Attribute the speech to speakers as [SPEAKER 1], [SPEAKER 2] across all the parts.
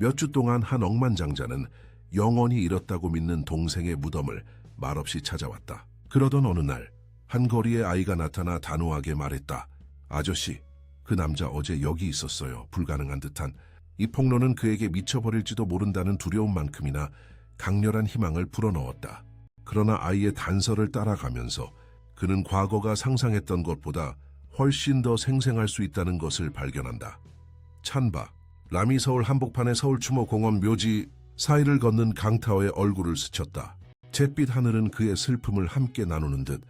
[SPEAKER 1] 몇 주 동안 한 억만장자는 영원히 잃었다고 믿는 동생의 무덤을 말없이 찾아왔다. 그러던 어느 날 한 거리에 아이가 나타나 단호하게 말했다. 아저씨, 그 남자 어제 여기 있었어요. 불가능한 듯한 이 폭로는 그에게 미쳐버릴지도 모른다는 두려움만큼이나 강렬한 희망을 불어넣었다. 그러나 아이의 단서를 따라가면서 그는 과거가 상상했던 것보다 훨씬 더 생생할 수 있다는 것을 발견한다. 찬바, 라미서울 한복판의 서울추모공원 묘지 사이를 걷는 강타오의 얼굴을 스쳤다. 잿빛 하늘은 그의 슬픔을 함께 나누는 듯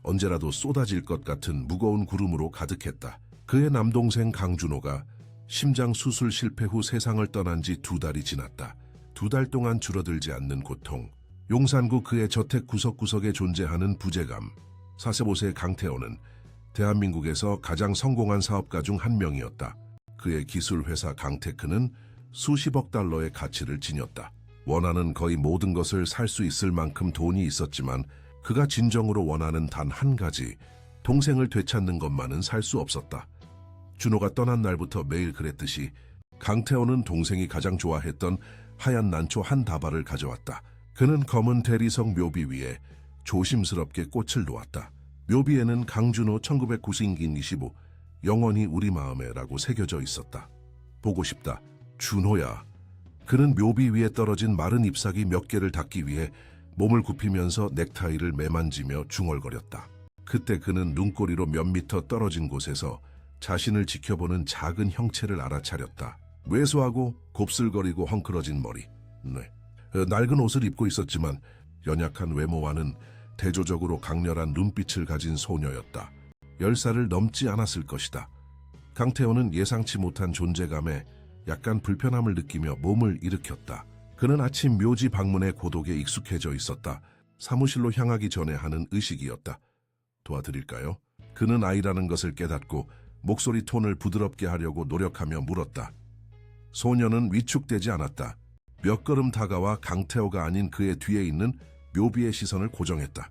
[SPEAKER 1] 언제라도 쏟아질 것 같은 무거운 구름으로 가득했다. 그의 남동생 강준호가 심장 수술 실패 후 세상을 떠난 지 2달이 지났다. 2달 동안 줄어들지 않는 고통, 용산구 그의 저택 구석구석에 존재하는 부재감. 45세 강태호는 대한민국에서 가장 성공한 사업가 중 한 명이었다. 그의 기술회사 강테크는 수십억 달러의 가치를 지녔다. 원하는 거의 모든 것을 살 수 있을 만큼 돈이 있었지만 그가 진정으로 원하는 단 한 가지, 동생을 되찾는 것만은 살 수 없었다. 준호가 떠난 날부터 매일 그랬듯이 강태호는 동생이 가장 좋아했던 하얀 난초 한 다발을 가져왔다. 그는 검은 대리석 묘비 위에 조심스럽게 꽃을 놓았다. 묘비에는 강준호 1990긴 25, 영원히 우리 마음에라고 새겨져 있었다. 보고 싶다. 준호야. 그는 묘비 위에 떨어진 마른 잎사귀 몇 개를 닦기 위해 몸을 굽히면서 넥타이를 매만지며 중얼거렸다. 그때 그는 눈꼬리로 몇 미터 떨어진 곳에서 자신을 지켜보는 작은 형체를 알아차렸다. 왜소하고 곱슬거리고 헝클어진 머리. 네. 낡은 옷을 입고 있었지만 연약한 외모와는 대조적으로 강렬한 눈빛을 가진 소녀였다. 10살을 넘지 않았을 것이다. 강태호는 예상치 못한 존재감에 약간 불편함을 느끼며 몸을 일으켰다. 그는 아침 묘지 방문의 고독에 익숙해져 있었다. 사무실로 향하기 전에 하는 의식이었다. 도와드릴까요? 그는 아이라는 것을 깨닫고 목소리 톤을 부드럽게 하려고 노력하며 물었다. 소녀는 위축되지 않았다. 몇 걸음 다가와 강태호가 아닌 그의 뒤에 있는 묘비의 시선을 고정했다.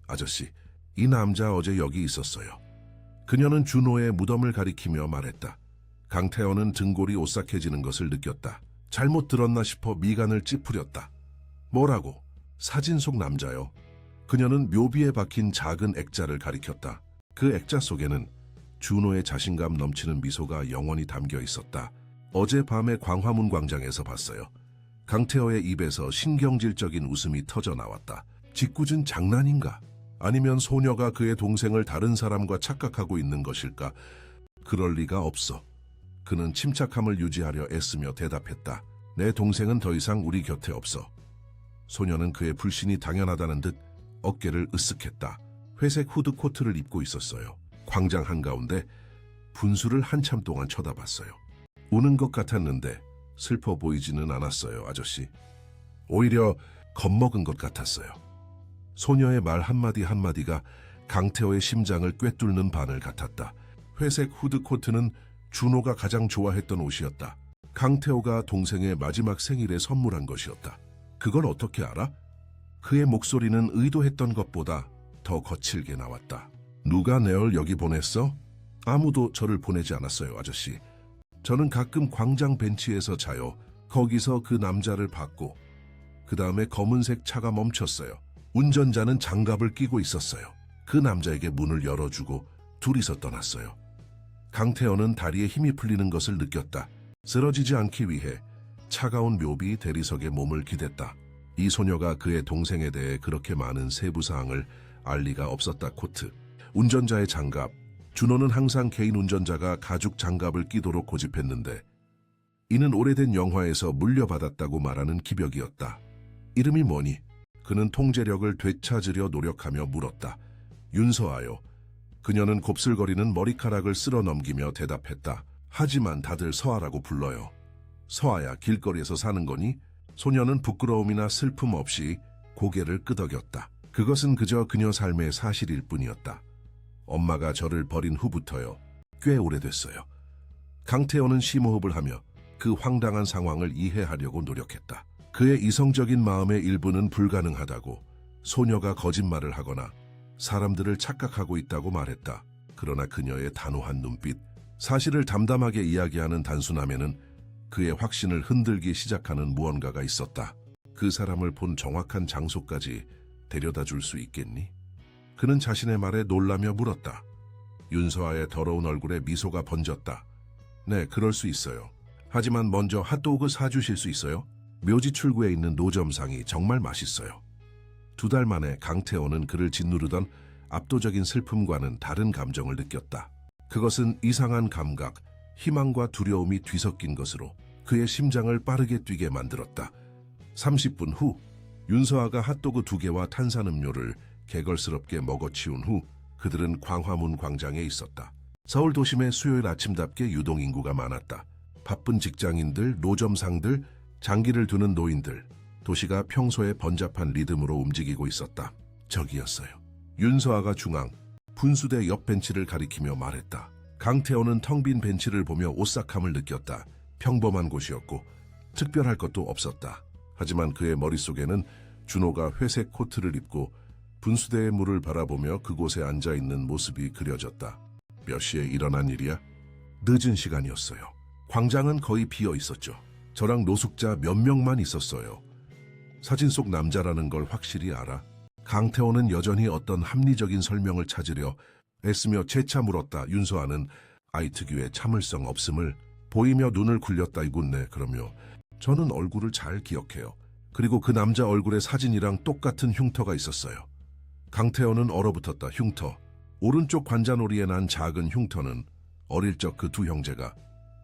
[SPEAKER 1] 아저씨, 이 남자 어제 여기 있었어요. 그녀는 준호의 무덤을 가리키며 말했다. 강태호는 등골이 오싹해지는 것을 느꼈다. 잘못 들었나 싶어 미간을 찌푸렸다. 뭐라고? 사진 속 남자요. 그녀는 묘비에 박힌 작은 액자를 가리켰다. 그 액자 속에는 준호의 자신감 넘치는 미소가 영원히 담겨 있었다. 어젯밤에 광화문 광장에서 봤어요. 강태호의 입에서 신경질적인 웃음이 터져 나왔다. 짓궂은 장난인가? 아니면 소녀가 그의 동생을 다른 사람과 착각하고 있는 것일까? 그럴 리가 없어. 그는 침착함을 유지하려 애쓰며 대답했다. 내 동생은 더 이상 우리 곁에 없어. 소녀는 그의 불신이 당연하다는 듯 어깨를 으쓱했다. 회색 후드 코트를 입고 있었어요. 광장 한가운데 분수를 한참 동안 쳐다봤어요. 우는 것 같았는데 슬퍼 보이지는 않았어요, 아저씨. 오히려 겁먹은 것 같았어요. 소녀의 말 한마디 한마디가 강태호의 심장을 꿰뚫는 바늘 같았다. 회색 후드 코트는 준호가 가장 좋아했던 옷이었다. 강태호가 동생의 마지막 생일에 선물한 것이었다. 그걸 어떻게 알아? 그의 목소리는 의도했던 것보다 더 거칠게 나왔다. 누가 내얼 여기 보냈어? 아무도 저를 보내지 않았어요, 아저씨. 저는 가끔 광장 벤치에서 자요. 거기서 그 남자를 봤고 그 다음에 검은색 차가 멈췄어요. 운전자는 장갑을 끼고 있었어요. 그 남자에게 문을 열어주고 둘이서 떠났어요. 강태호는 다리에 힘이 풀리는 것을 느꼈다. 쓰러지지 않기 위해 차가운 묘비 대리석에 몸을 기댔다. 이 소녀가 그의 동생에 대해 그렇게 많은 세부사항을 알 리가 없었다. 코트, 운전자의 장갑. 준호는 항상 개인 운전자가 가죽 장갑을 끼도록 고집했는데 이는 오래된 영화에서 물려받았다고 말하는 기벽이었다. 이름이 뭐니? 그는 통제력을 되찾으려 노력하며 물었다. 윤서아요. 그녀는 곱슬거리는 머리카락을 쓸어 넘기며 대답했다. 하지만 다들 서아라고 불러요. 서아야, 길거리에서 사는 거니? 소녀는 부끄러움이나 슬픔 없이 고개를 끄덕였다. 그것은 그저 그녀 삶의 사실일 뿐이었다. 엄마가 저를 버린 후부터요. 꽤 오래됐어요. 강태호는 심호흡을 하며 그 황당한 상황을 이해하려고 노력했다. 그의 이성적인 마음의 일부는 불가능하다고, 소녀가 거짓말을 하거나 사람들을 착각하고 있다고 말했다. 그러나 그녀의 단호한 눈빛, 사실을 담담하게 이야기하는 단순함에는 그의 확신을 흔들기 시작하는 무언가가 있었다. 그 사람을 본 정확한 장소까지 데려다 줄 수 있겠니? 그는 자신의 말에 놀라며 물었다. 윤서아의 더러운 얼굴에 미소가 번졌다. 네, 그럴 수 있어요. 하지만 먼저 핫도그 사주실 수 있어요? 묘지 출구에 있는 노점상이 정말 맛있어요. 2달 만에 강태호는 그를 짓누르던 압도적인 슬픔과는 다른 감정을 느꼈다. 그것은 이상한 감각, 희망과 두려움이 뒤섞인 것으로 그의 심장을 빠르게 뛰게 만들었다. 30분 후 윤서아가 핫도그 2개와 탄산음료를 개걸스럽게 먹어치운 후 그들은 광화문 광장에 있었다. 서울 도심의 수요일 아침답게 유동인구가 많았다. 바쁜 직장인들, 노점상들, 장기를 두는 노인들, 도시가 평소에 번잡한 리듬으로 움직이고 있었다. 저기였어요. 윤서아가 중앙, 분수대 옆 벤치를 가리키며 말했다. 강태호는 텅 빈 벤치를 보며 오싹함을 느꼈다. 평범한 곳이었고 특별할 것도 없었다. 하지만 그의 머릿속에는 준호가 회색 코트를 입고 분수대의 물을 바라보며 그곳에 앉아있는 모습이 그려졌다. 몇 시에 일어난 일이야? 늦은 시간이었어요. 광장은 거의 비어 있었죠. 저랑 노숙자 몇 명만 있었어요. 사진 속 남자라는 걸 확실히 알아? 강태호는 여전히 어떤 합리적인 설명을 찾으려 애쓰며 재차 물었다. 윤서아는 아이 특유의 참을성 없음을 보이며 눈을 굴렸다. 이군네. 그러며 저는 얼굴을 잘 기억해요. 그리고 그 남자 얼굴에 사진이랑 똑같은 흉터가 있었어요. 강태호는 얼어붙었다. 흉터. 오른쪽 관자놀이에 난 작은 흉터는 어릴 적 그 2 형제가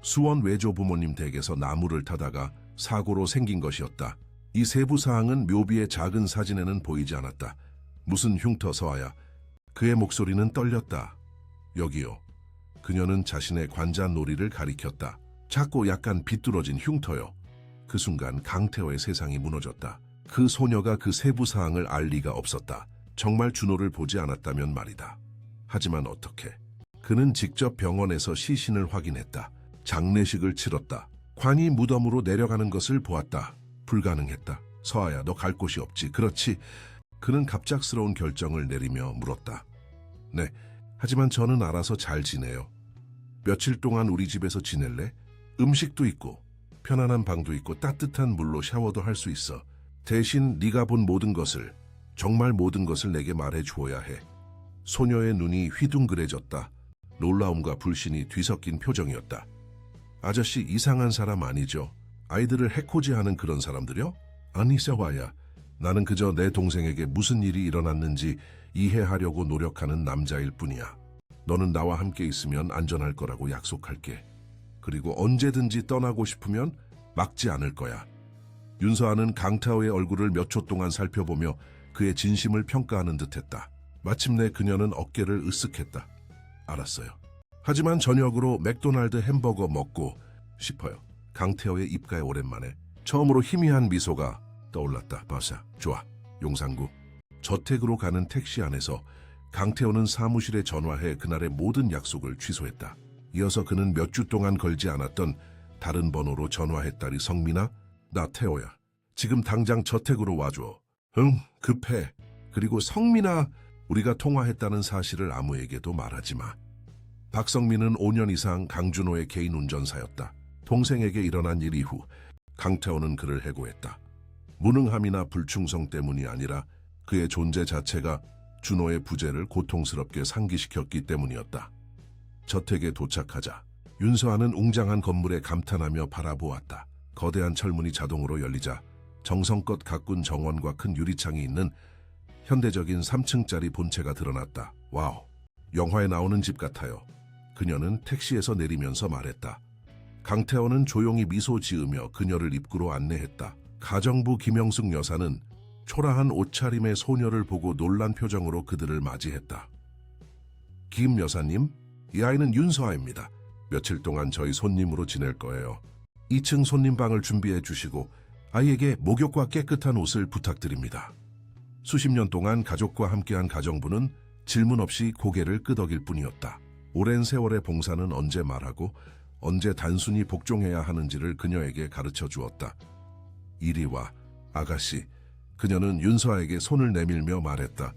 [SPEAKER 1] 수원 외조 부모님 댁에서 나무를 타다가 사고로 생긴 것이었다. 이 세부 사항은 묘비의 작은 사진에는 보이지 않았다. 무슨 흉터, 서아야? 그의 목소리는 떨렸다. 여기요. 그녀는 자신의 관자놀이를 가리켰다. 작고 약간 비뚤어진 흉터요. 그 순간 강태호의 세상이 무너졌다. 그 소녀가 그 세부 사항을 알 리가 없었다. 정말 준호를 보지 않았다면 말이다. 하지만 어떻게? 그는 직접 병원에서 시신을 확인했다. 장례식을 치렀다. 관이 무덤으로 내려가는 것을 보았다. 불가능했다. 서아야, 너 갈 곳이 없지. 그렇지. 그는 갑작스러운 결정을 내리며 물었다. 네, 하지만 저는 알아서 잘 지내요. 며칠 동안 우리 집에서 지낼래? 음식도 있고 편안한 방도 있고 따뜻한 물로 샤워도 할 수 있어. 대신 네가 본 모든 것을, 정말 모든 것을 내게 말해 주어야 해. 소녀의 눈이 휘둥그레졌다. 놀라움과 불신이 뒤섞인 표정이었다. 아저씨, 이상한 사람 아니죠? 아이들을 해코지하는 그런 사람들요? 아니, 세화야. 나는 그저 내 동생에게 무슨 일이 일어났는지 이해하려고 노력하는 남자일 뿐이야. 너는 나와 함께 있으면 안전할 거라고 약속할게. 그리고 언제든지 떠나고 싶으면 막지 않을 거야. 윤서아는 강태호의 얼굴을 몇 초 동안 살펴보며 그의 진심을 평가하는 듯했다. 마침내 그녀는 어깨를 으쓱했다. 알았어요. 하지만 저녁으로 맥도날드 햄버거 먹고 싶어요. 강태호의 입가에 오랜만에 처음으로 희미한 미소가 떠올랐다. 바사, 좋아. 용산구. 저택으로 가는 택시 안에서 강태호는 사무실에 전화해 그날의 모든 약속을 취소했다. 이어서 그는 몇 주 동안 걸지 않았던 다른 번호로 전화했다리. 성민아, 나 태호야. 지금 당장 저택으로 와줘. 응, 급해. 그리고 성민아, 우리가 통화했다는 사실을 아무에게도 말하지 마. 박성민은 5년 이상 강준호의 개인 운전사였다. 동생에게 일어난 일 이후 강태호는 그를 해고했다. 무능함이나 불충성 때문이 아니라 그의 존재 자체가 준호의 부재를 고통스럽게 상기시켰기 때문이었다. 저택에 도착하자 윤서아는 웅장한 건물에 감탄하며 바라보았다. 거대한 철문이 자동으로 열리자 정성껏 가꾼 정원과 큰 유리창이 있는 현대적인 3층짜리 본체가 드러났다. 와우, 영화에 나오는 집 같아요. 그녀는 택시에서 내리면서 말했다. 강태호는 조용히 미소 지으며 그녀를 입구로 안내했다. 가정부 김영숙 여사는 초라한 옷차림의 소녀를 보고 놀란 표정으로 그들을 맞이했다. 김 여사님, 이 아이는 윤서아입니다. 며칠 동안 저희 손님으로 지낼 거예요. 2층 손님방을 준비해 주시고 아이에게 목욕과 깨끗한 옷을 부탁드립니다. 수십 년 동안 가족과 함께한 가정부는 질문 없이 고개를 끄덕일 뿐이었다. 오랜 세월의 봉사는 언제 말하고 언제 단순히 복종해야 하는지를 그녀에게 가르쳐 주었다. 이리 와, 아가씨. 그녀는 윤서아에게 손을 내밀며 말했다.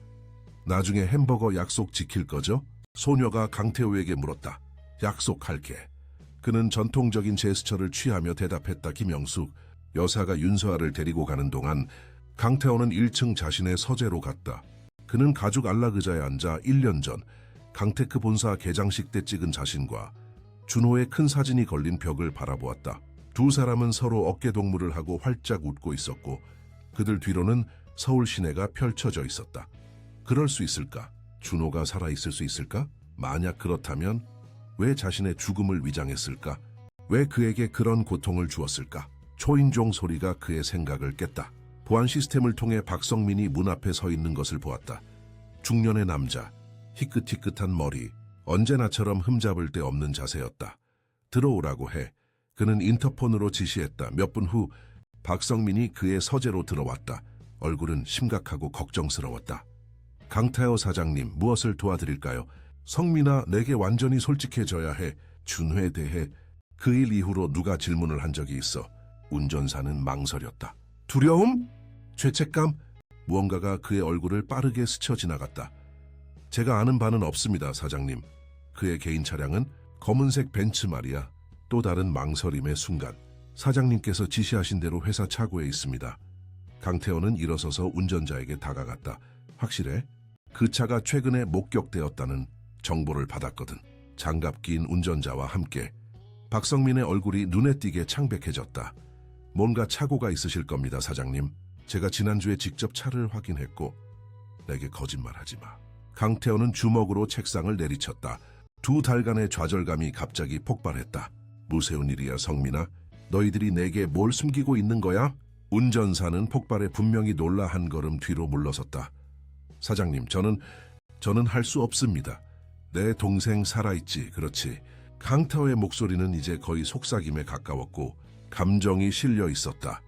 [SPEAKER 1] 나중에 햄버거 약속 지킬 거죠? 소녀가 강태호에게 물었다. 약속할게. 그는 전통적인 제스처를 취하며 대답했다. 김영숙, 여사가 윤서아를 데리고 가는 동안 강태원은 1층 자신의 서재로 갔다. 그는 가죽 안락의자에 앉아 1년 전 강테크 본사 개장식 때 찍은 자신과 준호의 큰 사진이 걸린 벽을 바라보았다. 두 사람은 서로 어깨동무를 하고 활짝 웃고 있었고 그들 뒤로는 서울 시내가 펼쳐져 있었다. 그럴 수 있을까? 준호가 살아있을 수 있을까? 만약 그렇다면 왜 자신의 죽음을 위장했을까? 왜 그에게 그런 고통을 주었을까? 초인종 소리가 그의 생각을 깼다. 보안 시스템을 통해 박성민이 문 앞에 서 있는 것을 보았다. 중년의 남자, 희끗희끗한 머리, 언제나처럼 흠잡을 데 없는 자세였다. 들어오라고 해. 그는 인터폰으로 지시했다. 몇 분 후 박성민이 그의 서재로 들어왔다. 얼굴은 심각하고 걱정스러웠다. 강태호 사장님, 무엇을 도와드릴까요? 성민아, 내게 완전히 솔직해져야 해. 준회에 대해 그 일 이후로 누가 질문을 한 적이 있어. 운전사는 망설였다. 두려움? 죄책감? 무언가가 그의 얼굴을 빠르게 스쳐 지나갔다. 제가 아는 바는 없습니다, 사장님. 그의 개인 차량은 검은색 벤츠 말이야. 또 다른 망설임의 순간. 사장님께서 지시하신 대로 회사 차고에 있습니다. 강태호는 일어서서 운전자에게 다가갔다. 확실해? 그 차가 최근에 목격되었다는 정보를 받았거든. 장갑 낀 운전자와 함께 박성민의 얼굴이 눈에 띄게 창백해졌다. 뭔가 착오가 있으실 겁니다, 사장님. 제가 지난주에 직접 차를 확인했고. 내게 거짓말하지 마. 강태호는 주먹으로 책상을 내리쳤다. 2달간의 좌절감이 갑자기 폭발했다. 무서운 일이야, 성민아. 너희들이 내게 뭘 숨기고 있는 거야? 운전사는 폭발에 분명히 놀라 한 걸음 뒤로 물러섰다. 사장님, 저는 할 수 없습니다. 내 동생 살아있지, 그렇지. 강태호의 목소리는 이제 거의 속삭임에 가까웠고 감정이 실려 있었다.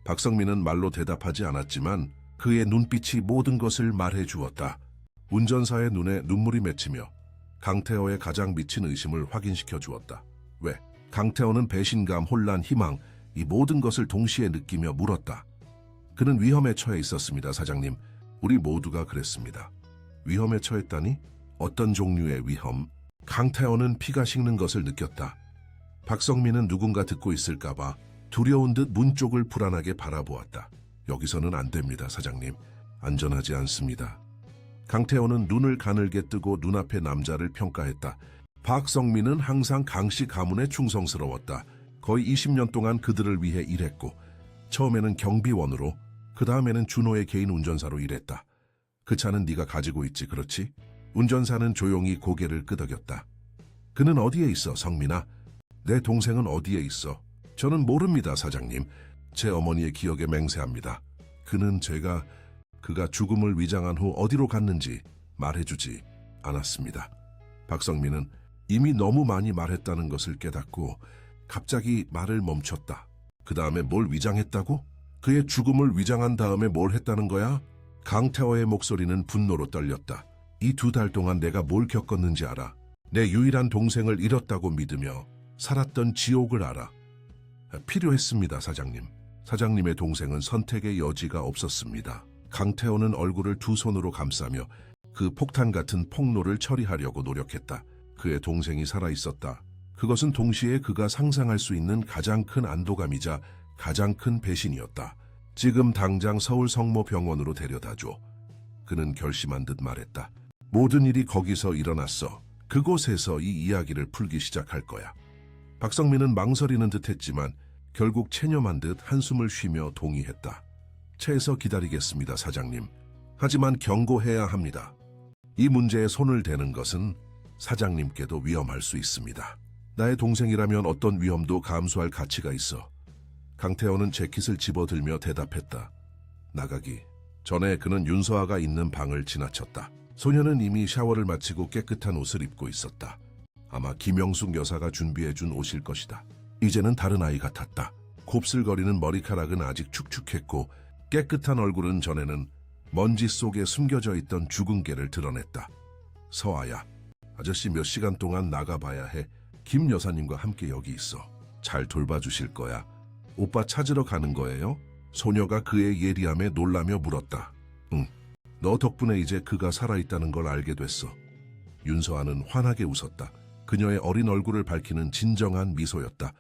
[SPEAKER 1] 박성민은 말로 대답하지 않았지만 그의 눈빛이 모든 것을 말해 주었다. 운전사의 눈에 눈물이 맺히며 강태호의 가장 미친 의심을 확인시켜 주었다. 왜? 강태호는 배신감, 혼란, 희망, 이 모든 것을 동시에 느끼며 물었다. 그는 위험에 처해 있었습니다, 사장님. 우리 모두가 그랬습니다. 위험에 처했다니? 어떤 종류의 위험? 강태호는 피가 식는 것을 느꼈다. 박성민은 누군가 듣고 있을까봐 두려운 듯 문 쪽을 불안하게 바라보았다. 여기서는 안 됩니다, 사장님. 안전하지 않습니다. 강태호는 눈을 가늘게 뜨고 눈앞의 남자를 평가했다. 박성민은 항상 강씨 가문에 충성스러웠다. 거의 20년 동안 그들을 위해 일했고 처음에는 경비원으로 그 다음에는 준호의 개인 운전사로 일했다. 그 차는 네가 가지고 있지, 그렇지? 운전사는 조용히 고개를 끄덕였다. 그는 어디에 있어, 성민아? 내 동생은 어디에 있어? 저는 모릅니다, 사장님. 제 어머니의 기억에 맹세합니다. 그가 죽음을 위장한 후 어디로 갔는지 말해주지 않았습니다. 박성민은 이미 너무 많이 말했다는 것을 깨닫고 갑자기 말을 멈췄다. 그 다음에 뭘 위장했다고? 그의 죽음을 위장한 다음에 뭘 했다는 거야? 강태호의 목소리는 분노로 떨렸다. 이 2달 동안 내가 뭘 겪었는지 알아. 내 유일한 동생을 잃었다고 믿으며 살았던 지옥을 알아. 필요했습니다, 사장님. 사장님의 동생은 선택의 여지가 없었습니다. 강태호는 얼굴을 두 손으로 감싸며 그 폭탄 같은 폭로를 처리하려고 노력했다. 그의 동생이 살아있었다. 그것은 동시에 그가 상상할 수 있는 가장 큰 안도감이자 가장 큰 배신이었다. 지금 당장 서울 성모병원으로 데려다줘. 그는 결심한 듯 말했다. 모든 일이 거기서 일어났어. 그곳에서 이 이야기를 풀기 시작할 거야. 박성민은 망설이는 듯 했지만 결국 체념한 듯 한숨을 쉬며 동의했다. 차에서 기다리겠습니다, 사장님. 하지만 경고해야 합니다. 이 문제에 손을 대는 것은 사장님께도 위험할 수 있습니다. 나의 동생이라면 어떤 위험도 감수할 가치가 있어. 강태호는 재킷을 집어들며 대답했다. 나가기 전에 그는 윤서아가 있는 방을 지나쳤다. 소녀는 이미 샤워를 마치고 깨끗한 옷을 입고 있었다. 아마 김영숙 여사가 준비해준 옷일 것이다. 이제는 다른 아이 같았다. 곱슬거리는 머리카락은 아직 축축했고 깨끗한 얼굴은 전에는 먼지 속에 숨겨져 있던 죽은 개를 드러냈다. 서아야, 아저씨 몇 시간 동안 나가봐야 해. 김 여사님과 함께 여기 있어. 잘 돌봐주실 거야. 오빠 찾으러 가는 거예요? 소녀가 그의 예리함에 놀라며 물었다. 응, 너 덕분에 이제 그가 살아있다는 걸 알게 됐어. 윤서아는 환하게 웃었다. 그녀의 어린 얼굴을 밝히는 진정한 미소였다.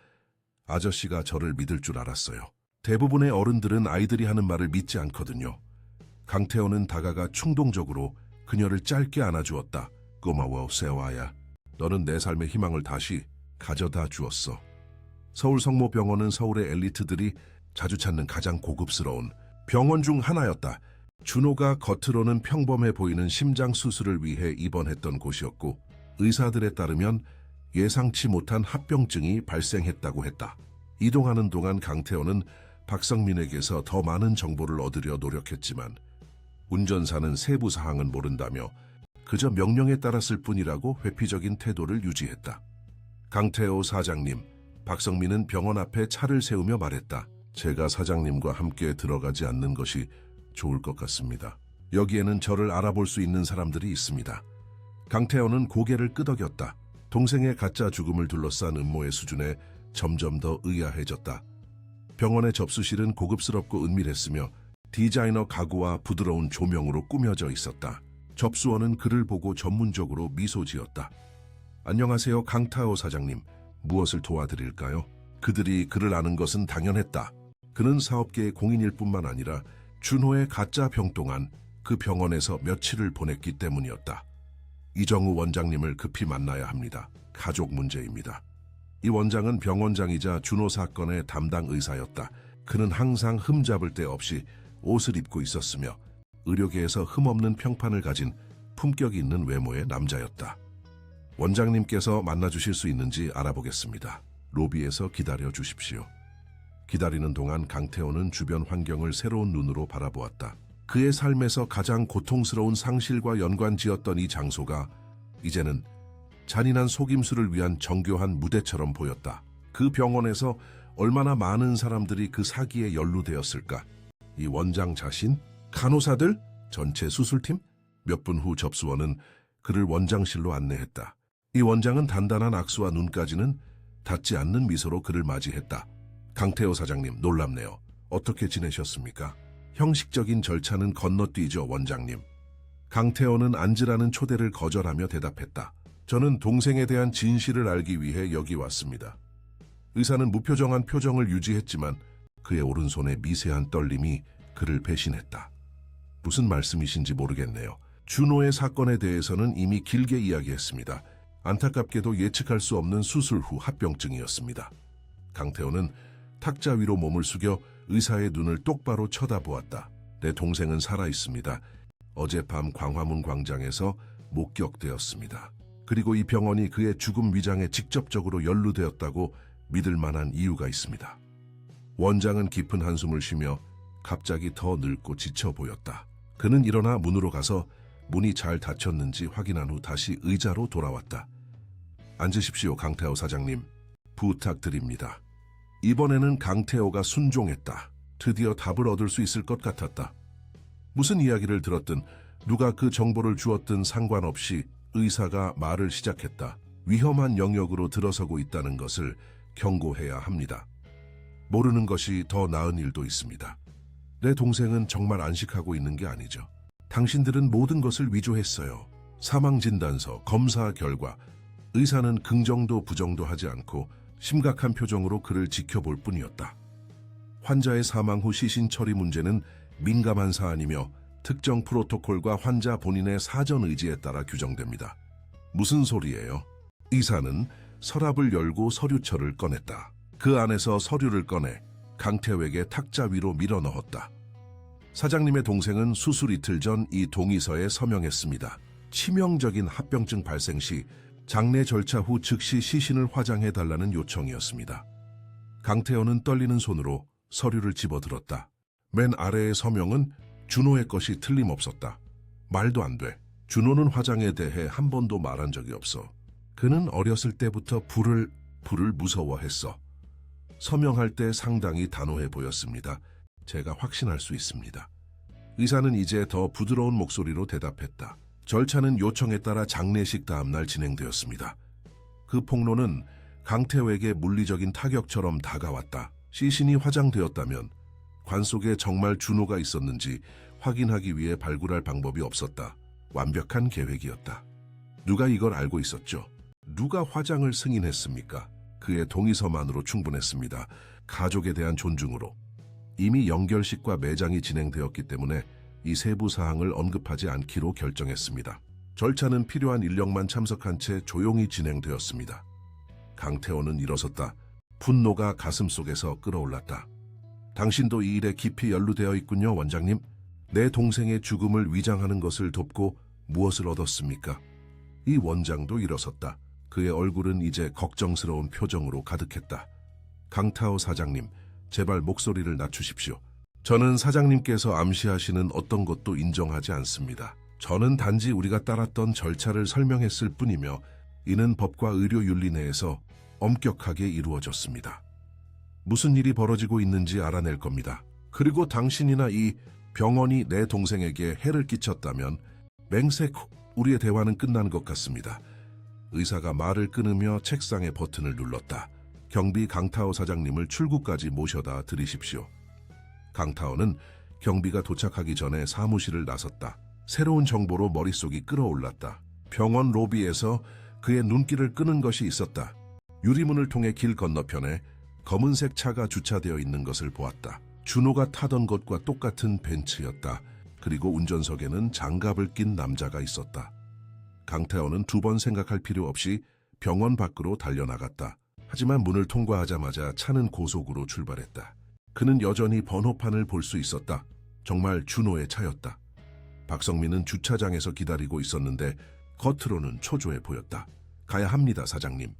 [SPEAKER 1] 아저씨가 저를 믿을 줄 알았어요. 대부분의 어른들은 아이들이 하는 말을 믿지 않거든요. 강태호는 다가가 충동적으로 그녀를 짧게 안아주었다. 고마워, 세화야. 너는 내 삶의 희망을 다시 가져다 주었어. 서울 성모병원은 서울의 엘리트들이 자주 찾는 가장 고급스러운 병원 중 하나였다. 준호가 겉으로는 평범해 보이는 심장 수술을 위해 입원했던 곳이었고 의사들에 따르면 예상치 못한 합병증이 발생했다고 했다. 이동하는 동안 강태호는 박성민에게서 더 많은 정보를 얻으려 노력했지만 운전사는 세부 사항은 모른다며 그저 명령에 따랐을 뿐이라고 회피적인 태도를 유지했다. 강태호 사장님, 박성민은 병원 앞에 차를 세우며 말했다. 제가 사장님과 함께 들어가지 않는 것이 좋을 것 같습니다. 여기에는 저를 알아볼 수 있는 사람들이 있습니다. 강태호는 고개를 끄덕였다. 동생의 가짜 죽음을 둘러싼 음모의 수준에 점점 더 의아해졌다. 병원의 접수실은 고급스럽고 은밀했으며 디자이너 가구와 부드러운 조명으로 꾸며져 있었다. 접수원은 그를 보고 전문적으로 미소 지었다. 안녕하세요, 강태호 사장님. 무엇을 도와드릴까요? 그들이 그를 아는 것은 당연했다. 그는 사업계의 공인일 뿐만 아니라 준호의 가짜 병 동안 그 병원에서 며칠을 보냈기 때문이었다. 이정우 원장님을 급히 만나야 합니다. 가족 문제입니다. 이 원장은 병원장이자 준호 사건의 담당 의사였다. 그는 항상 흠잡을 데 없이 옷을 입고 있었으며 의료계에서 흠없는 평판을 가진 품격이 있는 외모의 남자였다. 원장님께서 만나주실 수 있는지 알아보겠습니다. 로비에서 기다려 주십시오. 기다리는 동안 강태호는 주변 환경을 새로운 눈으로 바라보았다. 그의 삶에서 가장 고통스러운 상실과 연관지었던 이 장소가 이제는 잔인한 속임수를 위한 정교한 무대처럼 보였다. 그 병원에서 얼마나 많은 사람들이 그 사기에 연루되었을까? 이 원장 자신? 간호사들? 전체 수술팀? 몇 분 후 접수원은 그를 원장실로 안내했다. 이 원장은 단단한 악수와 눈까지는 닿지 않는 미소로 그를 맞이했다. 강태호 사장님, 놀랍네요. 어떻게 지내셨습니까? 형식적인 절차는 건너뛰죠, 원장님. 강태호는 앉으라는 초대를 거절하며 대답했다. 저는 동생에 대한 진실을 알기 위해 여기 왔습니다. 의사는 무표정한 표정을 유지했지만 그의 오른손에 미세한 떨림이 그를 배신했다. 무슨 말씀이신지 모르겠네요. 준호의 사건에 대해서는 이미 길게 이야기했습니다. 안타깝게도 예측할 수 없는 수술 후 합병증이었습니다. 강태호는 탁자 위로 몸을 숙여 의사의 눈을 똑바로 쳐다보았다. 내 동생은 살아있습니다. 어젯밤 광화문 광장에서 목격되었습니다. 그리고 이 병원이 그의 죽음 위장에 직접적으로 연루되었다고 믿을 만한 이유가 있습니다. 원장은 깊은 한숨을 쉬며 갑자기 더 늙고 지쳐 보였다. 그는 일어나 문으로 가서 문이 잘 닫혔는지 확인한 후 다시 의자로 돌아왔다. 앉으십시오, 강태호 사장님. 부탁드립니다. 이번에는 강태호가 순종했다. 드디어 답을 얻을 수 있을 것 같았다. 무슨 이야기를 들었든 누가 그 정보를 주었든 상관없이 의사가 말을 시작했다. 위험한 영역으로 들어서고 있다는 것을 경고해야 합니다. 모르는 것이 더 나은 일도 있습니다. 내 동생은 정말 안식하고 있는 게 아니죠. 당신들은 모든 것을 위조했어요. 사망진단서, 검사 결과, 의사는 긍정도 부정도 하지 않고 심각한 표정으로 그를 지켜볼 뿐이었다. 환자의 사망 후 시신 처리 문제는 민감한 사안이며 특정 프로토콜과 환자 본인의 사전 의지에 따라 규정됩니다. 무슨 소리예요? 의사는 서랍을 열고 서류철을 꺼냈다. 그 안에서 서류를 꺼내 강태호에게 탁자 위로 밀어 넣었다. 사장님의 동생은 수술 이틀 전 이 동의서에 서명했습니다. 치명적인 합병증 발생 시 장례 절차 후 즉시 시신을 화장해달라는 요청이었습니다. 강태호는 떨리는 손으로 서류를 집어들었다. 맨 아래의 서명은 준호의 것이 틀림없었다. 말도 안 돼. 준호는 화장에 대해 한 번도 말한 적이 없어. 그는 어렸을 때부터 불을 무서워했어. 서명할 때 상당히 단호해 보였습니다. 제가 확신할 수 있습니다. 의사는 이제 더 부드러운 목소리로 대답했다. 절차는 요청에 따라 장례식 다음날 진행되었습니다. 그 폭로는 강태호에게 물리적인 타격처럼 다가왔다. 시신이 화장되었다면 관 속에 정말 준호가 있었는지 확인하기 위해 발굴할 방법이 없었다. 완벽한 계획이었다. 누가 이걸 알고 있었죠? 누가 화장을 승인했습니까? 그의 동의서만으로 충분했습니다. 가족에 대한 존중으로. 이미 영결식과 매장이 진행되었기 때문에 이 세부 사항을 언급하지 않기로 결정했습니다. 절차는 필요한 인력만 참석한 채 조용히 진행되었습니다. 강태호는 일어섰다. 분노가 가슴속에서 끓어올랐다. 당신도 이 일에 깊이 연루되어 있군요, 원장님. 내 동생의 죽음을 위장하는 것을 돕고 무엇을 얻었습니까? 이 원장도 일어섰다. 그의 얼굴은 이제 걱정스러운 표정으로 가득했다. 강태호 사장님, 제발 목소리를 낮추십시오. 저는 사장님께서 암시하시는 어떤 것도 인정하지 않습니다. 저는 단지 우리가 따랐던 절차를 설명했을 뿐이며 이는 법과 의료 윤리 내에서 엄격하게 이루어졌습니다. 무슨 일이 벌어지고 있는지 알아낼 겁니다. 그리고 당신이나 이 병원이 내 동생에게 해를 끼쳤다면 맹세 후 우리의 대화는 끝난 것 같습니다. 의사가 말을 끊으며 책상의 버튼을 눌렀다. 경비 강타오 사장님을 출구까지 모셔다 드리십시오. 강타오는 경비가 도착하기 전에 사무실을 나섰다. 새로운 정보로 머릿속이 끓어올랐다. 병원 로비에서 그의 눈길을 끄는 것이 있었다. 유리문을 통해 길 건너편에 검은색 차가 주차되어 있는 것을 보았다. 준호가 타던 것과 똑같은 벤츠였다. 그리고 운전석에는 장갑을 낀 남자가 있었다. 강태호는 두 번 생각할 필요 없이 병원 밖으로 달려나갔다. 하지만 문을 통과하자마자 차는 고속으로 출발했다. 그는 여전히 번호판을 볼 수 있었다. 정말 준호의 차였다. 박성민은 주차장에서 기다리고 있었는데 겉으로는 초조해 보였다. 가야 합니다, 사장님.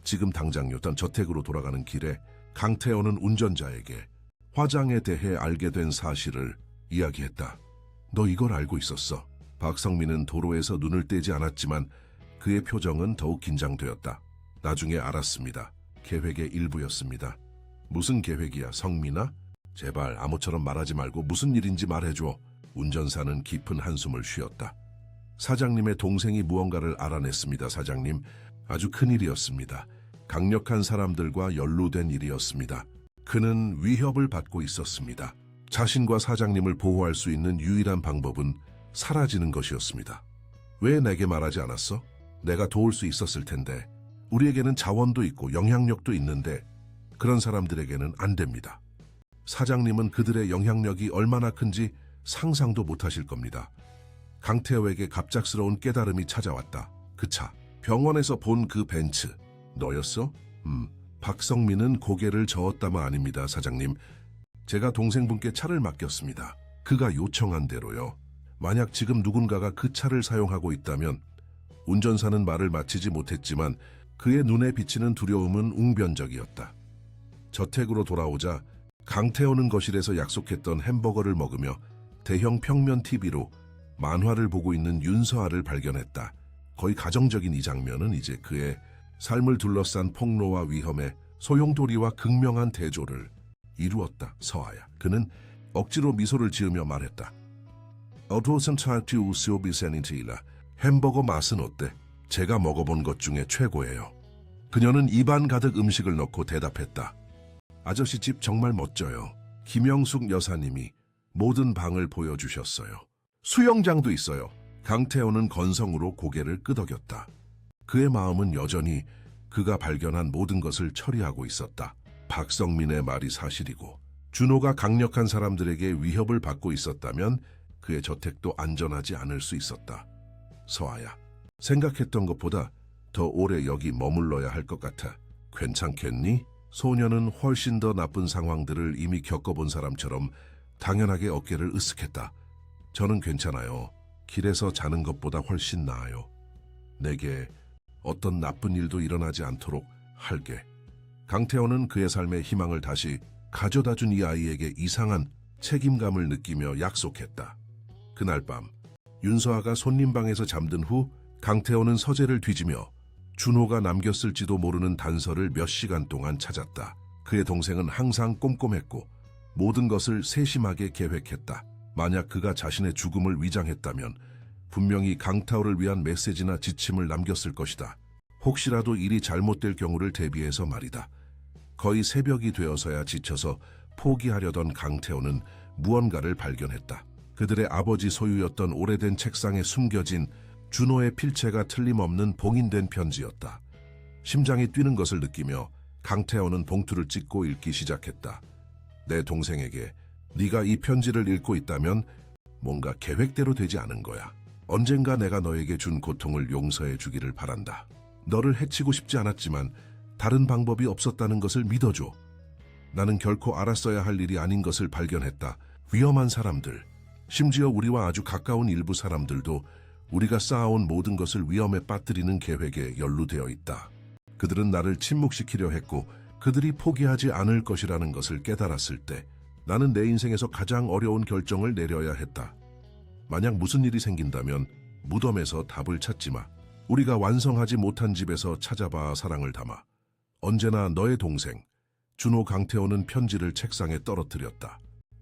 [SPEAKER 1] 지금 당장요. 저택으로 돌아가는 길에 강태호는 운전자에게 화장에 대해 알게 된 사실을 이야기했다. 너 이걸 알고 있었어? 박성민은 도로에서 눈을 떼지 않았지만 그의 표정은 더욱 긴장되었다. 나중에 알았습니다. 계획의 일부였습니다. 무슨 계획이야, 성민아? 제발 아무처럼 말하지 말고 무슨 일인지 말해줘. 운전사는 깊은 한숨을 쉬었다. 사장님의 동생이 무언가를 알아냈습니다, 사장님. 아주 큰일이었습니다. 강력한 사람들과 연루된 일이었습니다. 그는 위협을 받고 있었습니다. 자신과 사장님을 보호할 수 있는 유일한 방법은 사라지는 것이었습니다. 왜 내게 말하지 않았어? 내가 도울 수 있었을 텐데. 우리에게는 자원도 있고 영향력도 있는데 그런 사람들에게는 안 됩니다. 사장님은 그들의 영향력이 얼마나 큰지 상상도 못하실 겁니다. 강태호에게 갑작스러운 깨달음이 찾아왔다. 그 차, 병원에서 본 그 벤츠, 너였어? 박성민은 고개를 저었다마 아닙니다, 사장님. 제가 동생분께 차를 맡겼습니다. 그가 요청한 대로요. 만약 지금 누군가가 그 차를 사용하고 있다면 운전사는 말을 마치지 못했지만 그의 눈에 비치는 두려움은 웅변적이었다. 저택으로 돌아오자 강태호는 거실에서 약속했던 햄버거를 먹으며 대형 평면 TV로 만화를 보고 있는 윤서아를 발견했다. 거의 가정적인 이 장면은 이제 그의 삶을 둘러싼 폭로와 위험에 소용돌이와 극명한 대조를 이루었다. 서아야. 그는 억지로 미소를 지으며 말했다. 햄버거 맛은 어때? 제가 먹어본 것 중에 최고예요. 그녀는 입안 가득 음식을 넣고 대답했다. 아저씨 집 정말 멋져요. 김영숙 여사님이 모든 방을 보여주셨어요. 수영장도 있어요. 강태호는 건성으로 고개를 끄덕였다. 그의 마음은 여전히 그가 발견한 모든 것을 처리하고 있었다. 박성민의 말이 사실이고 준호가 강력한 사람들에게 위협을 받고 있었다면 그의 저택도 안전하지 않을 수 있었다. 서아야, 생각했던 것보다 더 오래 여기 머물러야 할 것 같아. 괜찮겠니? 소녀는 훨씬 더 나쁜 상황들을 이미 겪어본 사람처럼 당연하게 어깨를 으쓱했다. 저는 괜찮아요. 길에서 자는 것보다 훨씬 나아요. 내게 어떤 나쁜 일도 일어나지 않도록 할게. 강태호는 그의 삶의 희망을 다시 가져다준 이 아이에게 이상한 책임감을 느끼며 약속했다. 그날 밤 윤서아가 손님방에서 잠든 후 강태호는 서재를 뒤지며 준호가 남겼을지도 모르는 단서를 몇 시간 동안 찾았다. 그의 동생은 항상 꼼꼼했고 모든 것을 세심하게 계획했다. 만약 그가 자신의 죽음을 위장했다면 분명히 강태호를 위한 메시지나 지침을 남겼을 것이다. 혹시라도 일이 잘못될 경우를 대비해서 말이다. 거의 새벽이 되어서야 지쳐서 포기하려던 강태호는 무언가를 발견했다. 그들의 아버지 소유였던 오래된 책상에 숨겨진 준호의 필체가 틀림없는 봉인된 편지였다. 심장이 뛰는 것을 느끼며 강태호는 봉투를 찍고 읽기 시작했다. 내 동생에게 네가 이 편지를 읽고 있다면 뭔가 계획대로 되지 않은 거야. 언젠가 내가 너에게 준 고통을 용서해 주기를 바란다. 너를 해치고 싶지 않았지만 다른 방법이 없었다는 것을 믿어줘. 나는 결코 알았어야 할 일이 아닌 것을 발견했다. 위험한 사람들, 심지어 우리와 아주 가까운 일부 사람들도 우리가 쌓아온 모든 것을 위험에 빠뜨리는 계획에 연루되어 있다. 그들은 나를 침묵시키려 했고 그들이 포기하지 않을 것이라는 것을 깨달았을 때 나는 내 인생에서 가장 어려운 결정을 내려야 했다. 만약 무슨 일이 생긴다면 무덤에서 답을 찾지 마. 우리가 완성하지 못한 집에서 찾아봐 사랑을 담아. 언제나 너의 동생. 준호. 강태호는 편지를 책상에 떨어뜨렸다.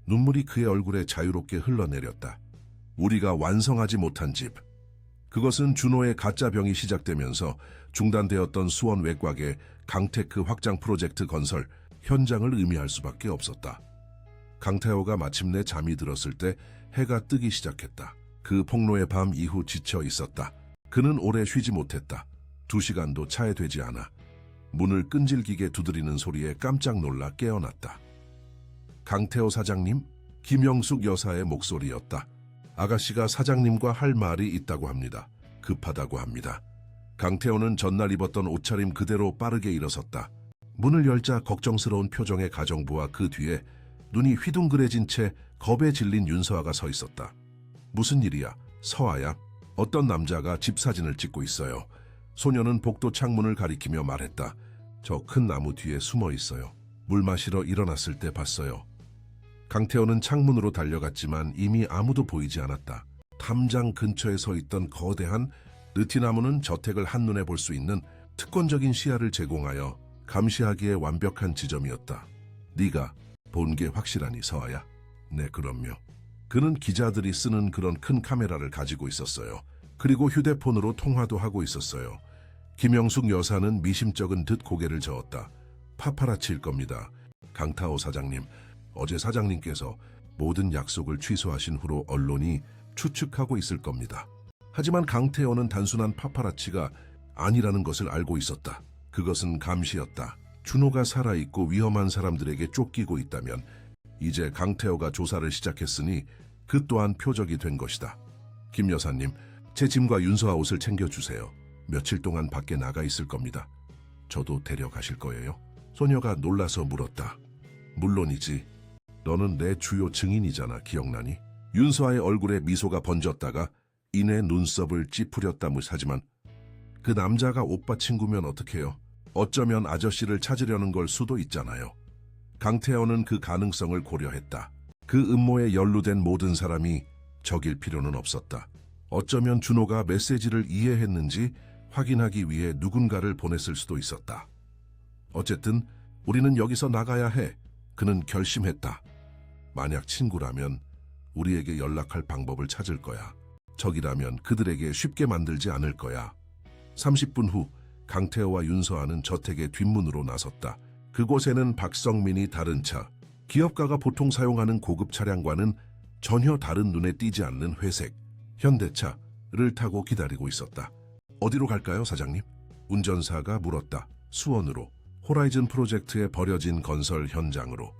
[SPEAKER 1] 눈물이 그의 얼굴에 자유롭게 흘러내렸다. 우리가 완성하지 못한 집. 그것은 준호의 가짜 병이 시작되면서 중단되었던 수원 외곽의 강테크 확장 프로젝트 건설 현장을 의미할 수밖에 없었다. 강태호가 마침내 잠이 들었을 때 해가 뜨기 시작했다. 그 폭로의 밤 이후 지쳐 있었다. 그는 오래 쉬지 못했다. 2시간도 차에 되지 않아 문을 끈질기게 두드리는 소리에 깜짝 놀라 깨어났다. 강태호 사장님? 김영숙 여사의 목소리였다. 아가씨가 사장님과 할 말이 있다고 합니다. 급하다고 합니다. 강태호는 전날 입었던 옷차림 그대로 빠르게 일어섰다. 문을 열자 걱정스러운 표정의 가정부와 그 뒤에 눈이 휘둥그레진 채 겁에 질린 윤서아가 서 있었다. 무슨 일이야? 서아야? 어떤 남자가 집 사진을 찍고 있어요. 소녀는 복도 창문을 가리키며 말했다. 저 큰 나무 뒤에 숨어 있어요. 물 마시러 일어났을 때 봤어요. 강태호는 창문으로 달려갔지만 이미 아무도 보이지 않았다. 담장 근처에 서 있던 거대한 느티나무는 저택을 한눈에 볼 수 있는 특권적인 시야를 제공하여 감시하기에 완벽한 지점이었다. 네가 본 게 확실하니 서아야? 네, 그럼요. 그는 기자들이 쓰는 그런 큰 카메라를 가지고 있었어요. 그리고 휴대폰으로 통화도 하고 있었어요. 김영숙 여사는 미심쩍은 듯 고개를 저었다. 파파라치일 겁니다. 강태호 사장님, 어제 사장님께서 모든 약속을 취소하신 후로 언론이 추측하고 있을 겁니다. 하지만 강태호는 단순한 파파라치가 아니라는 것을 알고 있었다. 그것은 감시였다. 준호가 살아있고 위험한 사람들에게 쫓기고 있다면 이제 강태호가 조사를 시작했으니 그 또한 표적이 된 것이다. 김 여사님, 제 짐과 윤서아 옷을 챙겨주세요. 며칠 동안 밖에 나가 있을 겁니다. 저도 데려가실 거예요? 소녀가 놀라서 물었다. 물론이지. 너는 내 주요 증인이잖아, 기억나니? 윤서아의 얼굴에 미소가 번졌다가 이내 눈썹을 찌푸렸다무 하지만 그 남자가 오빠 친구면 어떡해요? 어쩌면 아저씨를 찾으려는 걸 수도 있잖아요. 강태호는 그 가능성을 고려했다. 그 음모에 연루된 모든 사람이 적일 필요는 없었다. 어쩌면 준호가 메시지를 이해했는지 확인하기 위해 누군가를 보냈을 수도 있었다. 어쨌든 우리는 여기서 나가야 해. 그는 결심했다. 만약 친구라면 우리에게 연락할 방법을 찾을 거야. 적이라면 그들에게 쉽게 만들지 않을 거야. 30분 후 강태호와 윤서아는 저택의 뒷문으로 나섰다. 그곳에는 박성민이 다른 차, 기업가가 보통 사용하는 고급 차량과는 전혀 다른 눈에 띄지 않는 회색 현대차를 타고 기다리고 있었다. 어디로 갈까요, 사장님? 운전사가 물었다. 수원으로. 호라이즌 프로젝트에 버려진 건설 현장으로.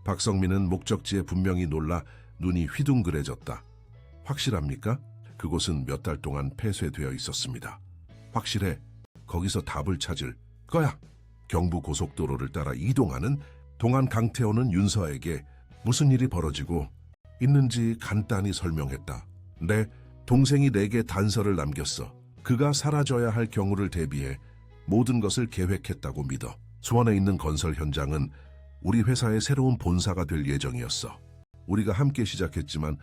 [SPEAKER 1] 박성민은 목적지에 분명히 놀라 눈이 휘둥그레졌다. 확실합니까? 그곳은 몇 달 동안 폐쇄되어 있었습니다. 확실해. 거기서 답을 찾을 거야. 경부고속도로를 따라 이동하는 동안 강태호는 윤서에게 무슨 일이 벌어지고 있는지 간단히 설명했다. 내 동생이 내게 단서를 남겼어. 그가 사라져야 할 경우를 대비해 모든 것을 계획했다고 믿어. 수원에 있는 건설 현장은 우리 회사의 새로운 본사가 될 예정이었어. 우리가 함께 시작했지만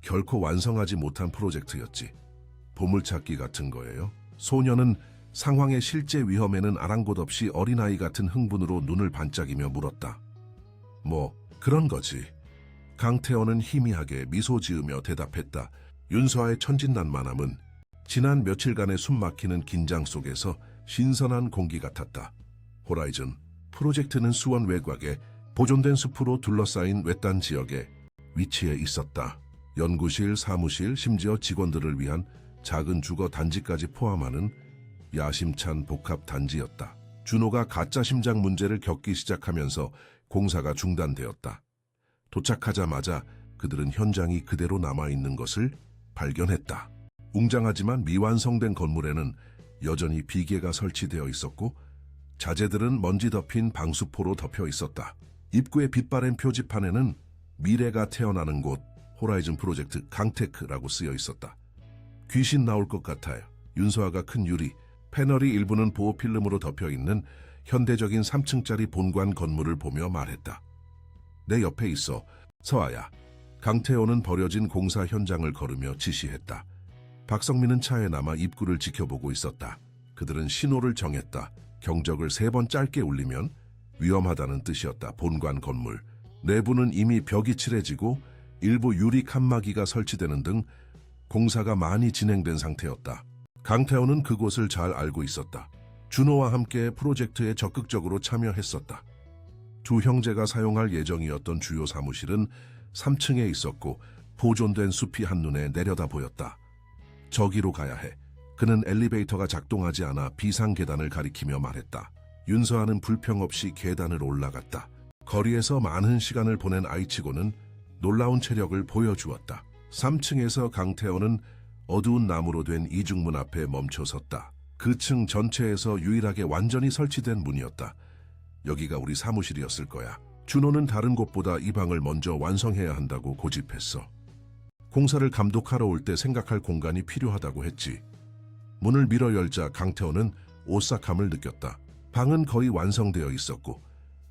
[SPEAKER 1] 결코 완성하지 못한 프로젝트였지. 보물찾기 같은 거예요. 소녀는 상황의 실제 위험에는 아랑곳 없이 어린아이 같은 흥분으로 눈을 반짝이며 물었다. 뭐 그런 거지. 강태호는 희미하게 미소 지으며 대답했다. 윤서아의 천진난만함은 지난 며칠간의 숨막히는 긴장 속에서 신선한 공기 같았다. 호라이즌 프로젝트는 수원 외곽에 보존된 숲으로 둘러싸인 외딴 지역에 위치해 있었다. 연구실, 사무실, 심지어 직원들을 위한 작은 주거 단지까지 포함하는 야심찬 복합 단지였다. 준호가 가짜 심장 문제를 겪기 시작하면서 공사가 중단되었다. 도착하자마자 그들은 현장이 그대로 남아있는 것을 발견했다. 웅장하지만 미완성된 건물에는 여전히 비계가 설치되어 있었고 자재들은 먼지 덮인 방수포로 덮여 있었다. 입구의 빛바랜 표지판에는 미래가 태어나는 곳 호라이즌 프로젝트 강테크라고 쓰여 있었다. 귀신 나올 것 같아요. 윤서아가 큰 유리, 패널이 일부는 보호필름으로 덮여있는 현대적인 3층짜리 본관 건물을 보며 말했다. 내 옆에 있어. 서아야. 강태호는 버려진 공사 현장을 걸으며 지시했다. 박성민은 차에 남아 입구를 지켜보고 있었다. 그들은 신호를 정했다. 경적을 3번 짧게 울리면 위험하다는 뜻이었다. 본관 건물. 내부는 이미 벽이 칠해지고 일부 유리 칸막이가 설치되는 등 공사가 많이 진행된 상태였다. 강태호는 그곳을 잘 알고 있었다. 준호와 함께 프로젝트에 적극적으로 참여했었다. 두 형제가 사용할 예정이었던 주요 사무실은 3층에 있었고 보존된 숲이 한눈에 내려다 보였다. 저기로 가야 해. 그는 엘리베이터가 작동하지 않아 비상 계단을 가리키며 말했다. 윤서아는 불평 없이 계단을 올라갔다. 거리에서 많은 시간을 보낸 아이치고는 놀라운 체력을 보여주었다. 3층에서 강태호는 어두운 나무로 된 이중문 앞에 멈춰섰다. 그 층 전체에서 유일하게 완전히 설치된 문이었다. 여기가 우리 사무실이었을 거야. 준호는 다른 곳보다 이 방을 먼저 완성해야 한다고 고집했어. 공사를 감독하러 올 때 생각할 공간이 필요하다고 했지. 문을 밀어 열자 강태호는 오싹함을 느꼈다. 방은 거의 완성되어 있었고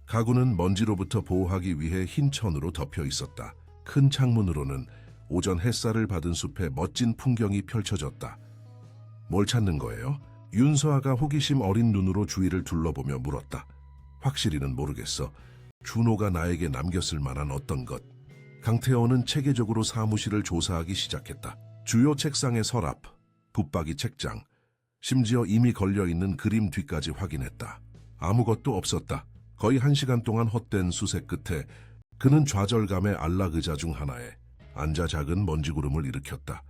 [SPEAKER 1] 가구는 먼지로부터 보호하기 위해 흰 천으로 덮여 있었다. 큰 창문으로는 오전 햇살을 받은 숲의 멋진 풍경이 펼쳐졌다. 뭘 찾는 거예요? 윤서아가 호기심 어린 눈으로 주위를 둘러보며 물었다. 확실히는 모르겠어. 준호가 나에게 남겼을 만한 어떤 것. 강태호는 체계적으로 사무실을 조사하기 시작했다. 주요 책상의 서랍, 붙박이 책장, 심지어 이미 걸려있는 그림 뒤까지 확인했다. 아무것도 없었다. 거의 1시간 동안 헛된 수색 끝에 그는 좌절감에 안락 의자 중 하나에 앉아 작은 먼지구름을 일으켰다.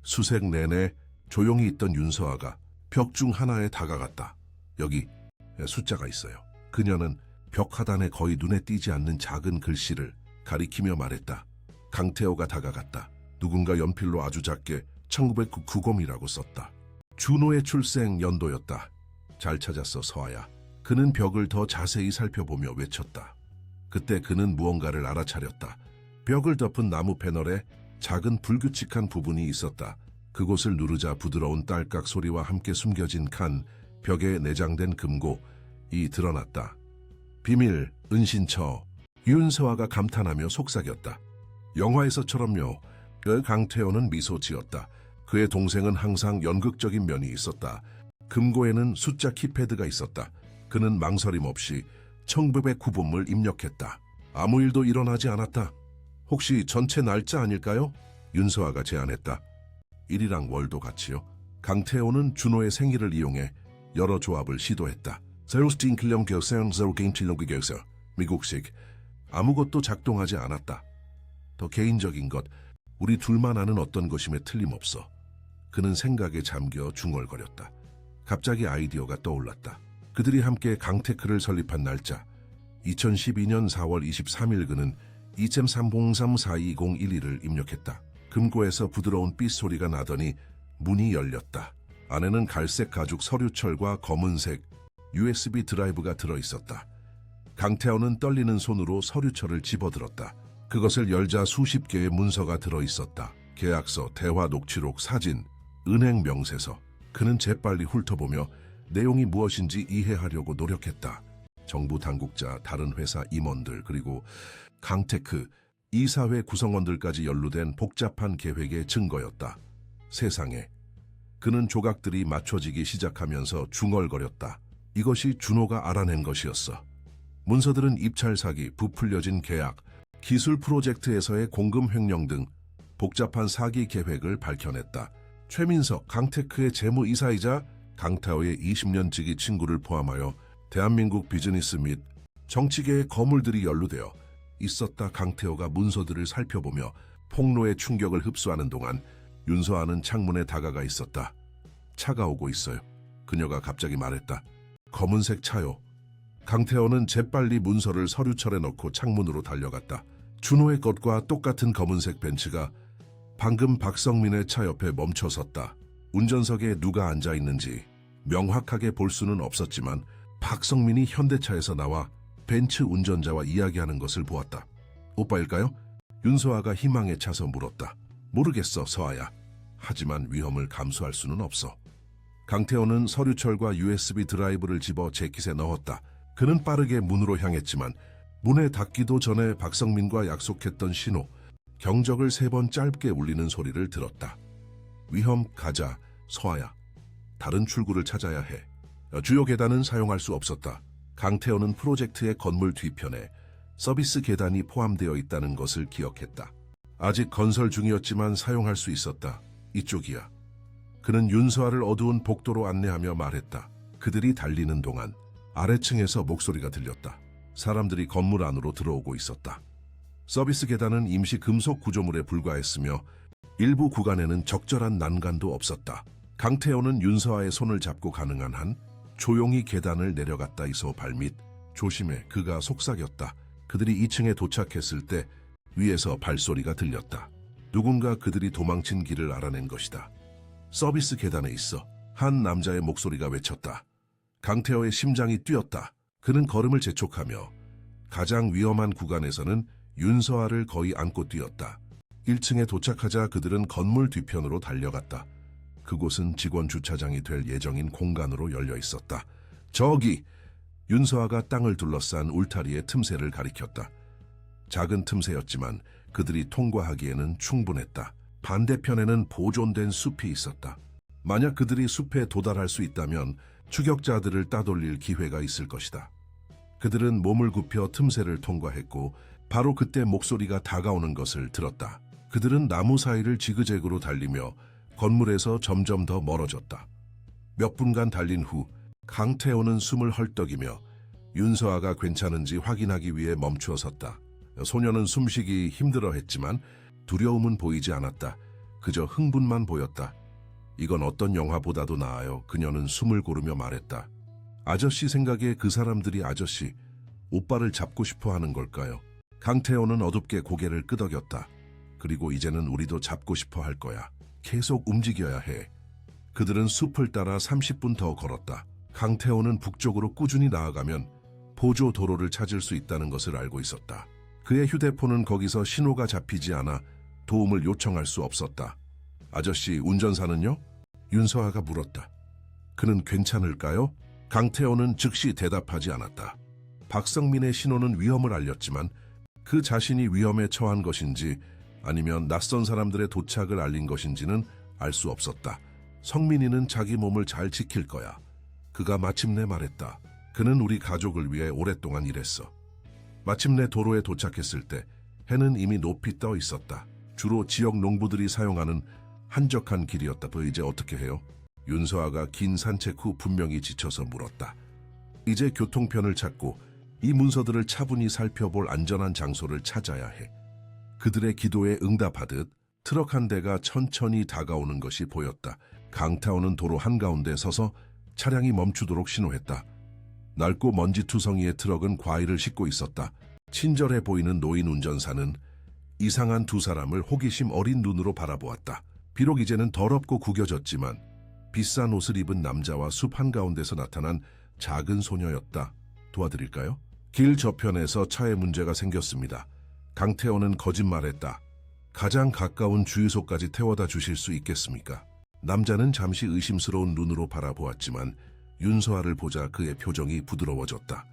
[SPEAKER 1] 수색 내내 조용히 있던 윤서아가 벽 중 하나에 다가갔다. 여기 숫자가 있어요. 그녀는 벽 하단에 거의 눈에 띄지 않는 작은 글씨를 가리키며 말했다. 강태호가 다가갔다. 누군가 연필로 아주 작게 1990이라고 썼다. 준호의 출생 연도였다. 잘 찾았어, 서아야. 그는 벽을 더 자세히 살펴보며 외쳤다. 그때 그는 무언가를 알아차렸다. 벽을 덮은 나무 패널에 작은 불규칙한 부분이 있었다. 그곳을 누르자 부드러운 딸깍 소리와 함께 숨겨진 칸, 벽에 내장된 금고이 드러났다. 비밀, 은신처. 윤서아가 감탄하며 속삭였다. 영화에서처럼요. 강태호는 미소 지었다. 그의 동생은 항상 연극적인 면이 있었다. 금고에는 숫자 키패드가 있었다. 그는 망설임 없이 1909번을 입력했다. 아무 일도 일어나지 않았다. 혹시 전체 날짜 아닐까요? 윤서아가 제안했다. 일이랑 월도 같이요. 강태호는 준호의 생일을 이용해 여러 조합을 시도했다. 세로스틴 클령 교생, 세로게임 칠롱기 교생, 미국식. 아무것도 작동하지 않았다. 더 개인적인 것, 우리 둘만 아는 어떤 것임에 틀림없어. 그는 생각에 잠겨 중얼거렸다. 갑자기 아이디어가 떠올랐다. 그들이 함께 강테크를 설립한 날짜, 2012년 4월 23일 그는 2.303422011을 입력했다. 금고에서 부드러운 삐소리가 나더니 문이 열렸다. 안에는 갈색 가죽 서류철과 검은색 USB 드라이브가 들어있었다. 강태호는 떨리는 손으로 서류철을 집어들었다. 그것을 열자 수십 개의 문서가 들어있었다. 계약서, 대화 녹취록, 사진, 은행 명세서. 그는 재빨리 훑어보며 내용이 무엇인지 이해하려고 노력했다. 정부 당국자, 다른 회사 임원들, 그리고 강테크, 이사회 구성원들까지 연루된 복잡한 계획의 증거였다. 세상에. 그는 조각들이 맞춰지기 시작하면서 중얼거렸다. 이것이 준호가 알아낸 것이었어. 문서들은 입찰 사기, 부풀려진 계약, 기술 프로젝트에서의 공금 횡령 등 복잡한 사기 계획을 밝혀냈다. 최민석, 강테크의 재무이사이자 강태호의 20년 지기 친구를 포함하여 대한민국 비즈니스 및 정치계의 거물들이 연루되어 있었다. 강태호가 문서들을 살펴보며 폭로의 충격을 흡수하는 동안 윤서아는 창문에 다가가 있었다. 차가 오고 있어요. 그녀가 갑자기 말했다. 검은색 차요. 강태원은 재빨리 문서를 서류철에 넣고 창문으로 달려갔다. 준호의 것과 똑같은 검은색 벤츠가 방금 박성민의 차 옆에 멈춰 섰다. 운전석에 누가 앉아 있는지 명확하게 볼 수는 없었지만 박성민이 현대차에서 나와 벤츠 운전자와 이야기하는 것을 보았다. 오빠일까요? 윤서아가 희망에 차서 물었다. 모르겠어, 서아야. 하지만 위험을 감수할 수는 없어. 강태원은 서류철과 USB 드라이브를 집어 재킷에 넣었다. 그는 빠르게 문으로 향했지만 문에 닫기도 전에 박성민과 약속했던 신호, 경적을 3번 짧게 울리는 소리를 들었다. 위험 가자, 서아야. 다른 출구를 찾아야 해. 주요 계단은 사용할 수 없었다. 강태원은 프로젝트의 건물 뒤편에 서비스 계단이 포함되어 있다는 것을 기억했다. 아직 건설 중이었지만 사용할 수 있었다. 이쪽이야. 그는 윤서아를 어두운 복도로 안내하며 말했다. 그들이 달리는 동안 아래층에서 목소리가 들렸다. 사람들이 건물 안으로 들어오고 있었다. 서비스 계단은 임시 금속 구조물에 불과했으며 일부 구간에는 적절한 난간도 없었다. 강태호는 윤서아의 손을 잡고 가능한 한 조용히 계단을 내려갔다. 이소 발밑. 조심해. 그가 속삭였다. 그들이 2층에 도착했을 때 위에서 발소리가 들렸다. 누군가 그들이 도망친 길을 알아낸 것이다. 서비스 계단에 있어. 한 남자의 목소리가 외쳤다. 강태호의 심장이 뛰었다. 그는 걸음을 재촉하며 가장 위험한 구간에서는 윤서아를 거의 안고 뛰었다. 1층에 도착하자 그들은 건물 뒤편으로 달려갔다. 그곳은 직원 주차장이 될 예정인 공간으로 열려 있었다. 저기! 윤서아가 땅을 둘러싼 울타리의 틈새를 가리켰다. 작은 틈새였지만 그들이 통과하기에는 충분했다. 반대편에는 보존된 숲이 있었다. 만약 그들이 숲에 도달할 수 있다면 추격자들을 따돌릴 기회가 있을 것이다. 그들은 몸을 굽혀 틈새를 통과했고 바로 그때 목소리가 다가오는 것을 들었다. 그들은 나무 사이를 지그재그로 달리며 건물에서 점점 더 멀어졌다. 몇 분간 달린 후 강태호는 숨을 헐떡이며 윤서아가 괜찮은지 확인하기 위해 멈추어 섰다. 소녀는 숨쉬기 힘들어했지만 두려움은 보이지 않았다. 그저 흥분만 보였다. 이건 어떤 영화보다도 나아요. 그녀는 숨을 고르며 말했다. 아저씨 생각에 그 사람들이 아저씨, 오빠를 잡고 싶어 하는 걸까요? 강태호는 어둡게 고개를 끄덕였다. 그리고 이제는 우리도 잡고 싶어 할 거야. 계속 움직여야 해. 그들은 숲을 따라 30분 더 걸었다. 강태호는 북쪽으로 꾸준히 나아가면 보조 도로를 찾을 수 있다는 것을 알고 있었다. 그의 휴대폰은 거기서 신호가 잡히지 않아 도움을 요청할 수 없었다. 아저씨, 운전사는요? 윤서아가 물었다. 그는 괜찮을까요? 강태호는 즉시 대답하지 않았다. 박성민의 신호는 위험을 알렸지만 그 자신이 위험에 처한 것인지 아니면 낯선 사람들의 도착을 알린 것인지는 알 수 없었다. 성민이는 자기 몸을 잘 지킬 거야. 그가 마침내 말했다. 그는 우리 가족을 위해 오랫동안 일했어. 마침내 도로에 도착했을 때 해는 이미 높이 떠 있었다. 주로 지역 농부들이 사용하는 한적한 길이었다. 이제 어떻게 해요? 윤서아가 긴 산책 후 분명히 지쳐서 물었다. 이제 교통편을 찾고 이 문서들을 차분히 살펴볼 안전한 장소를 찾아야 해. 그들의 기도에 응답하듯 트럭 한 대가 천천히 다가오는 것이 보였다. 강태호는 도로 한가운데 서서 차량이 멈추도록 신호했다. 낡고 먼지투성이의 트럭은 과일을 싣고 있었다. 친절해 보이는 노인 운전사는 이상한 두 사람을 호기심 어린 눈으로 바라보았다. 비록 이제는 더럽고 구겨졌지만 비싼 옷을 입은 남자와 숲 한가운데서 나타난 작은 소녀였다. 도와드릴까요? 길 저편에서 차에 문제가 생겼습니다. 강태호는 거짓말했다. 가장 가까운 주유소까지 태워다 주실 수 있겠습니까? 남자는 잠시 의심스러운 눈으로 바라보았지만 윤서아를 보자 그의 표정이 부드러워졌다.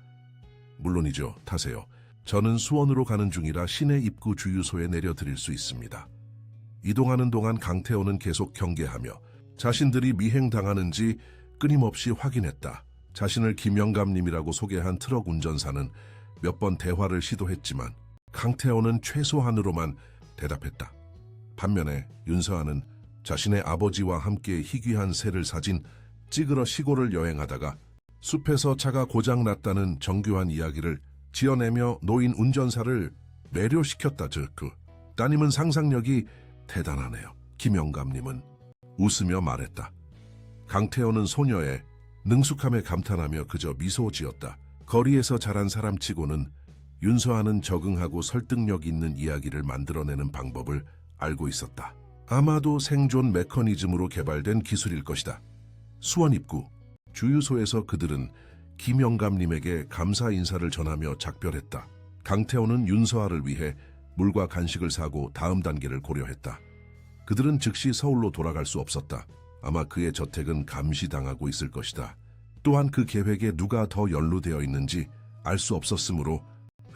[SPEAKER 1] 물론이죠. 타세요. 저는 수원으로 가는 중이라 시내 입구 주유소에 내려드릴 수 있습니다. 이동하는 동안 강태호는 계속 경계하며 자신들이 미행당하는지 끊임없이 확인했다. 자신을 김영감님이라고 소개한 트럭 운전사는 몇 번 대화를 시도했지만 강태호는 최소한으로만 대답했다. 반면에 윤서아는 자신의 아버지와 함께 희귀한 새를 사진 찌그러 시골을 여행하다가 숲에서 차가 고장났다는 정교한 이야기를 지어내며 노인 운전사를 매료시켰다. 따님은 상상력이 대단하네요. 김영감님은 웃으며 말했다. 강태호는 소녀의 능숙함에 감탄하며 그저 미소 지었다. 거리에서 자란 사람치고는 윤서아는 적응하고 설득력 있는 이야기를 만들어내는 방법을 알고 있었다. 아마도 생존 메커니즘으로 개발된 기술일 것이다. 수원 입구 주유소에서 그들은 김영감님에게 감사 인사를 전하며 작별했다. 강태호는 윤서아를 위해 물과 간식을 사고 다음 단계를 고려했다. 그들은 즉시 서울로 돌아갈 수 없었다. 아마 그의 저택은 감시당하고 있을 것이다. 또한 그 계획에 누가 더 연루되어 있는지 알 수 없었으므로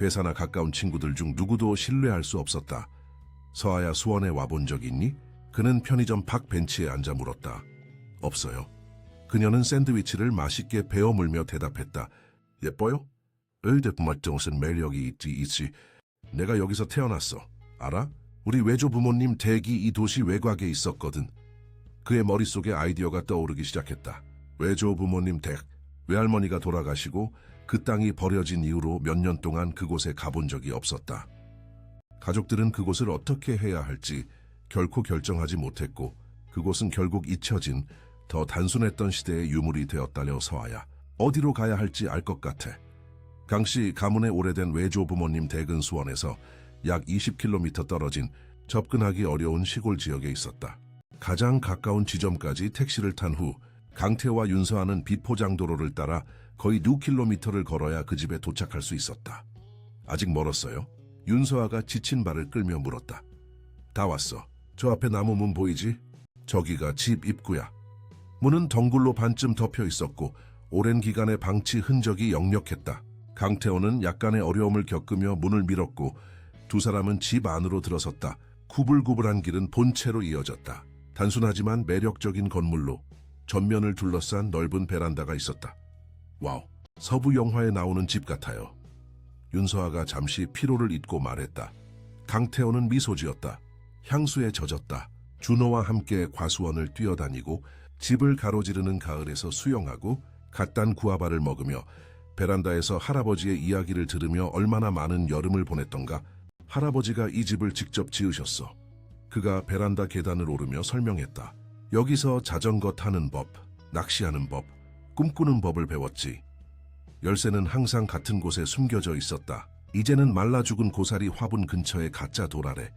[SPEAKER 1] 회사나 가까운 친구들 중 누구도 신뢰할 수 없었다. 서아야, 수원에 와본 적 있니? 그는 편의점 밖 벤치에 앉아 물었다. 없어요. 그녀는 샌드위치를 맛있게 베어 물며 대답했다. 예뻐요? 무슨 매력이 있지. 내가 여기서 태어났어. 알아? 우리 외조 부모님 댁이 이 도시 외곽에 있었거든. 그의 머릿속에 아이디어가 떠오르기 시작했다. 외조 부모님 댁, 외할머니가 돌아가시고 그 땅이 버려진 이후로 몇 년 동안 그곳에 가본 적이 없었다. 가족들은 그곳을 어떻게 해야 할지 결코 결정하지 못했고 그곳은 결국 잊혀진 더 단순했던 시대의 유물이 되었다려. 서아야, 어디로 가야 할지 알 것 같아. 강씨 가문의 오래된 외조 부모님 댁은 수원에서 약 20km 떨어진 접근하기 어려운 시골 지역에 있었다. 가장 가까운 지점까지 택시를 탄 후 강태호와 윤서아는 비포장도로를 따라 거의 6km를 걸어야 그 집에 도착할 수 있었다. 아직 멀었어요? 윤서아가 지친 발을 끌며 물었다. 다 왔어. 저 앞에 나무 문 보이지? 저기가 집 입구야. 문은 덩굴로 반쯤 덮여 있었고 오랜 기간의 방치 흔적이 역력했다. 강태호는 약간의 어려움을 겪으며 문을 밀었고 두 사람은 집 안으로 들어섰다. 구불구불한 길은 본체로 이어졌다. 단순하지만 매력적인 건물로 전면을 둘러싼 넓은 베란다가 있었다. 와우, 서부 영화에 나오는 집 같아요. 윤서아가 잠시 피로를 잊고 말했다. 강태호는 미소 지었다. 향수에 젖었다. 준호와 함께 과수원을 뛰어다니고 집을 가로지르는 가을에서 수영하고 갓 단 구아바를 먹으며 베란다에서 할아버지의 이야기를 들으며 얼마나 많은 여름을 보냈던가. 할아버지가 이 집을 직접 지으셨어. 그가 베란다 계단을 오르며 설명했다. 여기서 자전거 타는 법, 낚시하는 법, 꿈꾸는 법을 배웠지. 열쇠는 항상 같은 곳에 숨겨져 있었다. 이제는 말라 죽은 고사리 화분 근처의 가짜 돌 아래.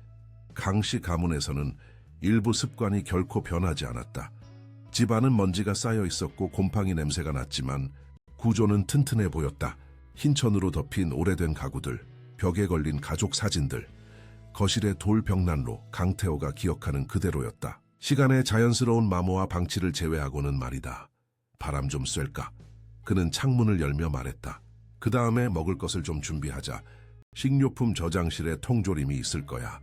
[SPEAKER 1] 강씨 가문에서는 일부 습관이 결코 변하지 않았다. 집 안은 먼지가 쌓여 있었고 곰팡이 냄새가 났지만 구조는 튼튼해 보였다. 흰 천으로 덮인 오래된 가구들, 벽에 걸린 가족 사진들, 거실의 돌 벽난로, 강태호가 기억하는 그대로였다. 시간의 자연스러운 마모와 방치를 제외하고는 말이다. 바람 좀 쐴까? 그는 창문을 열며 말했다. 그 다음에 먹을 것을 좀 준비하자. 식료품 저장실에 통조림이 있을 거야.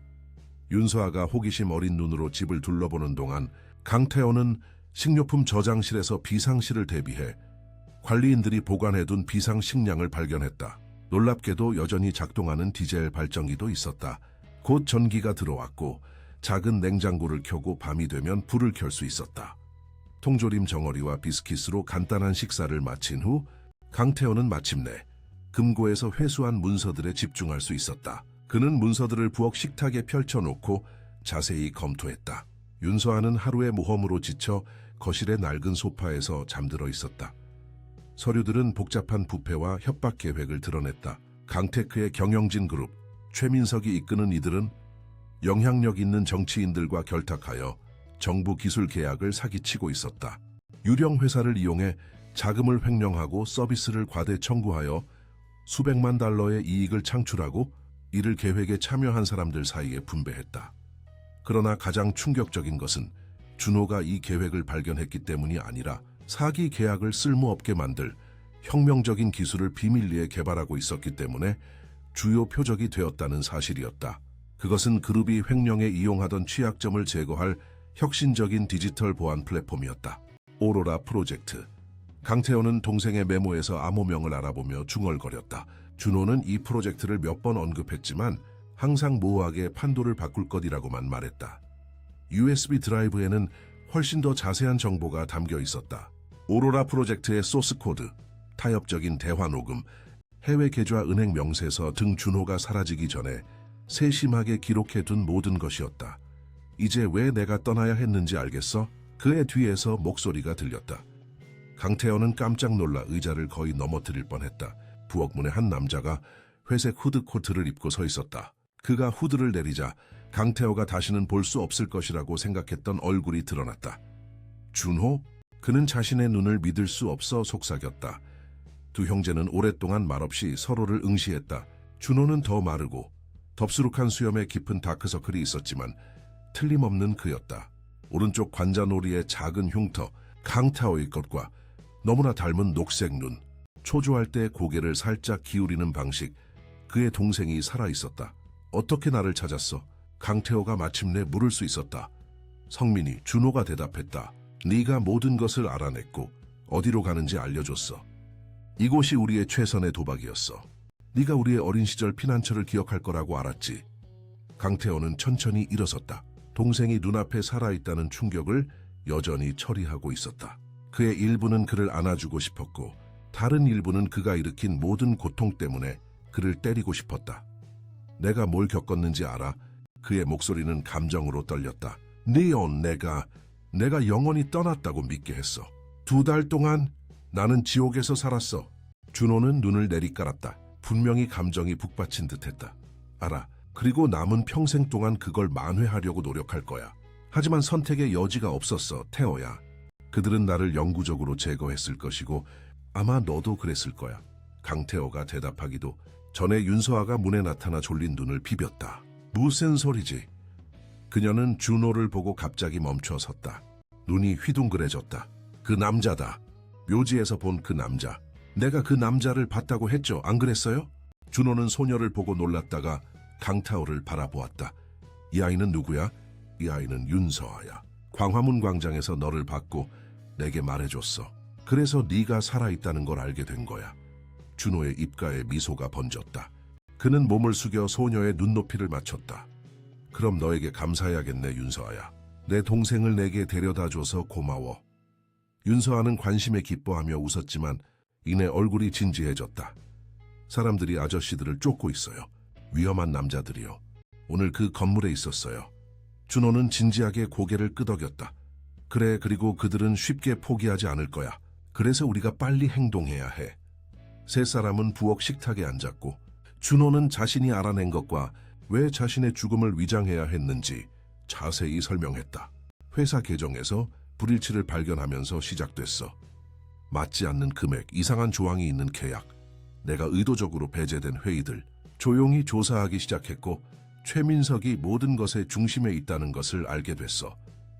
[SPEAKER 1] 윤서아가 호기심 어린 눈으로 집을 둘러보는 동안 강태호는 식료품 저장실에서 비상시를 대비해 관리인들이 보관해둔 비상식량을 발견했다. 놀랍게도 여전히 작동하는 디젤 발전기도 있었다. 곧 전기가 들어왔고 작은 냉장고를 켜고 밤이 되면 불을 켤 수 있었다. 통조림 정어리와 비스킷으로 간단한 식사를 마친 후 강태호는 마침내 금고에서 회수한 문서들에 집중할 수 있었다. 그는 문서들을 부엌 식탁에 펼쳐놓고 자세히 검토했다. 윤서아는 하루의 모험으로 지쳐 거실의 낡은 소파에서 잠들어 있었다. 서류들은 복잡한 부패와 협박 계획을 드러냈다. 강테크의 경영진 그룹, 최민석이 이끄는 이들은 영향력 있는 정치인들과 결탁하여 정부 기술 계약을 사기치고 있었다. 유령 회사를 이용해 자금을 횡령하고 서비스를 과대 청구하여 수백만 달러의 이익을 창출하고 이를 계획에 참여한 사람들 사이에 분배했다. 그러나 가장 충격적인 것은 준호가 이 계획을 발견했기 때문이 아니라 사기 계약을 쓸모없게 만들 혁명적인 기술을 비밀리에 개발하고 있었기 때문에 주요 표적이 되었다는 사실이었다. 그것은 그룹이 횡령에 이용하던 취약점을 제거할 혁신적인 디지털 보안 플랫폼이었다. 오로라 프로젝트. 강태호는 동생의 메모에서 암호명을 알아보며 중얼거렸다. 준호는 이 프로젝트를 몇 번 언급했지만 항상 모호하게 판도를 바꿀 것이라고만 말했다. USB 드라이브에는 훨씬 더 자세한 정보가 담겨 있었다. 오로라 프로젝트의 소스 코드, 타협적인 대화 녹음, 해외 계좌 은행 명세서 등 준호가 사라지기 전에 세심하게 기록해둔 모든 것이었다. 이제 왜 내가 떠나야 했는지 알겠어? 그의 뒤에서 목소리가 들렸다. 강태현은 깜짝 놀라 의자를 거의 넘어뜨릴 뻔했다. 부엌 문에 한 남자가 회색 후드 코트를 입고 서 있었다. 그가 후드를 내리자 강태호가 다시는 볼 수 없을 것이라고 생각했던 얼굴이 드러났다. 준호? 그는 자신의 눈을 믿을 수 없어 속삭였다. 두 형제는 오랫동안 말없이 서로를 응시했다. 준호는 더 마르고 덥수룩한 수염에 깊은 다크서클이 있었지만 틀림없는 그였다. 오른쪽 관자놀이의 작은 흉터, 강태호의 것과 너무나 닮은 녹색 눈, 초조할 때 고개를 살짝 기울이는 방식, 그의 동생이 살아있었다. 어떻게 나를 찾았어? 강태호가 마침내 물을 수 있었다. 성민이, 준호가 대답했다. 네가 모든 것을 알아냈고 어디로 가는지 알려줬어. 이곳이 우리의 최선의 도박이었어. 네가 우리의 어린 시절 피난처를 기억할 거라고 알았지. 강태호는 천천히 일어섰다. 동생이 눈앞에 살아있다는 충격을 여전히 처리하고 있었다. 그의 일부는 그를 안아주고 싶었고 다른 일부는 그가 일으킨 모든 고통 때문에 그를 때리고 싶었다. 내가 뭘 겪었는지 알아? 그의 목소리는 감정으로 떨렸다. 니온, 내가 영원히 떠났다고 믿게 했어. 2달 동안 나는 지옥에서 살았어. 준호는 눈을 내리깔았다. 분명히 감정이 북받친 듯했다. 알아. 그리고 남은 평생 동안 그걸 만회하려고 노력할 거야. 하지만 선택의 여지가 없었어, 태호야. 그들은 나를 영구적으로 제거했을 것이고 아마 너도 그랬을 거야. 강태호가 대답하기도 전에 윤서아가 문에 나타나 졸린 눈을 비볐다. 무슨 소리지? 그녀는 준호를 보고 갑자기 멈춰 섰다. 눈이 휘둥그레졌다. 그 남자다. 묘지에서 본 그 남자. 내가 그 남자를 봤다고 했죠. 안 그랬어요? 준호는 소녀를 보고 놀랐다가 강태호를 바라보았다. 이 아이는 누구야? 이 아이는 윤서아야. 광화문 광장에서 너를 봤고 내게 말해줬어. 그래서 네가 살아있다는 걸 알게 된 거야. 준호의 입가에 미소가 번졌다. 그는 몸을 숙여 소녀의 눈높이를 맞췄다. 그럼 너에게 감사해야겠네, 윤서아야. 내 동생을 내게 데려다줘서 고마워. 윤서아는 관심에 기뻐하며 웃었지만 이내 얼굴이 진지해졌다. 사람들이 아저씨들을 쫓고 있어요. 위험한 남자들이요. 오늘 그 건물에 있었어요. 준호는 진지하게 고개를 끄덕였다. 그래, 그리고 그들은 쉽게 포기하지 않을 거야. 그래서 우리가 빨리 행동해야 해. 세 사람은 부엌 식탁에 앉았고 준호는 자신이 알아낸 것과 왜 자신의 죽음을 위장해야 했는지 자세히 설명했다. 회사 계정에서 불일치를 발견하면서 시작됐어. 맞지 않는 금액, 이상한 조항이 있는 계약, 내가 의도적으로 배제된 회의들, 조용히 조사하기 시작했고 최민석이 모든 것의 중심에 있다는 것을 알게 됐어.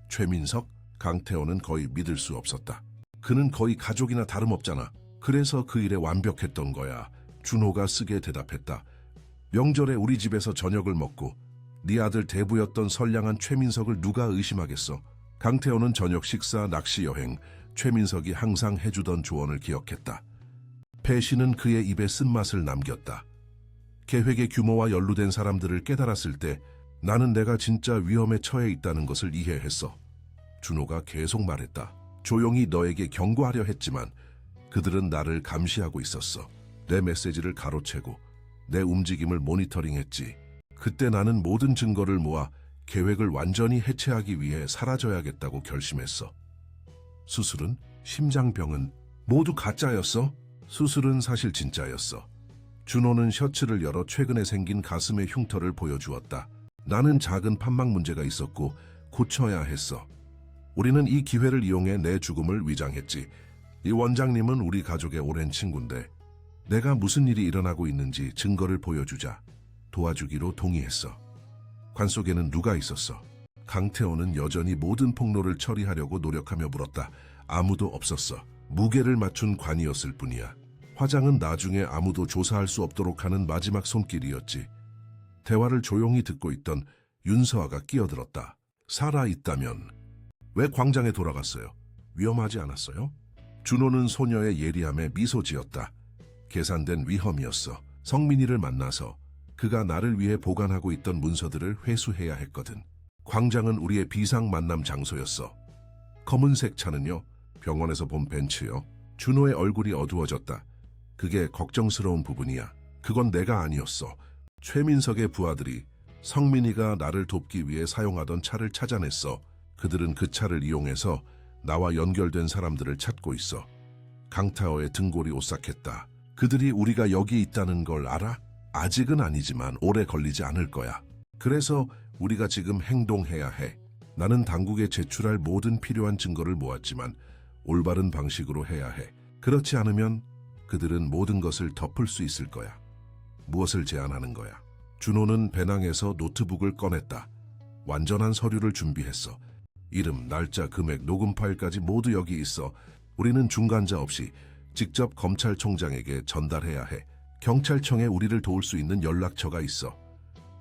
[SPEAKER 1] 최민석? 강태호는 거의 믿을 수 없었다. 그는 거의 가족이나 다름없잖아. 그래서 그 일에 완벽했던 거야. 준호가 쓰게 대답했다. 명절에 우리 집에서 저녁을 먹고 네 아들 대부였던 선량한 최민석을 누가 의심하겠어. 강태호는 저녁 식사, 낚시 여행, 최민석이 항상 해주던 조언을 기억했다. 배신은 그의 입에 쓴맛을 남겼다. 계획의 규모와 연루된 사람들을 깨달았을 때 나는 내가 진짜 위험에 처해 있다는 것을 이해했어. 준호가 계속 말했다. 조용히 너에게 경고하려 했지만 그들은 나를 감시하고 있었어. 내 메시지를 가로채고 내 움직임을 모니터링했지. 그때 나는 모든 증거를 모아 계획을 완전히 해체하기 위해 사라져야겠다고 결심했어. 수술은? 심장병은? 모두 가짜였어? 수술은 사실 진짜였어. 준호는 셔츠를 열어 최근에 생긴 가슴의 흉터를 보여주었다. 나는 작은 판막 문제가 있었고 고쳐야 했어. 우리는 이 기회를 이용해 내 죽음을 위장했지. 이 원장님은 우리 가족의 오랜 친구인데 내가 무슨 일이 일어나고 있는지 증거를 보여주자. 도와주기로 동의했어. 관 속에는 누가 있었어? 강태호는 여전히 모든 폭로를 처리하려고 노력하며 물었다. 아무도 없었어. 무게를 맞춘 관이었을 뿐이야. 화장은 나중에 아무도 조사할 수 없도록 하는 마지막 손길이었지. 대화를 조용히 듣고 있던 윤서아가 끼어들었다. 살아있다면 왜 광장에 돌아갔어요? 위험하지 않았어요? 준호는 소녀의 예리함에 미소 지었다. 계산된 위험이었어. 성민이를 만나서 그가 나를 위해 보관하고 있던 문서들을 회수해야 했거든. 광장은 우리의 비상 만남 장소였어. 검은색 차는요? 병원에서 본 벤츠요. 준호의 얼굴이 어두워졌다. 그게 걱정스러운 부분이야. 그건 내가 아니었어. 최민석의 부하들이 성민이가 나를 돕기 위해 사용하던 차를 찾아냈어. 그들은 그 차를 이용해서 나와 연결된 사람들을 찾고 있어. 강태호의 등골이 오싹했다. 그들이 우리가 여기 있다는 걸 알아? 아직은 아니지만 오래 걸리지 않을 거야. 그래서 우리가 지금 행동해야 해. 나는 당국에 제출할 모든 필요한 증거를 모았지만 올바른 방식으로 해야 해. 그렇지 않으면 그들은 모든 것을 덮을 수 있을 거야. 무엇을 제안하는 거야? 준호는 배낭에서 노트북을 꺼냈다. 완전한 서류를 준비했어. 이름, 날짜, 금액, 녹음 파일까지 모두 여기 있어. 우리는 중간자 없이 직접 검찰총장에게 전달해야 해. 경찰청에 우리를 도울 수 있는 연락처가 있어.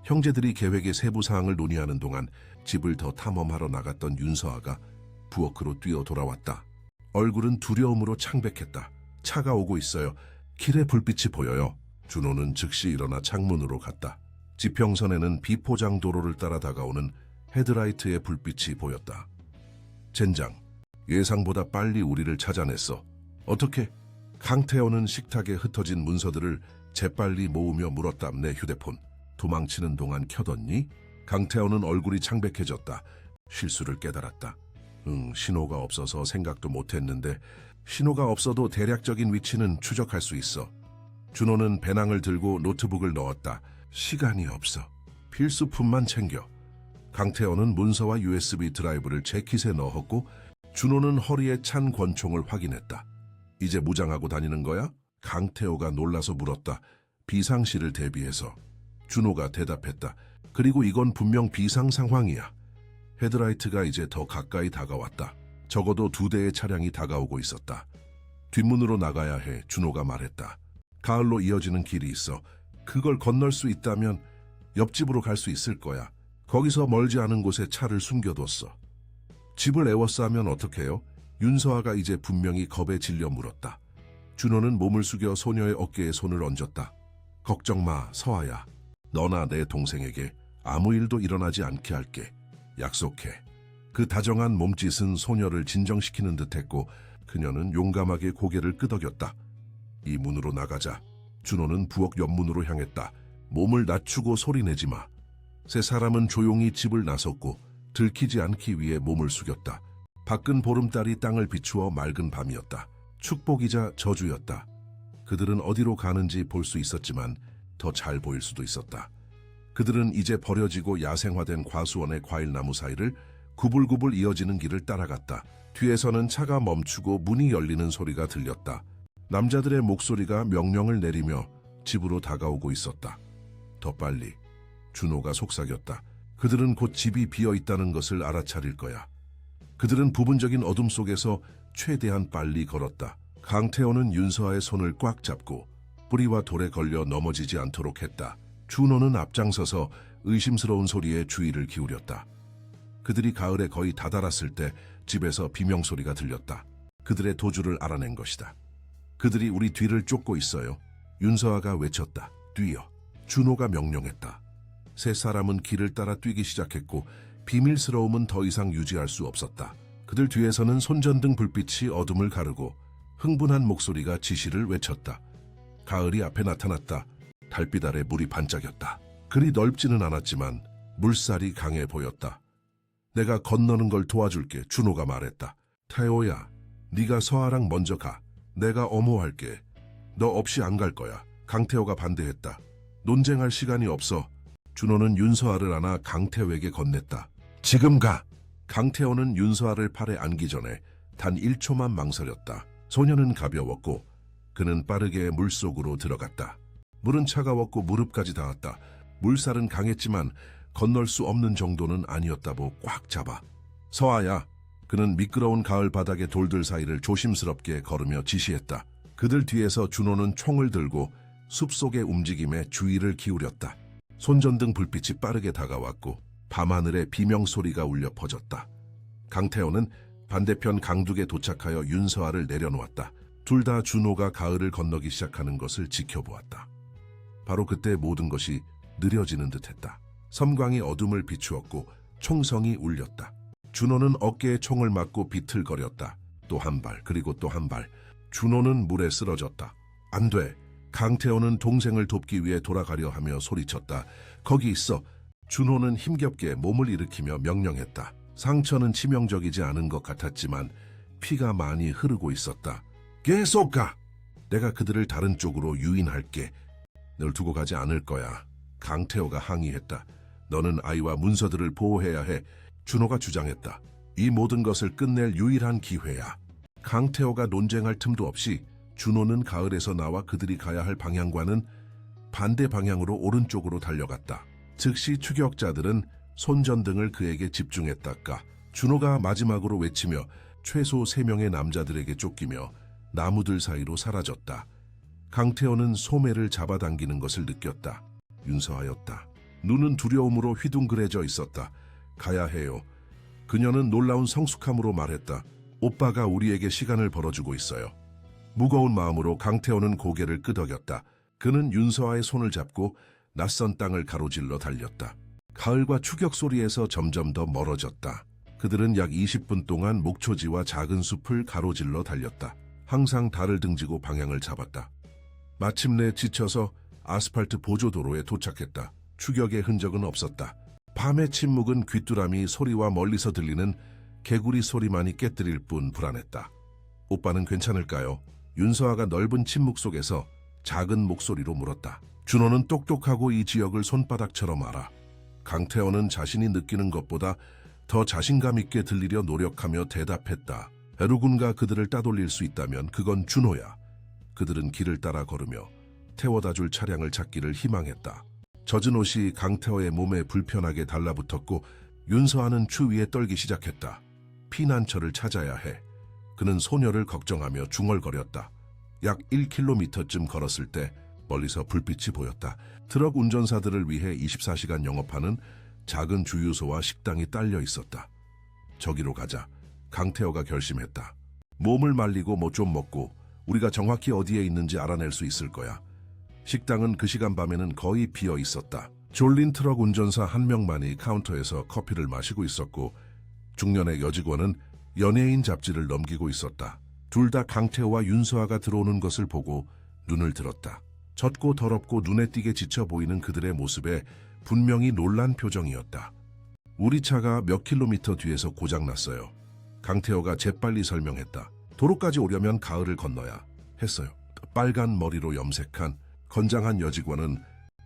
[SPEAKER 1] 형제들이 계획의 세부 사항을 논의하는 동안 집을 더 탐험하러 나갔던 윤서아가 부엌으로 뛰어 돌아왔다. 얼굴은 두려움으로 창백했다. 차가 오고 있어요. 길에 불빛이 보여요. 준호는 즉시 일어나 창문으로 갔다. 지평선에는 비포장 도로를 따라 다가오는 헤드라이트의 불빛이 보였다. 젠장, 예상보다 빨리 우리를 찾아냈어. 어떻게? 강태호는 식탁에 흩어진 문서들을 재빨리 모으며 물었다. 내 휴대폰. 도망치는 동안 켜뒀니? 강태호는 얼굴이 창백해졌다. 실수를 깨달았다. 신호가 없어서 생각도 못했는데 신호가 없어도 대략적인 위치는 추적할 수 있어. 준호는 배낭을 들고 노트북을 넣었다. 시간이 없어. 필수품만 챙겨. 강태호는 문서와 USB 드라이브를 재킷에 넣었고 준호는 허리에 찬 권총을 확인했다. 이제 무장하고 다니는 거야? 강태호가 놀라서 물었다. 비상시를 대비해서. 준호가 대답했다. 그리고 이건 분명 비상 상황이야. 헤드라이트가 이제 더 가까이 다가왔다. 적어도 2대의 차량이 다가오고 있었다. 뒷문으로 나가야 해. 준호가 말했다. 가을로 이어지는 길이 있어. 그걸 건널 수 있다면 옆집으로 갈 수 있을 거야. 거기서 멀지 않은 곳에 차를 숨겨뒀어. 집을 에워싸면 어떡해요? 윤서아가 이제 분명히 겁에 질려 물었다. 준호는 몸을 숙여 소녀의 어깨에 손을 얹었다. 걱정 마, 서아야. 너나 내 동생에게 아무 일도 일어나지 않게 할게. 약속해. 그 다정한 몸짓은 소녀를 진정시키는 듯했고 그녀는 용감하게 고개를 끄덕였다. 이 문으로 나가자. 준호는 부엌 옆문으로 향했다. 몸을 낮추고 소리내지 마. 세 사람은 조용히 집을 나섰고 들키지 않기 위해 몸을 숙였다. 밖은 보름달이 땅을 비추어 맑은 밤이었다. 축복이자 저주였다. 그들은 어디로 가는지 볼 수 있었지만 더 잘 보일 수도 있었다. 그들은 이제 버려지고 야생화된 과수원의 과일나무 사이를 구불구불 이어지는 길을 따라갔다. 뒤에서는 차가 멈추고 문이 열리는 소리가 들렸다. 남자들의 목소리가 명령을 내리며 집으로 다가오고 있었다. 더 빨리. 준호가 속삭였다. 그들은 곧 집이 비어있다는 것을 알아차릴 거야. 그들은 부분적인 어둠 속에서 최대한 빨리 걸었다. 강태호는 윤서아의 손을 꽉 잡고 뿌리와 돌에 걸려 넘어지지 않도록 했다. 준호는 앞장서서 의심스러운 소리에 주의를 기울였다. 그들이 가을에 거의 다다랐을 때 집에서 비명소리가 들렸다. 그들의 도주를 알아낸 것이다. 그들이 우리 뒤를 쫓고 있어요. 윤서아가 외쳤다. 뛰어. 준호가 명령했다. 세 사람은 길을 따라 뛰기 시작했고 비밀스러움은 더 이상 유지할 수 없었다. 그들 뒤에서는 손전등 불빛이 어둠을 가르고 흥분한 목소리가 지시를 외쳤다. 가을이 앞에 나타났다. 달빛 아래 물이 반짝였다. 그리 넓지는 않았지만 물살이 강해 보였다. 내가 건너는 걸 도와줄게. 준호가 말했다. 태호야, 네가 서아랑 먼저 가. 내가 엄호할게. 너 없이 안 갈 거야. 강태호가 반대했다. 논쟁할 시간이 없어. 준호는 윤서아를 안아 강태호에게 건넸다. 지금 가! 강태호는 윤서아를 팔에 안기 전에 단 1초만 망설였다. 소녀는 가벼웠고 그는 빠르게 물속으로 들어갔다. 물은 차가웠고 무릎까지 닿았다. 물살은 강했지만 건널 수 없는 정도는 아니었다고 꽉 잡아. 서아야. 그는 미끄러운 가을 바닥의 돌들 사이를 조심스럽게 걸으며 지시했다. 그들 뒤에서 준호는 총을 들고 숲속의 움직임에 주의를 기울였다. 손전등 불빛이 빠르게 다가왔고 밤하늘에 비명소리가 울려 퍼졌다. 강태호는 반대편 강둑에 도착하여 윤서아를 내려놓았다. 둘 다 준호가 가을을 건너기 시작하는 것을 지켜보았다. 바로 그때 모든 것이 느려지는 듯했다. 섬광이 어둠을 비추었고 총성이 울렸다. 준호는 어깨에 총을 맞고 비틀거렸다. 또 한 발, 그리고 또 한 발. 준호는 물에 쓰러졌다. 안 돼. 강태호는 동생을 돕기 위해 돌아가려 하며 소리쳤다. 거기 있어. 준호는 힘겹게 몸을 일으키며 명령했다. 상처는 치명적이지 않은 것 같았지만 피가 많이 흐르고 있었다. 계속 가. 내가 그들을 다른 쪽으로 유인할게. 널 두고 가지 않을 거야. 강태호가 항의했다. 너는 아이와 문서들을 보호해야 해. 준호가 주장했다. 이 모든 것을 끝낼 유일한 기회야. 강태호가 논쟁할 틈도 없이 준호는 가을에서 나와 그들이 가야 할 방향과는 반대 방향으로 오른쪽으로 달려갔다. 즉시 추격자들은 손전등을 그에게 집중했다가 준호가 마지막으로 외치며 최소 3명의 남자들에게 쫓기며 나무들 사이로 사라졌다. 강태호는 소매를 잡아당기는 것을 느꼈다. 윤서아였다. 눈은 두려움으로 휘둥그레져 있었다. 가야 해요. 그녀는 놀라운 성숙함으로 말했다. 오빠가 우리에게 시간을 벌어주고 있어요. 무거운 마음으로 강태호는 고개를 끄덕였다. 그는 윤서아의 손을 잡고 낯선 땅을 가로질러 달렸다. 가을과 추격 소리에서 점점 더 멀어졌다. 그들은 약 20분 동안 목초지와 작은 숲을 가로질러 달렸다. 항상 달을 등지고 방향을 잡았다. 마침내 지쳐서 아스팔트 보조도로에 도착했다. 추격의 흔적은 없었다. 밤의 침묵은 귀뚜라미 소리와 멀리서 들리는 개구리 소리만이 깨뜨릴 뿐 불안했다. 오빠는 괜찮을까요? 윤서아가 넓은 침묵 속에서 작은 목소리로 물었다. 준호는 똑똑하고 이 지역을 손바닥처럼 알아. 강태호는 자신이 느끼는 것보다 더 자신감 있게 들리려 노력하며 대답했다. 에루군가 그들을 따돌릴 수 있다면 그건 준호야. 그들은 길을 따라 걸으며 태워다 줄 차량을 찾기를 희망했다. 젖은 옷이 강태호의 몸에 불편하게 달라붙었고 윤서아는 추위에 떨기 시작했다. 피난처를 찾아야 해. 그는 소녀를 걱정하며 중얼거렸다. 약 1km쯤 걸었을 때 멀리서 불빛이 보였다. 트럭 운전사들을 위해 24시간 영업하는 작은 주유소와 식당이 딸려 있었다. 저기로 가자. 강태호가 결심했다. 몸을 말리고 뭐 좀 먹고 우리가 정확히 어디에 있는지 알아낼 수 있을 거야. 식당은 그 시간 밤에는 거의 비어 있었다. 졸린 트럭 운전사 한 명만이 카운터에서 커피를 마시고 있었고 중년의 여직원은 연예인 잡지를 넘기고 있었다. 둘 다 강태호와 윤서아가 들어오는 것을 보고 눈을 들었다. 젖고 더럽고 눈에 띄게 지쳐 보이는 그들의 모습에 분명히 놀란 표정이었다. 우리 차가 몇 킬로미터 뒤에서 고장났어요. 강태호가 재빨리 설명했다. 도로까지 오려면 가을을 건너야 했어요. 빨간 머리로 염색한 건장한 여직원은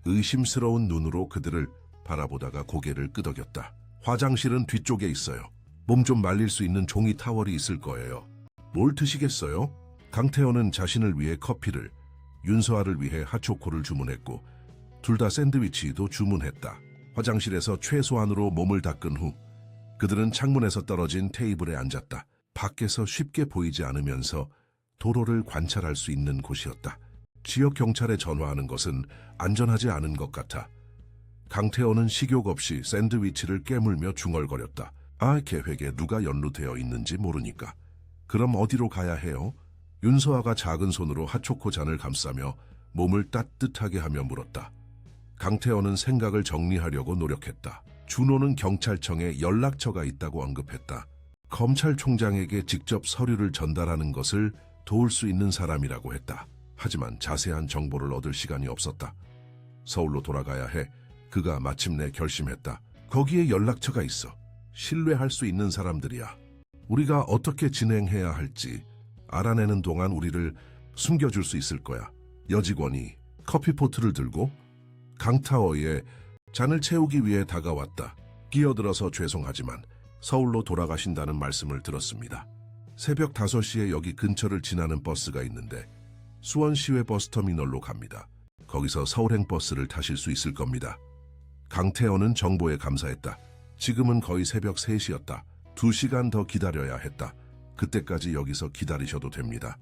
[SPEAKER 1] 의심스러운 눈으로 그들을 바라보다가 고개를 끄덕였다. 화장실은 뒤쪽에 있어요. 몸 좀 말릴 수 있는 종이 타월이 있을 거예요. 뭘 드시겠어요? 강태호는 자신을 위해 커피를, 윤서아를 위해 핫초코를 주문했고 둘 다 샌드위치도 주문했다. 화장실에서 최소한으로 몸을 닦은 후 그들은 창문에서 떨어진 테이블에 앉았다. 밖에서 쉽게 보이지 않으면서 도로를 관찰할 수 있는 곳이었다. 지역 경찰에 전화하는 것은 안전하지 않은 것 같아. 강태호는 식욕 없이 샌드위치를 깨물며 중얼거렸다. 계획에 누가 연루되어 있는지 모르니까. 그럼 어디로 가야 해요? 윤서아가 작은 손으로 핫초코 잔을 감싸며 몸을 따뜻하게 하며 물었다. 강태호는 생각을 정리하려고 노력했다. 준호는 경찰청에 연락처가 있다고 언급했다. 검찰총장에게 직접 서류를 전달하는 것을 도울 수 있는 사람이라고 했다. 하지만 자세한 정보를 얻을 시간이 없었다. 서울로 돌아가야 해. 그가 마침내 결심했다. 거기에 연락처가 있어. 신뢰할 수 있는 사람들이야. 우리가 어떻게 진행해야 할지 알아내는 동안 우리를 숨겨줄 수 있을 거야. 여직원이 커피포트를 들고 강타워에 잔을 채우기 위해 다가왔다. 끼어들어서 죄송하지만 서울로 돌아가신다는 말씀을 들었습니다. 새벽 5시에 여기 근처를 지나는 버스가 있는데 수원시외 버스터미널로 갑니다. 거기서 서울행 버스를 타실 수 있을 겁니다. 강태호는 정보에 감사했다. 지금은 거의 새벽 3시였다. 2시간 더 기다려야 했다. 그때까지 여기서 기다리셔도 됩니다.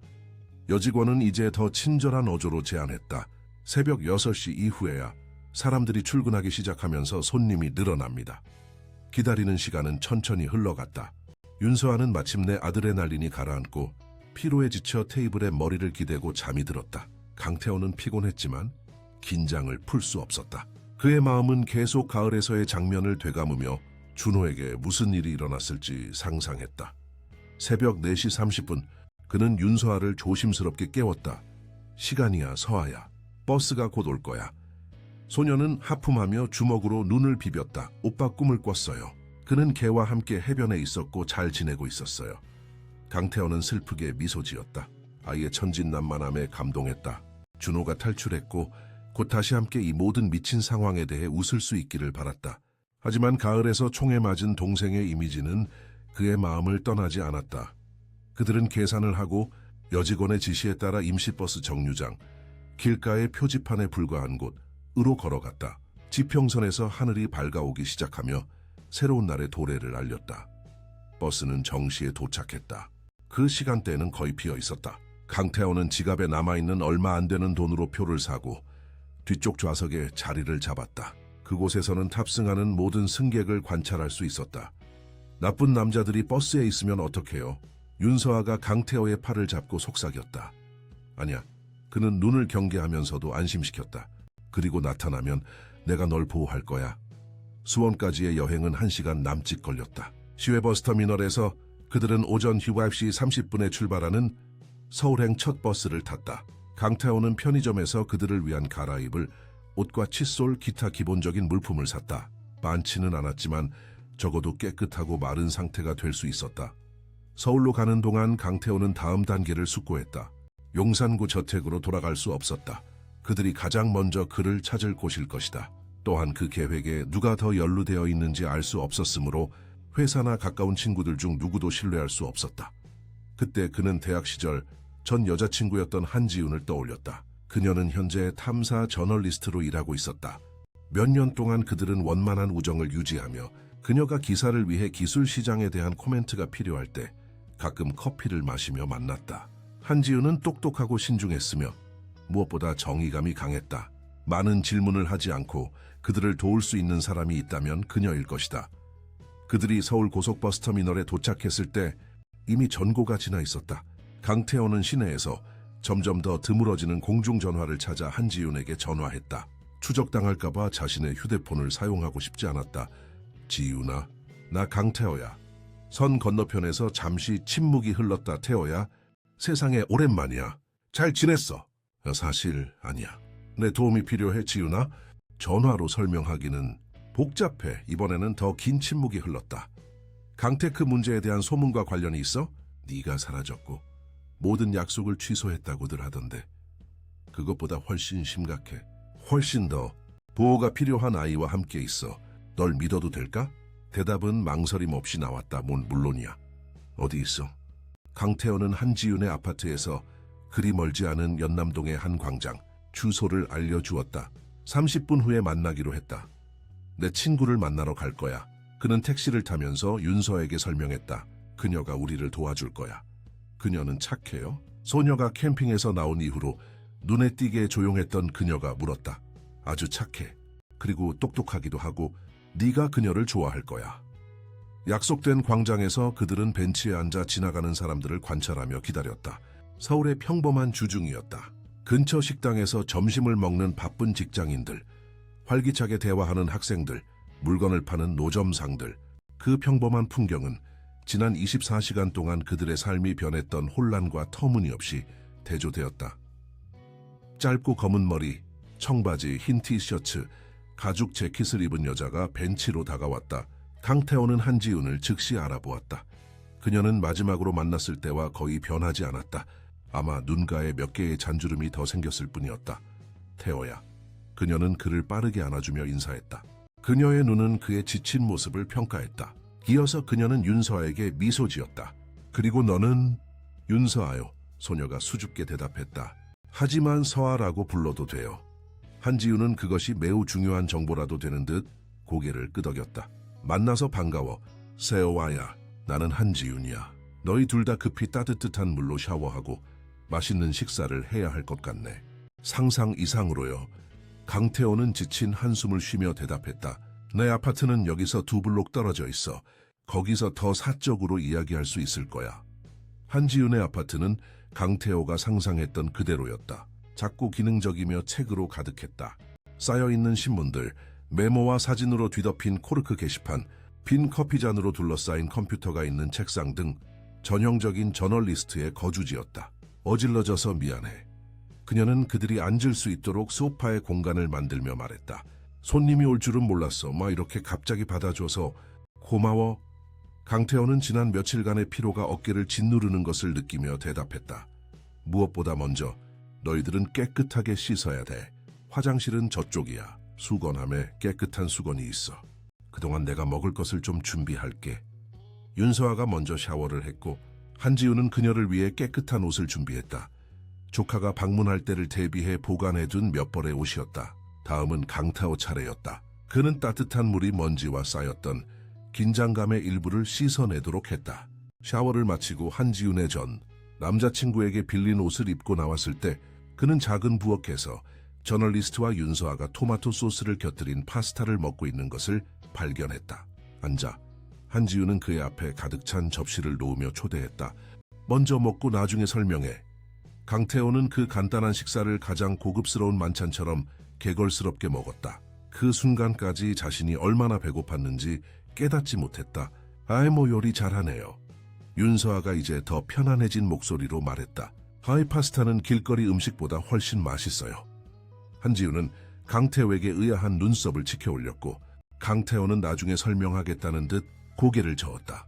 [SPEAKER 1] 여직원은 이제 더 친절한 어조로 제안했다. 새벽 6시 이후에야 사람들이 출근하기 시작하면서 손님이 늘어납니다. 기다리는 시간은 천천히 흘러갔다. 윤서아는 마침내 아드레날린이 가라앉고 피로에 지쳐 테이블에 머리를 기대고 잠이 들었다. 강태호는 피곤했지만 긴장을 풀 수 없었다. 그의 마음은 계속 가을에서의 장면을 되감으며 준호에게 무슨 일이 일어났을지 상상했다. 새벽 4시 30분 그는 윤서아를 조심스럽게 깨웠다. 시간이야 서아야. 버스가 곧 올 거야. 소녀는 하품하며 주먹으로 눈을 비볐다. 오빠 꿈을 꿨어요. 그는 개와 함께 해변에 있었고 잘 지내고 있었어요. 강태호는 슬프게 미소 지었다. 아이의 천진난만함에 감동했다. 준호가 탈출했고 곧 다시 함께 이 모든 미친 상황에 대해 웃을 수 있기를 바랐다. 하지만 가을에서 총에 맞은 동생의 이미지는 그의 마음을 떠나지 않았다. 그들은 계산을 하고 여직원의 지시에 따라 임시버스 정류장, 길가의 표지판에 불과한 곳으로 걸어갔다. 지평선에서 하늘이 밝아오기 시작하며 새로운 날의 도래를 알렸다. 버스는 정시에 도착했다. 그 시간대에는 거의 비어 있었다. 강태호는 지갑에 남아있는 얼마 안 되는 돈으로 표를 사고 뒤쪽 좌석에 자리를 잡았다. 그곳에서는 탑승하는 모든 승객을 관찰할 수 있었다. 나쁜 남자들이 버스에 있으면 어떡해요? 윤서아가 강태호의 팔을 잡고 속삭였다. 아니야. 그는 눈을 경계하면서도 안심시켰다. 그리고 나타나면 내가 널 보호할 거야. 수원까지의 여행은 1시간 남짓 걸렸다. 시외버스터미널에서 그들은 오전 9시 30분에 출발하는 서울행 첫 버스를 탔다. 강태호는 편의점에서 그들을 위한 갈아입을 옷과 칫솔, 기타 기본적인 물품을 샀다. 많지는 않았지만 적어도 깨끗하고 마른 상태가 될 수 있었다. 서울로 가는 동안 강태호는 다음 단계를 숙고했다. 용산구 저택으로 돌아갈 수 없었다. 그들이 가장 먼저 그를 찾을 곳일 것이다. 또한 그 계획에 누가 더 연루되어 있는지 알 수 없었으므로 회사나 가까운 친구들 중 누구도 신뢰할 수 없었다. 그때 그는 대학 시절 전 여자친구였던 한지윤을 떠올렸다. 그녀는 현재 탐사 저널리스트로 일하고 있었다. 몇 년 동안 그들은 원만한 우정을 유지하며 그녀가 기사를 위해 기술 시장에 대한 코멘트가 필요할 때 가끔 커피를 마시며 만났다. 한지윤은 똑똑하고 신중했으며 무엇보다 정의감이 강했다. 많은 질문을 하지 않고 그들을 도울 수 있는 사람이 있다면 그녀일 것이다. 그들이 서울 고속버스터미널에 도착했을 때 이미 전고가 지나 있었다. 강태호는 시내에서 점점 더 드물어지는 공중전화를 찾아 한지윤에게 전화했다. 추적당할까봐 자신의 휴대폰을 사용하고 싶지 않았다. 지윤아, 나 강태호야. 선 건너편에서 잠시 침묵이 흘렀다. 태호야, 세상에 오랜만이야. 잘 지냈어? 사실 아니야. 내 도움이 필요해, 지윤아? 전화로 설명하기는 복잡해. 이번에는 더 긴 침묵이 흘렀다. 강테크 문제에 대한 소문과 관련이 있어? 네가 사라졌고 모든 약속을 취소했다고들 하던데 그것보다 훨씬 심각해. 훨씬 더 보호가 필요한 아이와 함께 있어. 널 믿어도 될까? 대답은 망설임 없이 나왔다. 물론이야. 어디 있어? 강태호는 한지윤의 아파트에서 그리 멀지 않은 연남동의 한 광장 주소를 알려주었다. 30분 후에 만나기로 했다. 내 친구를 만나러 갈 거야. 그는 택시를 타면서 윤서에게 설명했다. 그녀가 우리를 도와줄 거야. 그녀는 착해요? 소녀가 캠핑에서 나온 이후로 눈에 띄게 조용했던 그녀가 물었다. 아주 착해. 그리고 똑똑하기도 하고 네가 그녀를 좋아할 거야. 약속된 광장에서 그들은 벤치에 앉아 지나가는 사람들을 관찰하며 기다렸다. 서울의 평범한 주중이었다. 근처 식당에서 점심을 먹는 바쁜 직장인들, 활기차게 대화하는 학생들, 물건을 파는 노점상들. 그 평범한 풍경은 지난 24시간 동안 그들의 삶이 변했던 혼란과 터무니없이 대조되었다. 짧고 검은 머리, 청바지, 흰 티셔츠, 가죽 재킷을 입은 여자가 벤치로 다가왔다. 강태호는 한지윤을 즉시 알아보았다. 그녀는 마지막으로 만났을 때와 거의 변하지 않았다. 아마 눈가에 몇 개의 잔주름이 더 생겼을 뿐이었다. 태호야. 그녀는 그를 빠르게 안아주며 인사했다. 그녀의 눈은 그의 지친 모습을 평가했다. 이어서 그녀는 윤서아에게 미소 지었다. 그리고 너는? 윤서아요. 소녀가 수줍게 대답했다. 하지만 서아라고 불러도 돼요. 한지윤은 그것이 매우 중요한 정보라도 되는 듯 고개를 끄덕였다. 만나서 반가워. 세호아야. 나는 한지윤이야. 너희 둘 다 급히 따뜻한 물로 샤워하고 맛있는 식사를 해야 할 것 같네. 상상 이상으로요. 강태호는 지친 한숨을 쉬며 대답했다. 내 아파트는 여기서 2블록 떨어져 있어. 거기서 더 사적으로 이야기할 수 있을 거야. 한지윤의 아파트는 강태호가 상상했던 그대로였다. 작고 기능적이며 책으로 가득했다. 쌓여있는 신문들, 메모와 사진으로 뒤덮인 코르크 게시판, 빈 커피잔으로 둘러싸인 컴퓨터가 있는 책상 등 전형적인 저널리스트의 거주지였다. 어질러져서 미안해. 그녀는 그들이 앉을 수 있도록 소파에 공간을 만들며 말했다. 손님이 올 줄은 몰랐어. 이렇게 갑자기 받아줘서 고마워. 강태호는 지난 며칠간의 피로가 어깨를 짓누르는 것을 느끼며 대답했다. 무엇보다 먼저 너희들은 깨끗하게 씻어야 돼. 화장실은 저쪽이야. 수건함에 깨끗한 수건이 있어. 그동안 내가 먹을 것을 좀 준비할게. 윤서아가 먼저 샤워를 했고 한지우는 그녀를 위해 깨끗한 옷을 준비했다. 조카가 방문할 때를 대비해 보관해둔 몇 벌의 옷이었다. 다음은 강타오 차례였다. 그는 따뜻한 물이 먼지와 쌓였던 긴장감의 일부를 씻어내도록 했다. 샤워를 마치고 한지훈의 전 남자친구에게 빌린 옷을 입고 나왔을 때 그는 작은 부엌에서 저널리스트와 윤서아가 토마토 소스를 곁들인 파스타를 먹고 있는 것을 발견했다. 앉아 한지훈은 그의 앞에 가득 찬 접시를 놓으며 초대했다. 먼저 먹고 나중에 설명해. 강태호는 그 간단한 식사를 가장 고급스러운 만찬처럼 개걸스럽게 먹었다. 그 순간까지 자신이 얼마나 배고팠는지 깨닫지 못했다. 아이 뭐 요리 잘하네요. 윤서아가 이제 더 편안해진 목소리로 말했다. 아이 파스타는 길거리 음식보다 훨씬 맛있어요. 한지우는 강태호에게 의아한 눈썹을 치켜올렸고 강태호는 나중에 설명하겠다는 듯 고개를 저었다.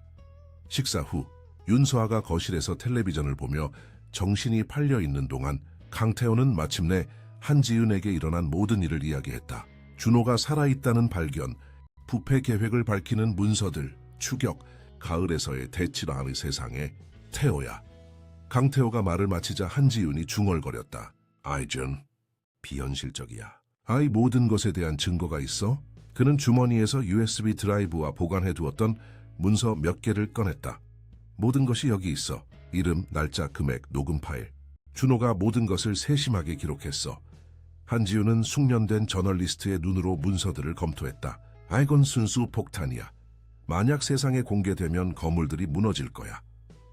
[SPEAKER 1] 식사 후 윤서아가 거실에서 텔레비전을 보며 정신이 팔려있는 동안 강태호는 마침내 한지윤에게 일어난 모든 일을 이야기했다. 준호가 살아있다는 발견, 부패 계획을 밝히는 문서들, 추격, 가을에서의 대치라의 세상에 태호야. 강태호가 말을 마치자 한지윤이 중얼거렸다. 아이준, 비현실적이야. 아이 모든 것에 대한 증거가 있어? 그는 주머니에서 USB 드라이브와 보관해두었던 문서 몇 개를 꺼냈다. 모든 것이 여기 있어. 이름, 날짜, 금액, 녹음 파일. 준호가 모든 것을 세심하게 기록했어. 한지우는 숙련된 저널리스트의 눈으로 문서들을 검토했다. 아이건 순수 폭탄이야. 만약 세상에 공개되면 거물들이 무너질 거야.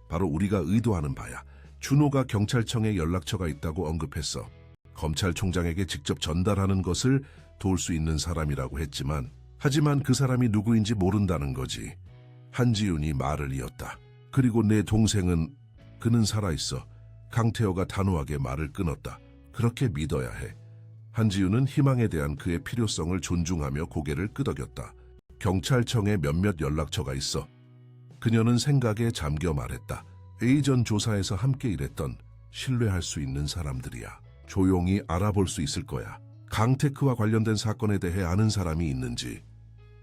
[SPEAKER 1] 바로 우리가 의도하는 바야. 준호가 경찰청에 연락처가 있다고 언급했어. 검찰총장에게 직접 전달하는 것을 도울 수 있는 사람이라고 하지만 그 사람이 누구인지 모른다는 거지. 한지윤이 말을 이었다. 그리고 내 동생은 그는 살아있어. 강태호가 단호하게 말을 끊었다. 그렇게 믿어야 해. 한지윤은 희망에 대한 그의 필요성을 존중하며 고개를 끄덕였다. 경찰청에 몇몇 연락처가 있어. 그녀는 생각에 잠겨 말했다. 예전 조사에서 함께 일했던 신뢰할 수 있는 사람들이야. 조용히 알아볼 수 있을 거야. 강테크와 관련된 사건에 대해 아는 사람이 있는지.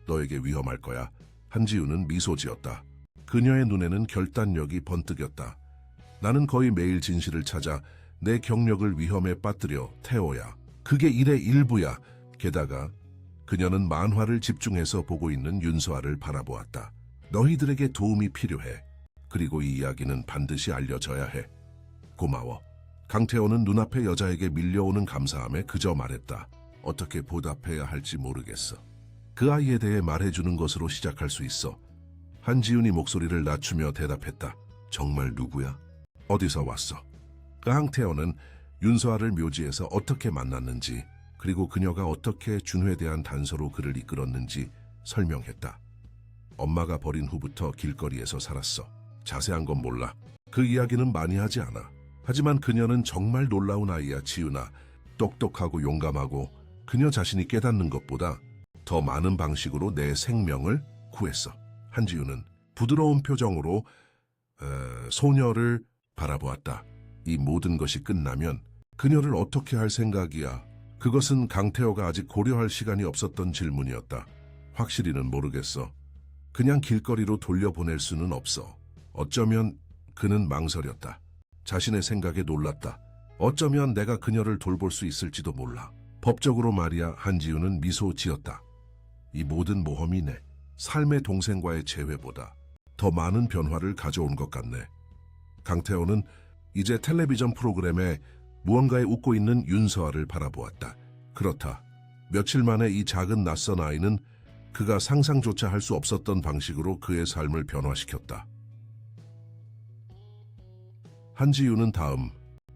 [SPEAKER 1] 너에게 위험할 거야. 한지윤은 미소 지었다. 그녀의 눈에는 결단력이 번뜩였다. 나는 거의 매일 진실을 찾아 내 경력을 위험에 빠뜨려 태호야. 그게 일의 일부야. 게다가 그녀는 만화를 집중해서 보고 있는 윤서아를 바라보았다. 너희들에게 도움이 필요해. 그리고 이 이야기는 반드시 알려져야 해. 고마워. 강태호는 눈앞의 여자에게 밀려오는 감사함에 그저 말했다. 어떻게 보답해야 할지 모르겠어. 그 아이에 대해 말해주는 것으로 시작할 수 있어. 한지윤이 목소리를 낮추며 대답했다. 정말 누구야? 어디서 왔어? 강태호는 윤서아를 묘지에서 어떻게 만났는지 그리고 그녀가 어떻게 준호에 대한 단서로 그를 이끌었는지 설명했다. 엄마가 버린 후부터 길거리에서 살았어. 자세한 건 몰라. 그 이야기는 많이 하지 않아. 하지만 그녀는 정말 놀라운 아이야, 지윤아. 똑똑하고 용감하고 그녀 자신이 깨닫는 것보다 더 많은 방식으로 내 생명을 구했어. 한지윤은 부드러운 표정으로 소녀를 바라보았다. 이 모든 것이 끝나면 그녀를 어떻게 할 생각이야? 그것은 강태호가 아직 고려할 시간이 없었던 질문이었다. 확실히는 모르겠어. 그냥 길거리로 돌려보낼 수는 없어. 어쩌면 그는 망설였다. 자신의 생각에 놀랐다. 어쩌면 내가 그녀를 돌볼 수 있을지도 몰라. 법적으로 말이야. 한지윤은 미소 지었다. 이 모든 모험이 내 삶의 동생과의 재회보다 더 많은 변화를 가져온 것 같네. 강태호는 이제 텔레비전 프로그램에 무언가에 웃고 있는 윤서아를 바라보았다. 그렇다. 며칠 만에 이 작은 낯선 아이는 그가 상상조차 할 수 없었던 방식으로 그의 삶을 변화시켰다. 한지윤은 다음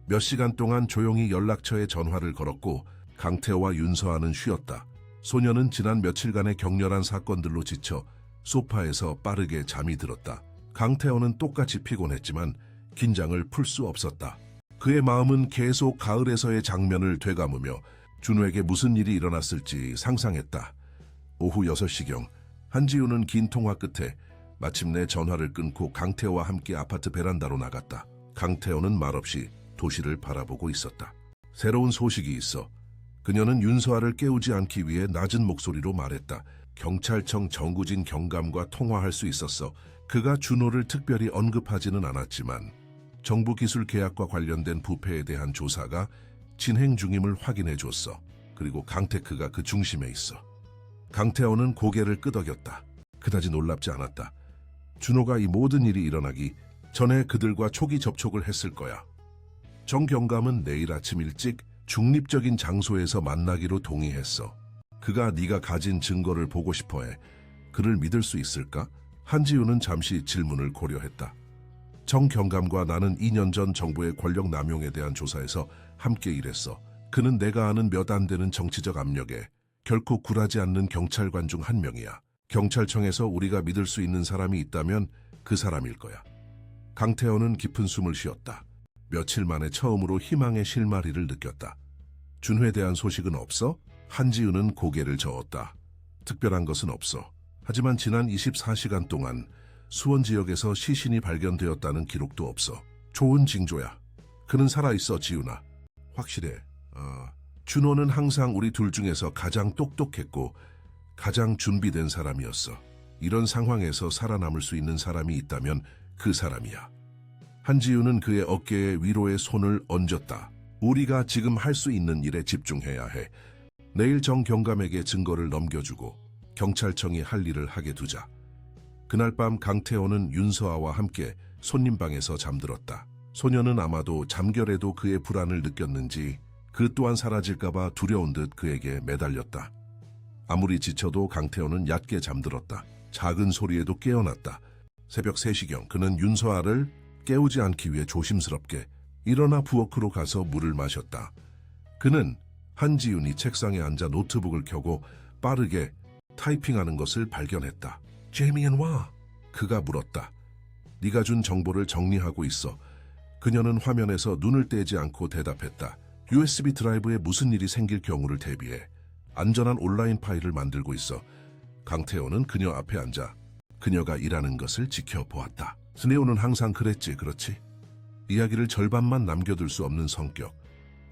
[SPEAKER 1] 몇 시간 동안 조용히 연락처에 전화를 걸었고 강태호와 윤서아는 쉬었다. 소녀는 지난 며칠간의 격렬한 사건들로 지쳐 소파에서 빠르게 잠이 들었다. 강태호는 똑같이 피곤했지만 긴장을 풀 수 없었다. 그의 마음은 계속 가을에서의 장면을 되감으며 준호에게 무슨 일이 일어났을지 상상했다. 오후 6시경 한지윤은 긴 통화 끝에 마침내 전화를 끊고 강태호와 함께 아파트 베란다로 나갔다. 강태호는 말없이 도시를 바라보고 있었다. 새로운 소식이 있어. 그녀는 윤서아를 깨우지 않기 위해 낮은 목소리로 말했다. 경찰청 정구진 경감과 통화할 수 있었어. 그가 준호를 특별히 언급하지는 않았지만 정부 기술 계약과 관련된 부패에 대한 조사가 진행 중임을 확인해 줬어. 그리고 강테크가 그 중심에 있어. 강태원은 고개를 끄덕였다. 그다지 놀랍지 않았다. 준호가 이 모든 일이 일어나기 전에 그들과 초기 접촉을 했을 거야. 정 경감은 내일 아침 일찍 중립적인 장소에서 만나기로 동의했어. 그가 네가 가진 증거를 보고 싶어해. 그를 믿을 수 있을까? 한지우는 잠시 질문을 고려했다. 정 경감과 나는 2년 전 정부의 권력 남용에 대한 조사에서 함께 일했어. 그는 내가 아는 몇 안 되는 정치적 압력에 결코 굴하지 않는 경찰관 중 한 명이야. 경찰청에서 우리가 믿을 수 있는 사람이 있다면 그 사람일 거야. 강태원은 깊은 숨을 쉬었다. 며칠 만에 처음으로 희망의 실마리를 느꼈다. 준호에 대한 소식은 없어? 한지우는 고개를 저었다. 특별한 것은 없어. 하지만 지난 24시간 동안 수원 지역에서 시신이 발견되었다는 기록도 없어. 좋은 징조야. 그는 살아있어, 지훈아. 확실해. 준호는 항상 우리 둘 중에서 가장 똑똑했고 가장 준비된 사람이었어. 이런 상황에서 살아남을 수 있는 사람이 있다면 그 사람이야. 한지우는 그의 어깨에 위로의 손을 얹었다. 우리가 지금 할 수 있는 일에 집중해야 해. 내일 정 경감에게 증거를 넘겨주고 경찰청이 할 일을 하게 두자. 그날 밤 강태호는 윤서아와 함께 손님방에서 잠들었다. 소녀는 아마도 잠결에도 그의 불안을 느꼈는지 그 또한 사라질까봐 두려운 듯 그에게 매달렸다. 아무리 지쳐도 강태호는 얕게 잠들었다. 작은 소리에도 깨어났다. 새벽 3시경 그는 윤서아를 깨우지 않기 위해 조심스럽게 일어나 부엌으로 가서 물을 마셨다. 그는 한지윤이 책상에 앉아 노트북을 켜고 빠르게 타이핑하는 것을 발견했다. 제이미엔 와. 그가 물었다. 네가 준 정보를 정리하고 있어. 그녀는 화면에서 눈을 떼지 않고 대답했다. USB 드라이브에 무슨 일이 생길 경우를 대비해 안전한 온라인 파일을 만들고 있어. 강태호는 그녀 앞에 앉아 그녀가 일하는 것을 지켜보았다. 스네오는 항상 그랬지, 그렇지? 이야기를 절반만 남겨둘 수 없는 성격.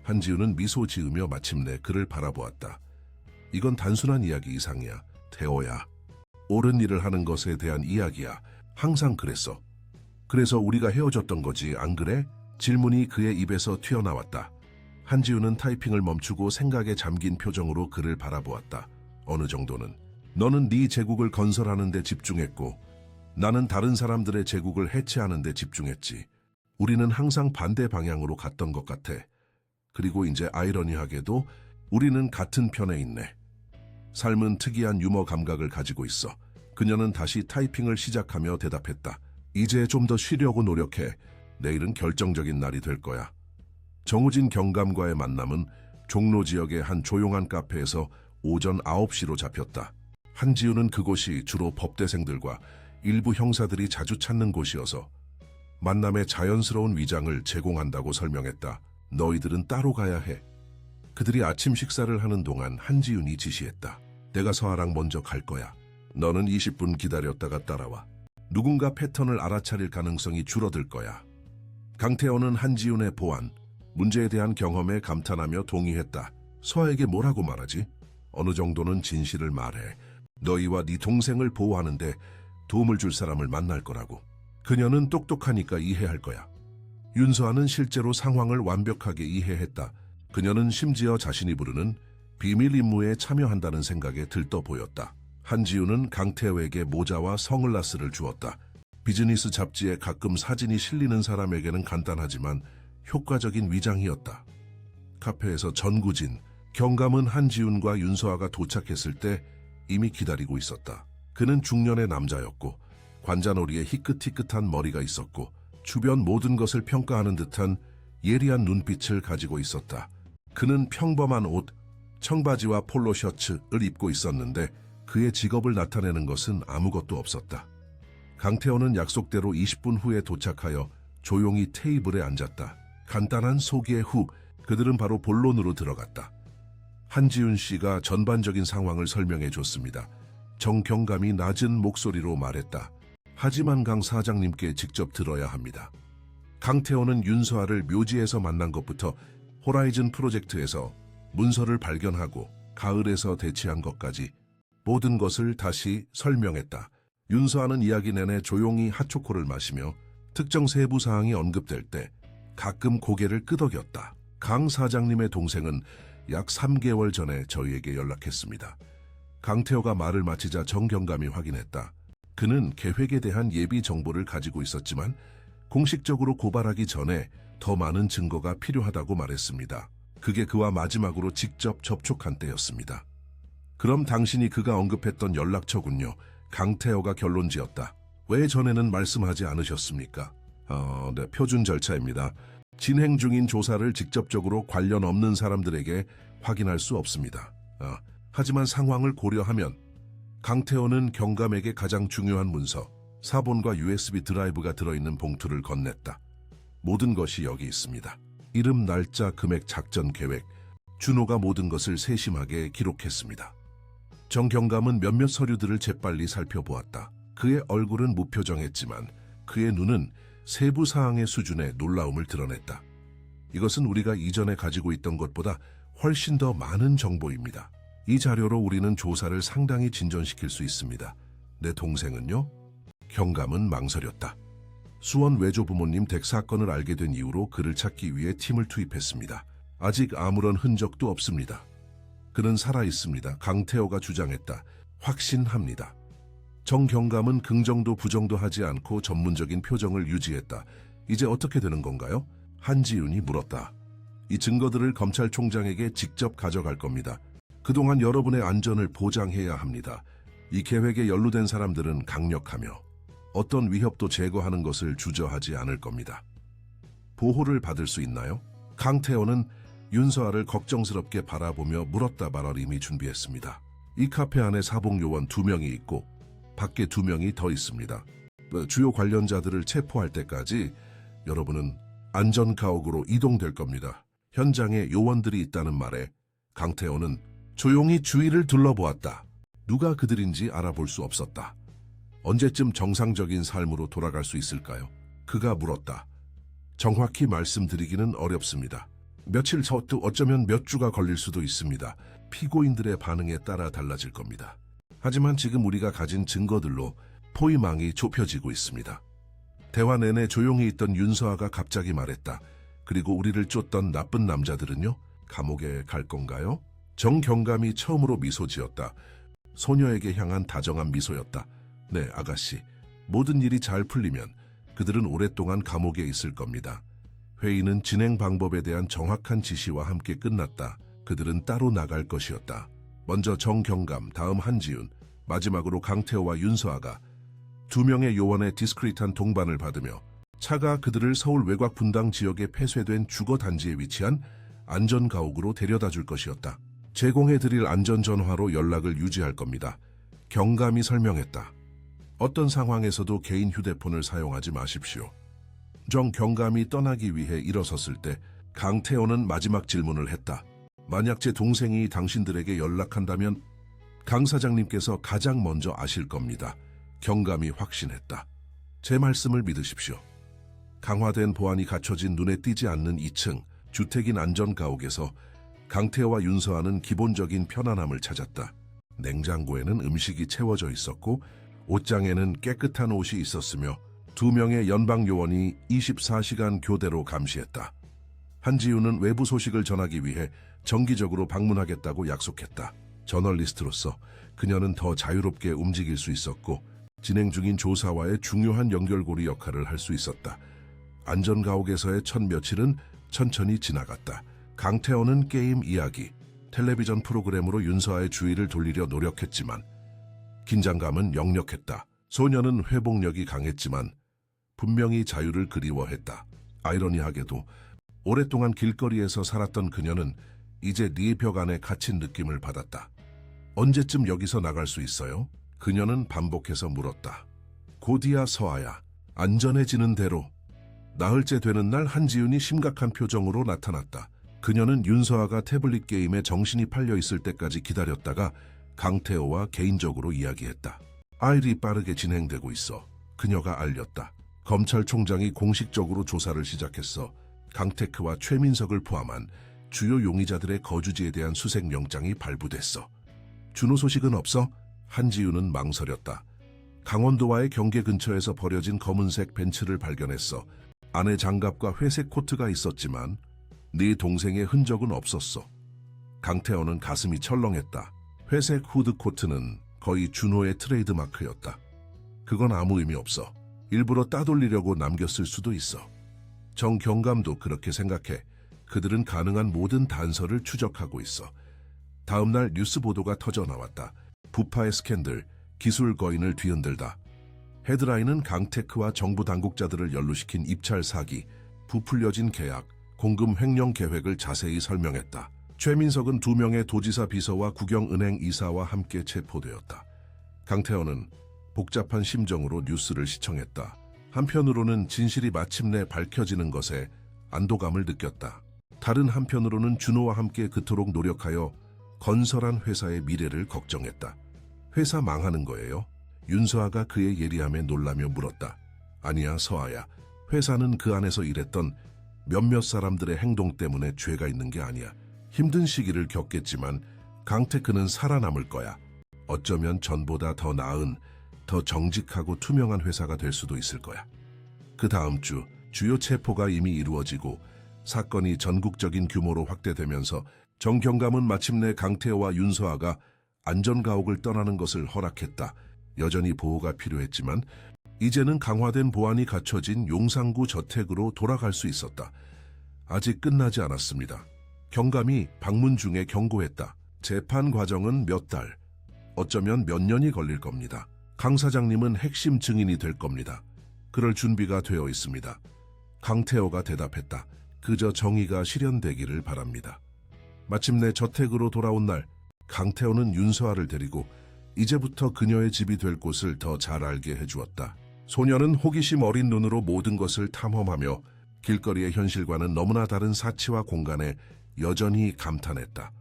[SPEAKER 1] 한지우는 미소 지으며 마침내 그를 바라보았다. 이건 단순한 이야기 이상이야. 태호야. 옳은 일을 하는 것에 대한 이야기야. 항상 그랬어. 그래서 우리가 헤어졌던 거지, 안 그래? 질문이 그의 입에서 튀어나왔다. 한지우는 타이핑을 멈추고 생각에 잠긴 표정으로 그를 바라보았다. 어느 정도는. 너는 네 제국을 건설하는 데 집중했고 나는 다른 사람들의 제국을 해체하는 데 집중했지. 우리는 항상 반대 방향으로 갔던 것 같아. 그리고 이제 아이러니하게도 우리는 같은 편에 있네. 삶은 특이한 유머 감각을 가지고 있어. 그녀는 다시 타이핑을 시작하며 대답했다. 이제 좀 더 쉬려고 노력해. 내일은 결정적인 날이 될 거야. 정우진 경감과의 만남은 종로 지역의 한 조용한 카페에서 오전 9시로 잡혔다. 한지우는 그곳이 주로 법대생들과 일부 형사들이 자주 찾는 곳이어서 만남의 자연스러운 위장을 제공한다고 설명했다. 너희들은 따로 가야 해. 그들이 아침 식사를 하는 동안 한지윤이 지시했다. 내가 서아랑 먼저 갈 거야. 너는 20분 기다렸다가 따라와. 누군가 패턴을 알아차릴 가능성이 줄어들 거야. 강태원은 한지윤의 보안, 문제에 대한 경험에 감탄하며 동의했다. 서아에게 뭐라고 말하지? 어느 정도는 진실을 말해. 너희와 네 동생을 보호하는데 도움을 줄 사람을 만날 거라고. 그녀는 똑똑하니까 이해할 거야. 윤서아는 실제로 상황을 완벽하게 이해했다. 그녀는 심지어 자신이 부르는 비밀 임무에 참여한다는 생각에 들떠 보였다. 한지우는 강태호에게 모자와 선글라스를 주었다. 비즈니스 잡지에 가끔 사진이 실리는 사람에게는 간단하지만 효과적인 위장이었다. 카페에서 전구진, 경감은 한지훈과 윤서아가 도착했을 때 이미 기다리고 있었다. 그는 중년의 남자였고 관자놀이에 희끗희끗한 머리가 있었고 주변 모든 것을 평가하는 듯한 예리한 눈빛을 가지고 있었다. 그는 평범한 옷, 청바지와 폴로 셔츠를 입고 있었는데 그의 직업을 나타내는 것은 아무것도 없었다. 강태호는 약속대로 20분 후에 도착하여 조용히 테이블에 앉았다. 간단한 소개 후 그들은 바로 본론으로 들어갔다. 한지훈 씨가 전반적인 상황을 설명해 줬습니다. 정 경감이 낮은 목소리로 말했다. 하지만 강 사장님께 직접 들어야 합니다. 강태호는 윤서아를 묘지에서 만난 것부터 호라이즌 프로젝트에서 문서를 발견하고 가을에서 대치한 것까지 모든 것을 다시 설명했다. 윤서아는 이야기 내내 조용히 핫초코를 마시며 특정 세부 사항이 언급될 때 가끔 고개를 끄덕였다. 강 사장님의 동생은 약 3개월 전에 저희에게 연락했습니다. 강태호가 말을 마치자 정경감이 확인했다. 그는 계획에 대한 예비 정보를 가지고 있었지만 공식적으로 고발하기 전에 더 많은 증거가 필요하다고 말했습니다. 그게 그와 마지막으로 직접 접촉한 때였습니다. 그럼 당신이 그가 언급했던 연락처군요. 강태호가 결론지었다. 왜 전에는 말씀하지 않으셨습니까? 네, 표준 절차입니다. 진행 중인 조사를 직접적으로 관련 없는 사람들에게 확인할 수 없습니다. 하지만 상황을 고려하면 강태호는 경감에게 가장 중요한 문서, 사본과 USB 드라이브가 들어있는 봉투를 건넸다. 모든 것이 여기 있습니다. 이름, 날짜, 금액, 작전 계획, 준호가 모든 것을 세심하게 기록했습니다. 정경감은 몇몇 서류들을 재빨리 살펴보았다. 그의 얼굴은 무표정했지만 그의 눈은 세부 사항의 수준의 놀라움을 드러냈다. 이것은 우리가 이전에 가지고 있던 것보다 훨씬 더 많은 정보입니다. 이 자료로 우리는 조사를 상당히 진전시킬 수 있습니다. 내 동생은요? 경감은 망설였다. 수원 외조 부모님 댁 사건을 알게 된 이후로 그를 찾기 위해 팀을 투입했습니다. 아직 아무런 흔적도 없습니다. 그는 살아있습니다. 강태호가 주장했다. 확신합니다. 정경감은 긍정도 부정도 하지 않고 전문적인 표정을 유지했다. 이제 어떻게 되는 건가요? 한지윤이 물었다. 이 증거들을 검찰총장에게 직접 가져갈 겁니다. 그동안 여러분의 안전을 보장해야 합니다. 이 계획에 연루된 사람들은 강력하며 어떤 위협도 제거하는 것을 주저하지 않을 겁니다. 보호를 받을 수 있나요? 강태호는 윤서아를 걱정스럽게 바라보며 물었다 말할 이미 준비했습니다. 이 카페 안에 사복요원 2명이 있고 밖에 2명이 더 있습니다. 주요 관련자들을 체포할 때까지 여러분은 안전가옥으로 이동될 겁니다. 현장에 요원들이 있다는 말에 강태호는 조용히 주위를 둘러보았다. 누가 그들인지 알아볼 수 없었다. 언제쯤 정상적인 삶으로 돌아갈 수 있을까요? 그가 물었다. 정확히 말씀드리기는 어렵습니다. 며칠 또 어쩌면 몇 주가 걸릴 수도 있습니다. 피고인들의 반응에 따라 달라질 겁니다. 하지만 지금 우리가 가진 증거들로 포위망이 좁혀지고 있습니다. 대화 내내 조용히 있던 윤서아가 갑자기 말했다. 그리고 우리를 쫓던 나쁜 남자들은요? 감옥에 갈 건가요? 정경감이 처음으로 미소 지었다. 소녀에게 향한 다정한 미소였다. 네, 아가씨. 모든 일이 잘 풀리면 그들은 오랫동안 감옥에 있을 겁니다. 회의는 진행 방법에 대한 정확한 지시와 함께 끝났다. 그들은 따로 나갈 것이었다. 먼저 정경감, 다음 한지윤, 마지막으로 강태호와 윤서아가 2명의 요원의 디스크리트한 동반을 받으며 차가 그들을 서울 외곽 분당 지역에 폐쇄된 주거단지에 위치한 안전가옥으로 데려다 줄 것이었다. 제공해드릴 안전전화로 연락을 유지할 겁니다. 경감이 설명했다. 어떤 상황에서도 개인 휴대폰을 사용하지 마십시오. 정경감이 떠나기 위해 일어섰을 때 강태호는 마지막 질문을 했다. 만약 제 동생이 당신들에게 연락한다면 강 사장님께서 가장 먼저 아실 겁니다. 경감이 확신했다. 제 말씀을 믿으십시오. 강화된 보안이 갖춰진 눈에 띄지 않는 2층 주택인 안전가옥에서 강태호와 윤서아는 기본적인 편안함을 찾았다. 냉장고에는 음식이 채워져 있었고 옷장에는 깨끗한 옷이 있었으며 2명의 연방 요원이 24시간 교대로 감시했다. 한지윤은 외부 소식을 전하기 위해 정기적으로 방문하겠다고 약속했다. 저널리스트로서 그녀는 더 자유롭게 움직일 수 있었고 진행 중인 조사와의 중요한 연결고리 역할을 할 수 있었다. 안전가옥에서의 첫 며칠은 천천히 지나갔다. 강태호는 게임 이야기, 텔레비전 프로그램으로 윤서아의 주의를 돌리려 노력했지만 긴장감은 역력했다. 소녀는 회복력이 강했지만 분명히 자유를 그리워했다. 아이러니하게도 오랫동안 길거리에서 살았던 그녀는 이제 네 벽 안에 갇힌 느낌을 받았다. 언제쯤 여기서 나갈 수 있어요? 그녀는 반복해서 물었다. 곧이야 서아야. 안전해지는 대로. 나흘째 되는 날 한지윤이 심각한 표정으로 나타났다. 그녀는 윤서아가 태블릿 게임에 정신이 팔려 있을 때까지 기다렸다가 강태호와 개인적으로 이야기했다. 아일이 빠르게 진행되고 있어. 그녀가 알렸다. 검찰총장이 공식적으로 조사를 시작했어 강테크와 최민석을 포함한 주요 용의자들의 거주지에 대한 수색영장이 발부됐어. 준호 소식은 없어? 한지우는 망설였다. 강원도와의 경계 근처에서 버려진 검은색 벤츠를 발견했어. 안에 장갑과 회색 코트가 있었지만 네 동생의 흔적은 없었어. 강태원은 가슴이 철렁했다. 회색 후드 코트는 거의 준호의 트레이드 마크였다. 그건 아무 의미 없어. 일부러 따돌리려고 남겼을 수도 있어. 정 경감도 그렇게 생각해. 그들은 가능한 모든 단서를 추적하고 있어. 다음 날 뉴스 보도가 터져 나왔다. 부파의 스캔들, 기술 거인을 뒤흔들다. 헤드라인은 강테크와 정부 당국자들을 연루시킨 입찰 사기, 부풀려진 계약, 공금 횡령 계획을 자세히 설명했다. 최민석은 2명의 도지사 비서와 국영은행 이사와 함께 체포되었다. 강태원은 복잡한 심정으로 뉴스를 시청했다. 한편으로는 진실이 마침내 밝혀지는 것에 안도감을 느꼈다. 다른 한편으로는 준호와 함께 그토록 노력하여 건설한 회사의 미래를 걱정했다. 회사 망하는 거예요? 윤서아가 그의 예리함에 놀라며 물었다. 아니야, 서아야. 회사는 그 안에서 일했던 몇몇 사람들의 행동 때문에 죄가 있는 게 아니야. 힘든 시기를 겪겠지만 강테크는 살아남을 거야. 어쩌면 전보다 더 나은, 더 정직하고 투명한 회사가 될 수도 있을 거야. 그 다음 주 주요 체포가 이미 이루어지고 사건이 전국적인 규모로 확대되면서 정경감은 마침내 강태호와 윤서아가 안전가옥을 떠나는 것을 허락했다. 여전히 보호가 필요했지만 이제는 강화된 보안이 갖춰진 용산구 저택으로 돌아갈 수 있었다. 아직 끝나지 않았습니다. 경감이 방문 중에 경고했다. 재판 과정은 몇 달, 어쩌면 몇 년이 걸릴 겁니다. 강 사장님은 핵심 증인이 될 겁니다. 그럴 준비가 되어 있습니다. 강태호가 대답했다. 그저 정의가 실현되기를 바랍니다. 마침내 저택으로 돌아온 날, 강태호는 윤서아를 데리고 이제부터 그녀의 집이 될 곳을 더 잘 알게 해주었다. 소녀는 호기심 어린 눈으로 모든 것을 탐험하며 길거리의 현실과는 너무나 다른 사치와 공간에 여전히 감탄했다.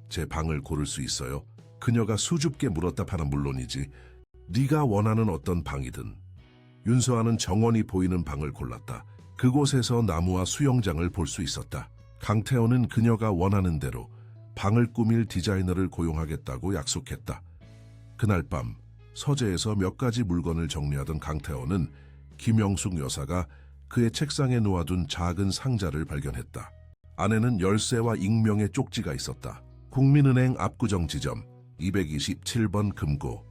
[SPEAKER 1] 제 방을 고를 수 있어요? 그녀가 수줍게 물었다 파는 물론이지. 네가 원하는 어떤 방이든. 윤서아는 정원이 보이는 방을 골랐다. 그곳에서 나무와 수영장을 볼 수 있었다. 강태호는 그녀가 원하는 대로 방을 꾸밀 디자이너를 고용하겠다고 약속했다. 그날 밤 서재에서 몇 가지 물건을 정리하던 강태호는 김영숙 여사가 그의 책상에 놓아둔 작은 상자를 발견했다. 안에는 열쇠와 익명의 쪽지가 있었다. 국민은행 압구정 지점 227번 금고.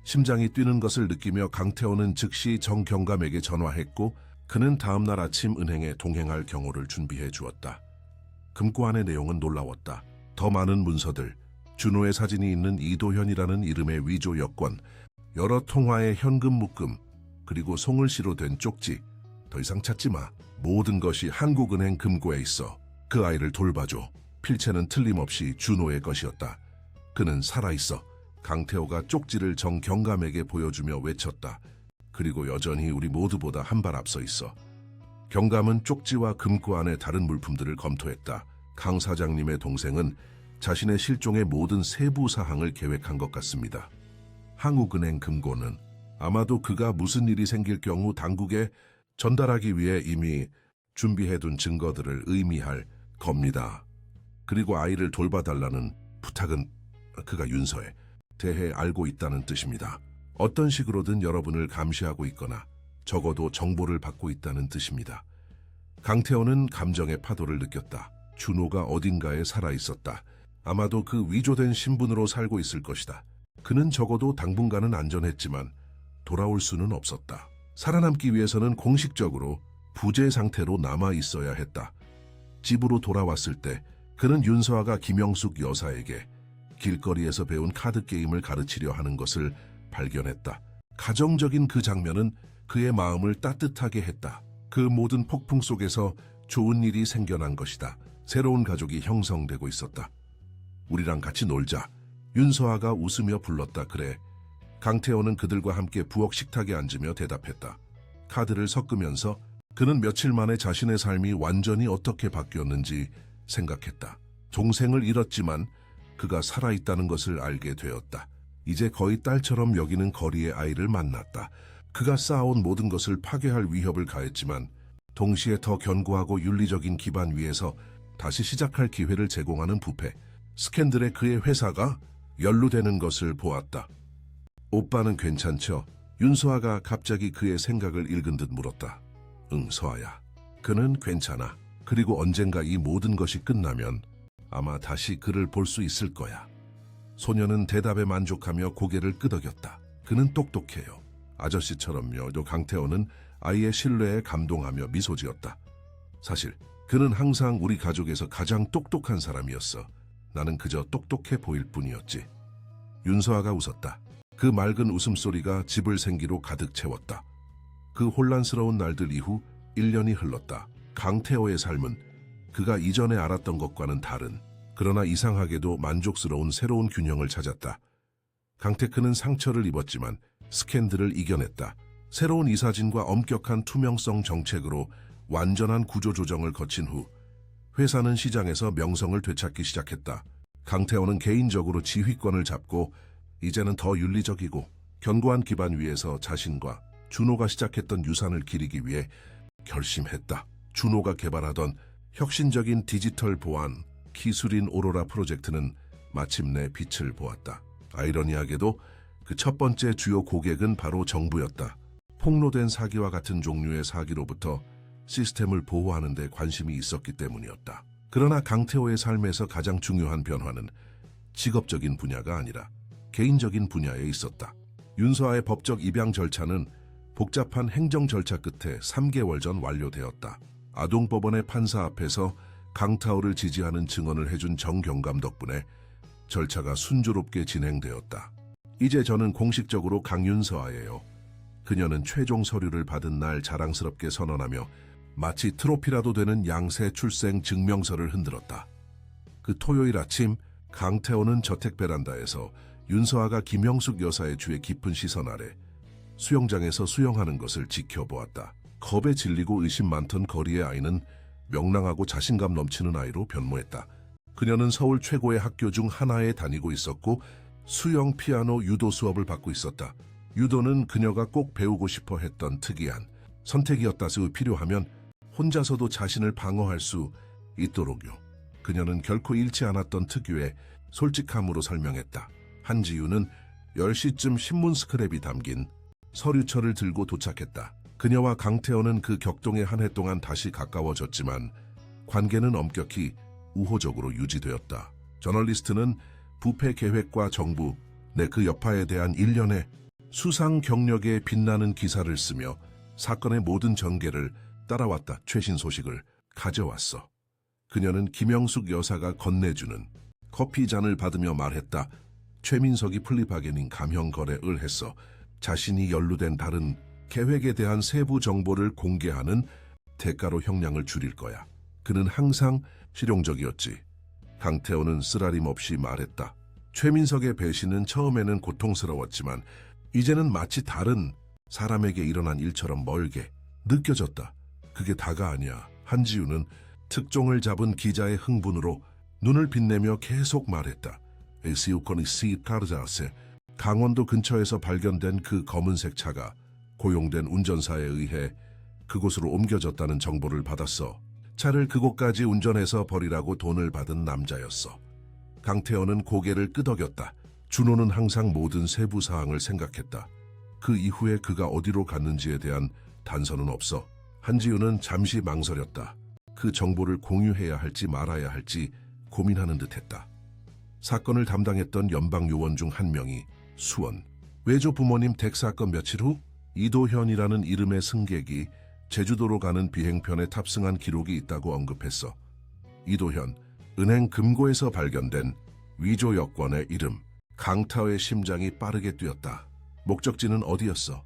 [SPEAKER 1] 심장이 뛰는 것을 느끼며 강태호는 즉시 정경감에게 전화했고 그는 다음날 아침 은행에 동행할 경호를 준비해 주었다. 금고 안의 내용은 놀라웠다. 더 많은 문서들, 준호의 사진이 있는 이도현이라는 이름의 위조 여권, 여러 통화의 현금 묶음, 그리고 송을시로 된 쪽지. 더 이상 찾지 마. 모든 것이 한국은행 금고에 있어. 그 아이를 돌봐줘. 필체는 틀림없이 준호의 것이었다. 그는 살아있어. 강태호가 쪽지를 정경감에게 보여주며 외쳤다. 그리고 여전히 우리 모두보다 한 발 앞서 있어. 경감은 쪽지와 금고 안의 다른 물품들을 검토했다. 강 사장님의 동생은 자신의 실종의 모든 세부 사항을 계획한 것 같습니다. 한국은행 금고는 아마도 그가 무슨 일이 생길 경우 당국에 전달하기 위해 이미 준비해둔 증거들을 의미할 겁니다. 그리고 아이를 돌봐달라는 부탁은 그가 윤서에 대해 알고 있다는 뜻입니다. 어떤 식으로든 여러분을 감시하고 있거나 적어도 정보를 받고 있다는 뜻입니다. 강태호는 감정의 파도를 느꼈다. 준호가 어딘가에 살아있었다. 아마도 그 위조된 신분으로 살고 있을 것이다. 그는 적어도 당분간은 안전했지만 돌아올 수는 없었다. 살아남기 위해서는 공식적으로 부재 상태로 남아 있어야 했다. 집으로 돌아왔을 때 그는 윤서아가 김영숙 여사에게 길거리에서 배운 카드 게임을 가르치려 하는 것을 발견했다. 가정적인 그 장면은 그의 마음을 따뜻하게 했다. 그 모든 폭풍 속에서 좋은 일이 생겨난 것이다. 새로운 가족이 형성되고 있었다. 우리랑 같이 놀자. 윤서아가 웃으며 불렀다. 그래. 강태호는 그들과 함께 부엌 식탁에 앉으며 대답했다. 카드를 섞으면서 그는 며칠 만에 자신의 삶이 완전히 어떻게 바뀌었는지 생각했다. 동생을 잃었지만 그가 살아있다는 것을 알게 되었다. 이제 거의 딸처럼 여기는 거리의 아이를 만났다. 그가 쌓아온 모든 것을 파괴할 위협을 가했지만 동시에 더 견고하고 윤리적인 기반 위에서 다시 시작할 기회를 제공하는 부패, 스캔들에 그의 회사가 연루되는 것을 보았다. 오빠는 괜찮죠? 윤서아가 갑자기 그의 생각을 읽은 듯 물었다. 응, 서아야. 그는 괜찮아. 그리고 언젠가 이 모든 것이 끝나면 아마 다시 그를 볼 수 있을 거야. 소녀는 대답에 만족하며 고개를 끄덕였다. 그는 똑똑해요. 아저씨처럼요. 또 강태호는 아이의 신뢰에 감동하며 미소 지었다. 사실 그는 항상 우리 가족에서 가장 똑똑한 사람이었어. 나는 그저 똑똑해 보일 뿐이었지. 윤서아가 웃었다. 그 맑은 웃음소리가 집을 생기로 가득 채웠다. 그 혼란스러운 날들 이후 1년이 흘렀다. 강태호의 삶은 그가 이전에 알았던 것과는 다른, 그러나 이상하게도 만족스러운 새로운 균형을 찾았다. 강태크는 상처를 입었지만 스캔들을 이겨냈다. 새로운 이사진과 엄격한 투명성 정책으로 완전한 구조조정을 거친 후 회사는 시장에서 명성을 되찾기 시작했다. 강태호는 개인적으로 지휘권을 잡고 이제는 더 윤리적이고 견고한 기반 위에서 자신과 준호가 시작했던 유산을 기리기 위해 결심했다. 준호가 개발하던 혁신적인 디지털 보안 기술인 오로라 프로젝트는 마침내 빛을 보았다. 아이러니하게도 그 첫 번째 주요 고객은 바로 정부였다. 폭로된 사기와 같은 종류의 사기로부터 시스템을 보호하는 데 관심이 있었기 때문이었다. 그러나 강태호의 삶에서 가장 중요한 변화는 직업적인 분야가 아니라 개인적인 분야에 있었다. 윤서아의 법적 입양 절차는 복잡한 행정 절차 끝에 3개월 전 완료되었다. 아동법원의 판사 앞에서 강태호를 지지하는 증언을 해준 정경감 덕분에 절차가 순조롭게 진행되었다. 이제 저는 공식적으로 강윤서아예요. 그녀는 최종 서류를 받은 날 자랑스럽게 선언하며 마치 트로피라도 되는 양세 출생 증명서를 흔들었다. 그 토요일 아침 강태호는 저택 베란다에서 윤서아가 김영숙 여사의 주에 깊은 시선 아래 수영장에서 수영하는 것을 지켜보았다. 겁에 질리고 의심 많던 거리의 아이는 명랑하고 자신감 넘치는 아이로 변모했다. 그녀는 서울 최고의 학교 중 하나에 다니고 있었고 수영, 피아노, 유도 수업을 받고 있었다. 유도는 그녀가 꼭 배우고 싶어 했던 특이한 선택이었다서 필요하면 혼자서도 자신을 방어할 수 있도록요. 그녀는 결코 잃지 않았던 특유의 솔직함으로 설명했다. 한지우는 10시쯤 신문 스크랩이 담긴 서류철을 들고 도착했다. 그녀와 강태호는 그 격동의 한 해 동안 다시 가까워졌지만 관계는 엄격히 우호적으로 유지되었다. 저널리스트는 부패 계획과 정부, 그 여파에 대한 일련의 수상 경력에 빛나는 기사를 쓰며 사건의 모든 전개를 따라왔다. 최신 소식을 가져왔어. 그녀는 김영숙 여사가 건네주는 커피 잔을 받으며 말했다. 최민석이 플리바게닝 감형 거래를 했어. 자신이 연루된 다른 계획에 대한 세부 정보를 공개하는 대가로 형량을 줄일 거야. 그는 항상 실용적이었지. 강태호는 쓰라림 없이 말했다. 최민석의 배신은 처음에는 고통스러웠지만 이제는 마치 다른 사람에게 일어난 일처럼 멀게 느껴졌다. 그게 다가 아니야. 한지우는 특종을 잡은 기자의 흥분으로 눈을 빛내며 계속 말했다. 시우건이 시카르자세 강원도 근처에서 발견된 그 검은색 차가 고용된 운전사에 의해 그곳으로 옮겨졌다는 정보를 받았어. 차를 그곳까지 운전해서 버리라고 돈을 받은 남자였어. 강태호는 고개를 끄덕였다. 준호는 항상 모든 세부 사항을 생각했다. 그 이후에 그가 어디로 갔는지에 대한 단서는 없어. 한지우는 잠시 망설였다. 그 정보를 공유해야 할지 말아야 할지 고민하는 듯했다. 사건을 담당했던 연방요원 중 한 명이 수원 외조 부모님 댁 사건 며칠 후 이도현이라는 이름의 승객이 제주도로 가는 비행편에 탑승한 기록이 있다고 언급했어. 이도현, 은행 금고에서 발견된 위조 여권의 이름. 강태호의 심장이 빠르게 뛰었다. 목적지는 어디였어?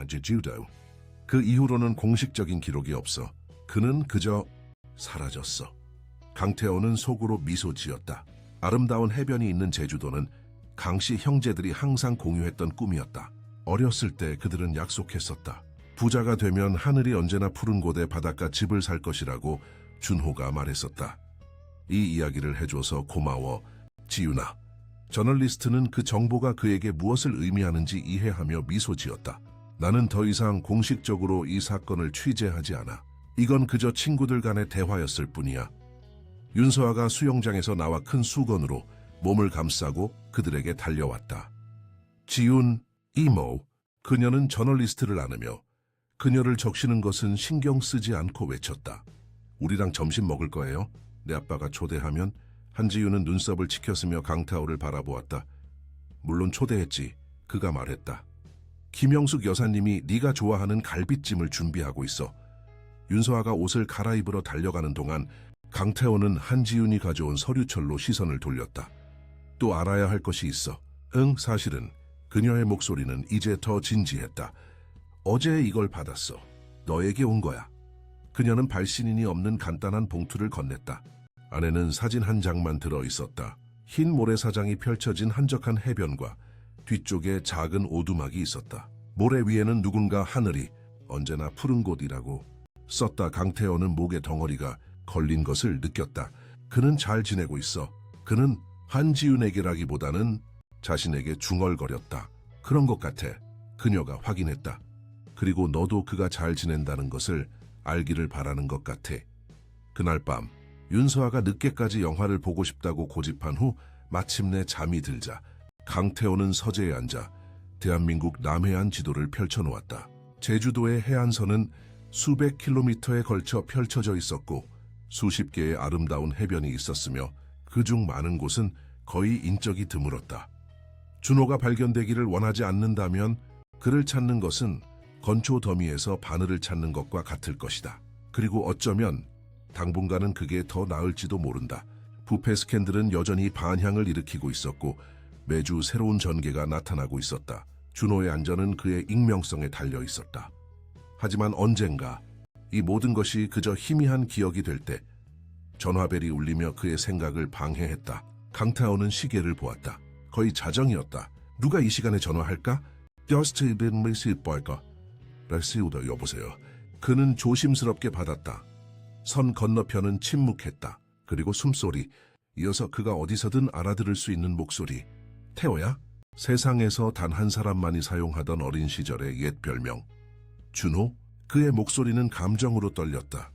[SPEAKER 1] 제주도. 그 이후로는 공식적인 기록이 없어. 그는 그저 사라졌어. 강태호는 속으로 미소 지었다. 아름다운 해변이 있는 제주도는 강씨 형제들이 항상 공유했던 꿈이었다. 어렸을 때 그들은 약속했었다. 부자가 되면 하늘이 언제나 푸른 곳에 바닷가 집을 살 것이라고 준호가 말했었다. 이 이야기를 해줘서 고마워, 지윤아. 저널리스트는 그 정보가 그에게 무엇을 의미하는지 이해하며 미소 지었다. 나는 더 이상 공식적으로 이 사건을 취재하지 않아. 이건 그저 친구들 간의 대화였을 뿐이야. 윤서아가 수영장에서 나와 큰 수건으로 몸을 감싸고 그들에게 달려왔다. 지훈, 이모, 그녀는 저널리스트를 안으며 그녀를 적시는 것은 신경 쓰지 않고 외쳤다. 우리랑 점심 먹을 거예요? 내 아빠가 초대하면. 한지윤은 눈썹을 치켰으며 강태호를 바라보았다. 물론 초대했지. 그가 말했다. 김영숙 여사님이 네가 좋아하는 갈비찜을 준비하고 있어. 윤서아가 옷을 갈아입으러 달려가는 동안 강태호는 한지윤이 가져온 서류철로 시선을 돌렸다. 또 알아야 할 것이 있어. 응, 사실은 그녀의 목소리는 이제 더 진지했다. 어제 이걸 받았어. 너에게 온 거야. 그녀는 발신인이 없는 간단한 봉투를 건넸다. 안에는 사진 한 장만 들어 있었다. 흰 모래사장이 펼쳐진 한적한 해변과 뒤쪽에 작은 오두막이 있었다. 모래 위에는 누군가 하늘이 언제나 푸른 곳이라고 썼다. 강태호는 목에 덩어리가 걸린 것을 느꼈다. 그는 잘 지내고 있어. 그는 한지윤에게라기보다는 자신에게 중얼거렸다. 그런 것 같아. 그녀가 확인했다. 그리고 너도 그가 잘 지낸다는 것을 알기를 바라는 것 같아. 그날 밤 윤서아가 늦게까지 영화를 보고 싶다고 고집한 후 마침내 잠이 들자 강태호는 서재에 앉아 대한민국 남해안 지도를 펼쳐놓았다. 제주도의 해안선은 수백 킬로미터에 걸쳐 펼쳐져 있었고 수십 개의 아름다운 해변이 있었으며 그중 많은 곳은 거의 인적이 드물었다. 준호가 발견되기를 원하지 않는다면 그를 찾는 것은 건초 더미에서 바늘을 찾는 것과 같을 것이다. 그리고 어쩌면 당분간은 그게 더 나을지도 모른다. 부패 스캔들은 여전히 반향을 일으키고 있었고 매주 새로운 전개가 나타나고 있었다. 준호의 안전은 그의 익명성에 달려 있었다. 하지만 언젠가 이 모든 것이 그저 희미한 기억이 될 때 전화벨이 울리며 그의 생각을 방해했다. 강태호는 시계를 보았다. 거의 자정이었다. 누가 이 시간에 전화할까? 저스트빈 메시지 볼까? 라시우더 여보세요. 그는 조심스럽게 받았다. 선 건너편은 침묵했다. 그리고 숨소리, 이어서 그가 어디서든 알아들을 수 있는 목소리. 태호야? 세상에서 단 한 사람만이 사용하던 어린 시절의 옛 별명. 준호? 그의 목소리는 감정으로 떨렸다.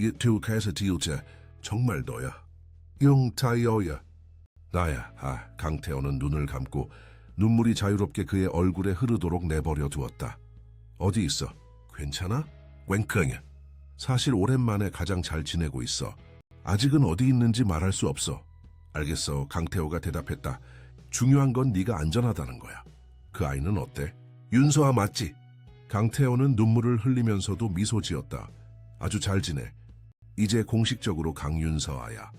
[SPEAKER 1] 이투카에서 디우제 정말 너야. 용타이어야. 나야. 강태호는 눈을 감고 눈물이 자유롭게 그의 얼굴에 흐르도록 내버려 두었다. 어디 있어? 괜찮아? 웬크냐? 사실 오랜만에 가장 잘 지내고 있어. 아직은 어디 있는지 말할 수 없어. 알겠어. 강태호가 대답했다. 중요한 건 네가 안전하다는 거야. 그 아이는 어때? 윤서아 맞지? 강태호는 눈물을 흘리면서도 미소 지었다. 아주 잘 지내. 이제 공식적으로 강윤서아야.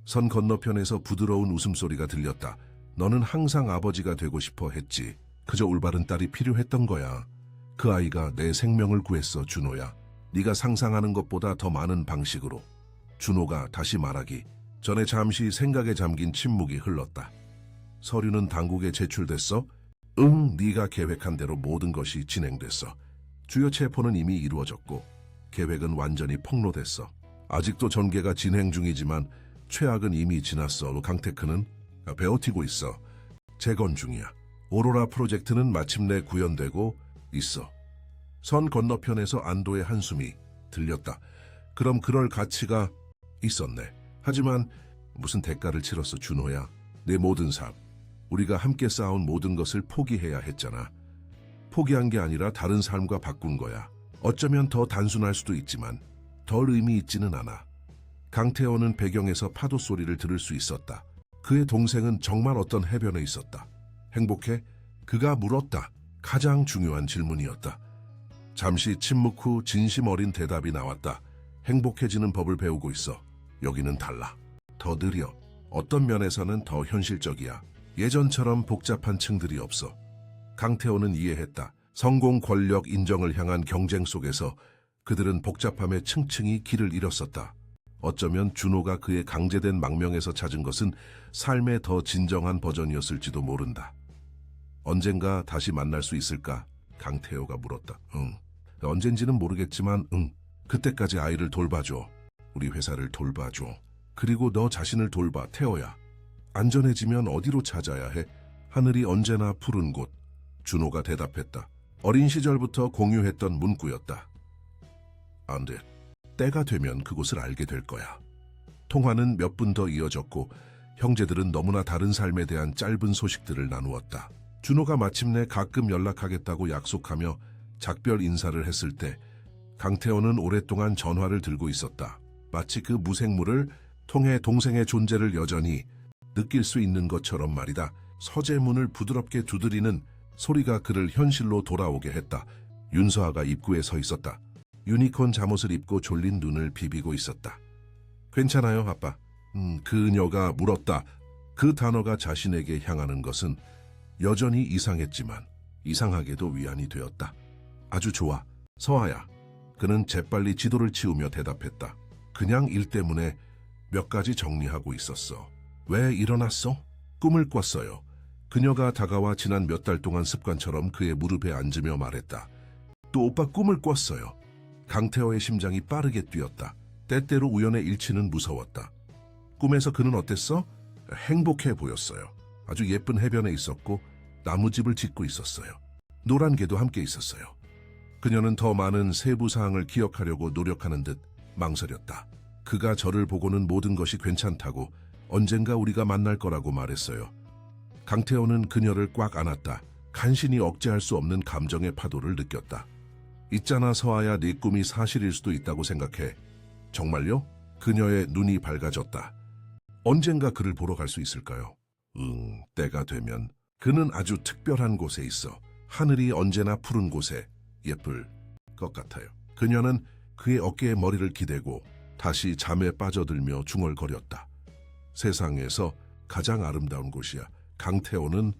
[SPEAKER 1] 선 건너편에서 부드러운 웃음소리가 들렸다. 너는 항상 아버지가 되고 싶어 했지. 그저 올바른 딸이 필요했던 거야. 그 아이가 내 생명을 구했어, 준호야. 네가 상상하는 것보다 더 많은 방식으로. 준호가 다시 말하기 전에 잠시 생각에 잠긴 침묵이 흘렀다. 서류는 당국에 제출됐어? 응, 네가 계획한 대로 모든 것이 진행됐어. 주요 체포는 이미 이루어졌고 계획은 완전히 폭로됐어. 아직도 전개가 진행 중이지만 최악은 이미 지났어. 강테크는 베어티고 있어. 재건 중이야. 오로라 프로젝트는 마침내 구현되고 있어. 선 건너편에서 안도의 한숨이 들렸다. 그럼 그럴 가치가 있었네. 하지만 무슨 대가를 치렀어, 준호야. 내 모든 삶, 우리가 함께 쌓아온 모든 것을 포기해야 했잖아. 포기한 게 아니라 다른 삶과 바꾼 거야. 어쩌면 더 단순할 수도 있지만 덜 의미 있지는 않아. 강태호는 배경에서 파도 소리를 들을 수 있었다. 그의 동생은 정말 어떤 해변에 있었다. 행복해? 그가 물었다. 가장 중요한 질문이었다. 잠시 침묵 후 진심 어린 대답이 나왔다. 행복해지는 법을 배우고 있어. 여기는 달라. 더 느려. 어떤 면에서는 더 현실적이야. 예전처럼 복잡한 층들이 없어. 강태호는 이해했다. 성공, 권력, 인정을 향한 경쟁 속에서 그들은 복잡함의 층층이 길을 잃었었다. 어쩌면 준호가 그의 강제된 망명에서 찾은 것은 삶의 더 진정한 버전이었을지도 모른다. 언젠가 다시 만날 수 있을까? 강태호가 물었다. 응. 언젠지는 모르겠지만 응. 그때까지 아이를 돌봐줘. 우리 회사를 돌봐줘. 그리고 너 자신을 돌봐, 태호야. 안전해지면 어디로 찾아야 해? 하늘이 언제나 푸른 곳. 준호가 대답했다. 어린 시절부터 공유했던 문구였다. 안 돼. 때가 되면 그곳을 알게 될 거야. 통화는 몇 분 더 이어졌고 형제들은 너무나 다른 삶에 대한 짧은 소식들을 나누었다. 준호가 마침내 가끔 연락하겠다고 약속하며 작별 인사를 했을 때 강태호는 오랫동안 전화를 들고 있었다. 마치 그 무생물을 통해 동생의 존재를 여전히 느낄 수 있는 것처럼 말이다. 서재문을 부드럽게 두드리는 소리가 그를 현실로 돌아오게 했다. 윤서아가 입구에 서 있었다. 유니콘 잠옷을 입고 졸린 눈을 비비고 있었다. 괜찮아요, 아빠. 그녀가 물었다. 그 단어가 자신에게 향하는 것은 여전히 이상했지만 이상하게도 위안이 되었다. 아주 좋아, 서아야. 그는 재빨리 지도를 치우며 대답했다. 그냥 일 때문에 몇 가지 정리하고 있었어. 왜 일어났어? 꿈을 꿨어요. 그녀가 다가와 지난 몇 달 동안 습관처럼 그의 무릎에 앉으며 말했다. 또 오빠 꿈을 꿨어요. 강태호의 심장이 빠르게 뛰었다. 때때로 우연의 일치는 무서웠다. 꿈에서 그는 어땠어? 행복해 보였어요. 아주 예쁜 해변에 있었고 나무집을 짓고 있었어요. 노란 개도 함께 있었어요. 그녀는 더 많은 세부 사항을 기억하려고 노력하는 듯 망설였다. 그가 저를 보고는 모든 것이 괜찮다고 언젠가 우리가 만날 거라고 말했어요. 강태호는 그녀를 꽉 안았다. 간신히 억제할 수 없는 감정의 파도를 느꼈다. 있잖아, 서아야, 네 꿈이 사실일 수도 있다고 생각해. 정말요? 그녀의 눈이 밝아졌다. 언젠가 그를 보러 갈 수 있을까요? 때가 되면. 그는 아주 특별한 곳에 있어. 하늘이 언제나 푸른 곳에 예쁠 것 같아요. 그녀는 그의 어깨에 머리를 기대고 다시 잠에 빠져들며 중얼거렸다. 세상에서 가장 아름다운 곳이야. 강태호는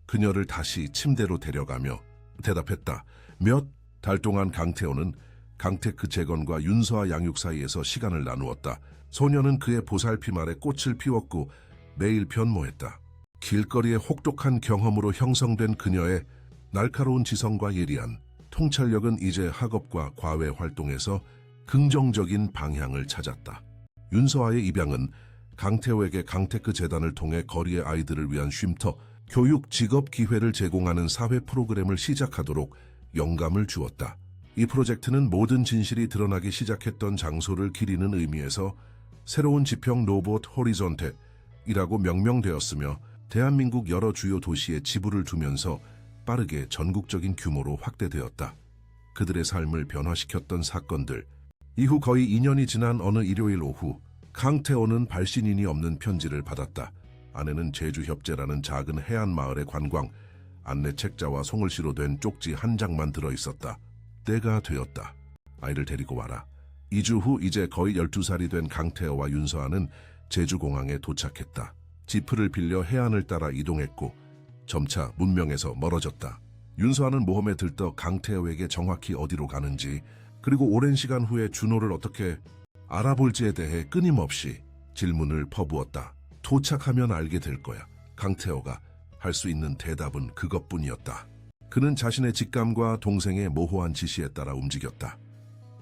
[SPEAKER 1] 그녀를 다시 침대로 데려가며 대답했다. 몇 달 동안 강태호는 강테크 재건과 윤서아 양육 사이에서 시간을 나누었다. 소녀는 그의 보살핌 아래 꽃을 피웠고 매일 변모했다. 길거리의 혹독한 경험으로 형성된 그녀의 날카로운 지성과 예리한 통찰력은 이제 학업과 과외 활동에서 긍정적인 방향을 찾았다. 윤서아의 입양은 강태호에게 강테크 재단을 통해 거리의 아이들을 위한 쉼터, 교육, 직업 기회를 제공하는 사회 프로그램을 시작하도록 영감을 주었다. 이 프로젝트는 모든 진실이 드러나기 시작했던 장소를 기리는 의미에서 새로운 지평 로봇 호리존테이라고 명명되었으며 대한민국 여러 주요 도시에 지부를 두면서 빠르게 전국적인 규모로 확대되었다. 그들의 삶을 변화시켰던 사건들. 이후 거의 2년이 지난 어느 일요일 오후 강태호는 발신인이 없는 편지를 받았다. 안에는 제주협재라는 작은 해안 마을의 관광 안내 책자와 송글씨로 된 쪽지 한 장만 들어있었다. 때가 되었다. 아이를 데리고 와라. 2주 후 이제 거의 12살이 된 강태호와 윤서아는 제주공항에 도착했다. 지프를 빌려 해안을 따라 이동했고 점차 문명에서 멀어졌다. 윤서아는 모험에 들떠 강태호에게 정확히 어디로 가는지 그리고 오랜 시간 후에 준호를 어떻게 알아볼지에 대해 끊임없이 질문을 퍼부었다. 도착하면 알게 될 거야. 강태호가 할 수 있는 대답은 그것뿐이었다. 그는 자신의 직감과 동생의 모호한 지시에 따라 움직였다.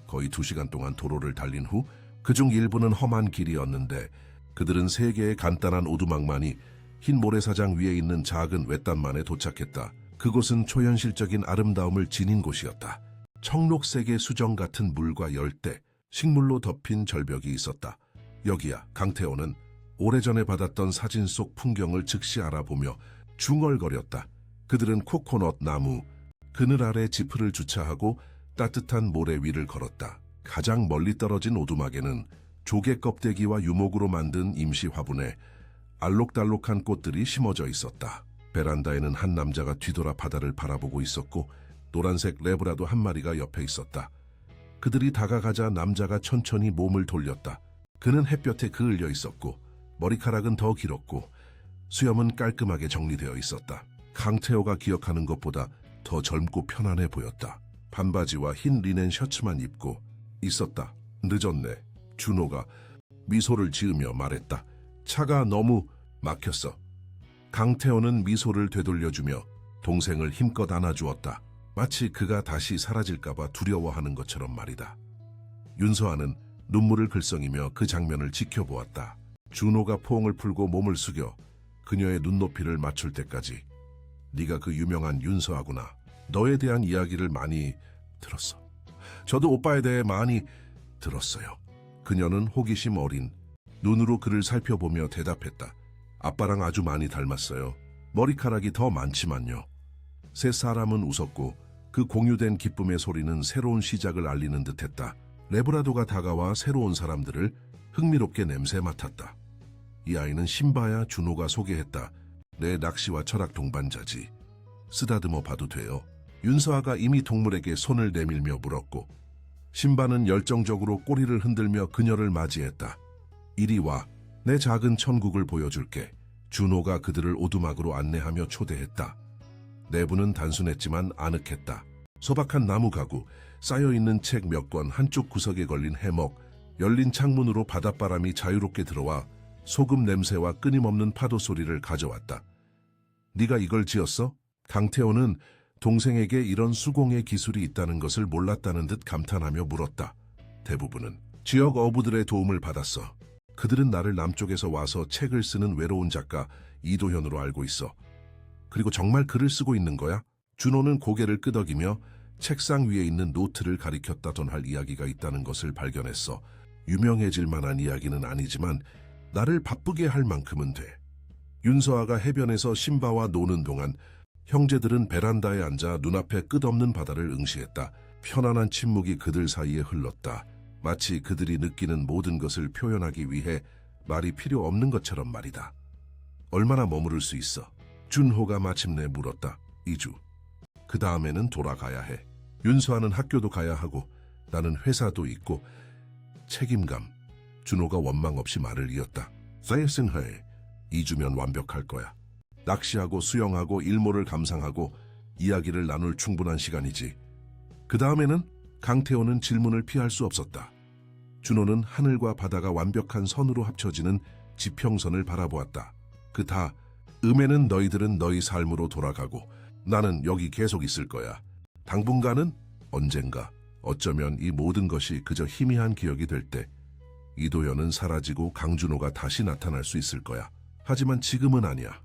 [SPEAKER 1] 거의 2시간 동안 도로를 달린 후 그중 일부는 험한 길이었는데 그들은 3개의 간단한 오두막만이 흰 모래사장 위에 있는 작은 외딴만에 도착했다. 그곳은 초현실적인 아름다움을 지닌 곳이었다. 청록색의 수정 같은 물과 열대, 식물로 덮인 절벽이 있었다. 여기야. 강태호는 오래전에 받았던 사진 속 풍경을 즉시 알아보며 중얼거렸다. 그들은 코코넛 나무, 그늘 아래 지프를 주차하고 따뜻한 모래 위를 걸었다. 가장 멀리 떨어진 오두막에는 조개 껍데기와 유목으로 만든 임시 화분에 알록달록한 꽃들이 심어져 있었다. 베란다에는 한 남자가 뒤돌아 바다를 바라보고 있었고 노란색 레브라도 한 마리가 옆에 있었다. 그들이 다가가자 남자가 천천히 몸을 돌렸다. 그는 햇볕에 그을려 있었고 머리카락은 더 길었고 수염은 깔끔하게 정리되어 있었다. 강태호가 기억하는 것보다 더 젊고 편안해 보였다. 반바지와 흰 리넨 셔츠만 입고 있었다. 늦었네. 준호가 미소를 지으며 말했다. 차가 너무 막혔어. 강태호는 미소를 되돌려주며 동생을 힘껏 안아주었다. 마치 그가 다시 사라질까봐 두려워하는 것처럼 말이다. 윤서아는 눈물을 글썽이며 그 장면을 지켜보았다. 준호가 포옹을 풀고 몸을 숙여 그녀의 눈높이를 맞출 때까지 네가 그 유명한 윤서하구나. 너에 대한 이야기를 많이 들었어. 저도 오빠에 대해 많이 들었어요. 그녀는 호기심 어린 눈으로 그를 살펴보며 대답했다. 아빠랑 아주 많이 닮았어요. 머리카락이 더 많지만요. 세 사람은 웃었고 그 공유된 기쁨의 소리는 새로운 시작을 알리는 듯했다. 레브라도가 다가와 새로운 사람들을 흥미롭게 냄새 맡았다. 이 아이는 신바야. 준호가 소개했다. 내 낚시와 철학 동반자지. 쓰다듬어 봐도 돼요. 윤서아가 이미 동물에게 손을 내밀며 물었고 신바는 열정적으로 꼬리를 흔들며 그녀를 맞이했다. 이리 와. 내 작은 천국을 보여줄게. 준호가 그들을 오두막으로 안내하며 초대했다. 내부는 단순했지만 아늑했다. 소박한 나무 가구, 쌓여있는 책 몇 권, 한쪽 구석에 걸린 해먹, 열린 창문으로 바닷바람이 자유롭게 들어와 소금 냄새와 끊임없는 파도 소리를 가져왔다. 네가 이걸 지었어? 강태호는 동생에게 이런 수공의 기술이 있다는 것을 몰랐다는 듯 감탄하며 물었다. 대부분은 지역 어부들의 도움을 받았어. 그들은 나를 남쪽에서 와서 책을 쓰는 외로운 작가 이도현으로 알고 있어. 그리고 정말 글을 쓰고 있는 거야? 준호는 고개를 끄덕이며 책상 위에 있는 노트를 가리켰다던 할 이야기가 있다는 것을 발견했어. 유명해질 만한 이야기는 아니지만 나를 바쁘게 할 만큼은 돼. 윤서아가 해변에서 신바와 노는 동안 형제들은 베란다에 앉아 눈앞에 끝없는 바다를 응시했다. 편안한 침묵이 그들 사이에 흘렀다. 마치 그들이 느끼는 모든 것을 표현하기 위해 말이 필요 없는 것처럼 말이다. 얼마나 머무를 수 있어? 준호가 마침내 물었다. 2주. 그 다음에는 돌아가야 해. 윤서아는 학교도 가야 하고 나는 회사도 있고 책임감. 준호가 원망 없이 말을 이었다. 사이슨해. 2주면 완벽할 거야. 낚시하고 수영하고 일몰을 감상하고 이야기를 나눌 충분한 시간이지. 그 다음에는 강태호는 질문을 피할 수 없었다. 준호는 하늘과 바다가 완벽한 선으로 합쳐지는 지평선을 바라보았다. 그 다음에는 너희들은 너희 삶으로 돌아가고 나는 여기 계속 있을 거야. 당분간은 언젠가 어쩌면 이 모든 것이 그저 희미한 기억이 될 때 이도현은 사라지고 강준호가 다시 나타날 수 있을 거야. 하지만 지금은 아니야.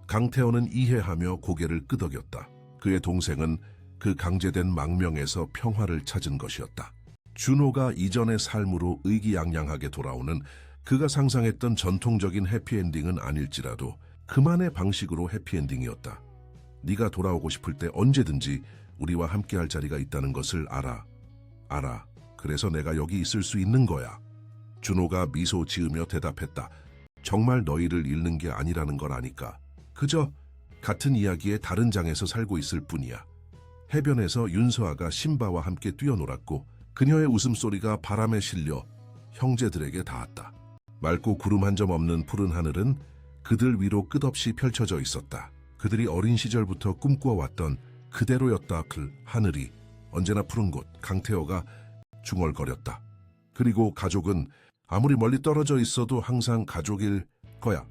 [SPEAKER 1] 강태호는 이해하며 고개를 끄덕였다. 그의 동생은 그 강제된 망명에서 평화를 찾은 것이었다. 준호가 이전의 삶으로 의기양양하게 돌아오는 그가 상상했던 전통적인 해피엔딩은 아닐지라도 그만의 방식으로 해피엔딩이었다. 네가 돌아오고 싶을 때 언제든지 우리와 함께할 자리가 있다는 것을 알아. 그래서 내가 여기 있을 수 있는 거야. 준호가 미소 지으며 대답했다. 정말 너희를 잃는 게 아니라는 걸 아니까. 그저 같은 이야기의 다른 장에서 살고 있을 뿐이야. 해변에서 윤서아가 신바와 함께 뛰어놀았고 그녀의 웃음소리가 바람에 실려 형제들에게 닿았다. 맑고 구름 한 점 없는 푸른 하늘은 그들 위로 끝없이 펼쳐져 있었다. 그들이 어린 시절부터 꿈꿔왔던 그대로였다. 그 하늘이 언제나 푸른 곳. 강태호가 중얼거렸다. 그리고 가족은 아무리 멀리 떨어져 있어도 항상 가족일 거야.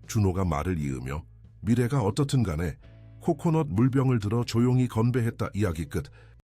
[SPEAKER 1] 준호가 말을 이으며 미래가 어떻든 간에 코코넛 물병을 들어 조용히 건배했다. 이야기 끝.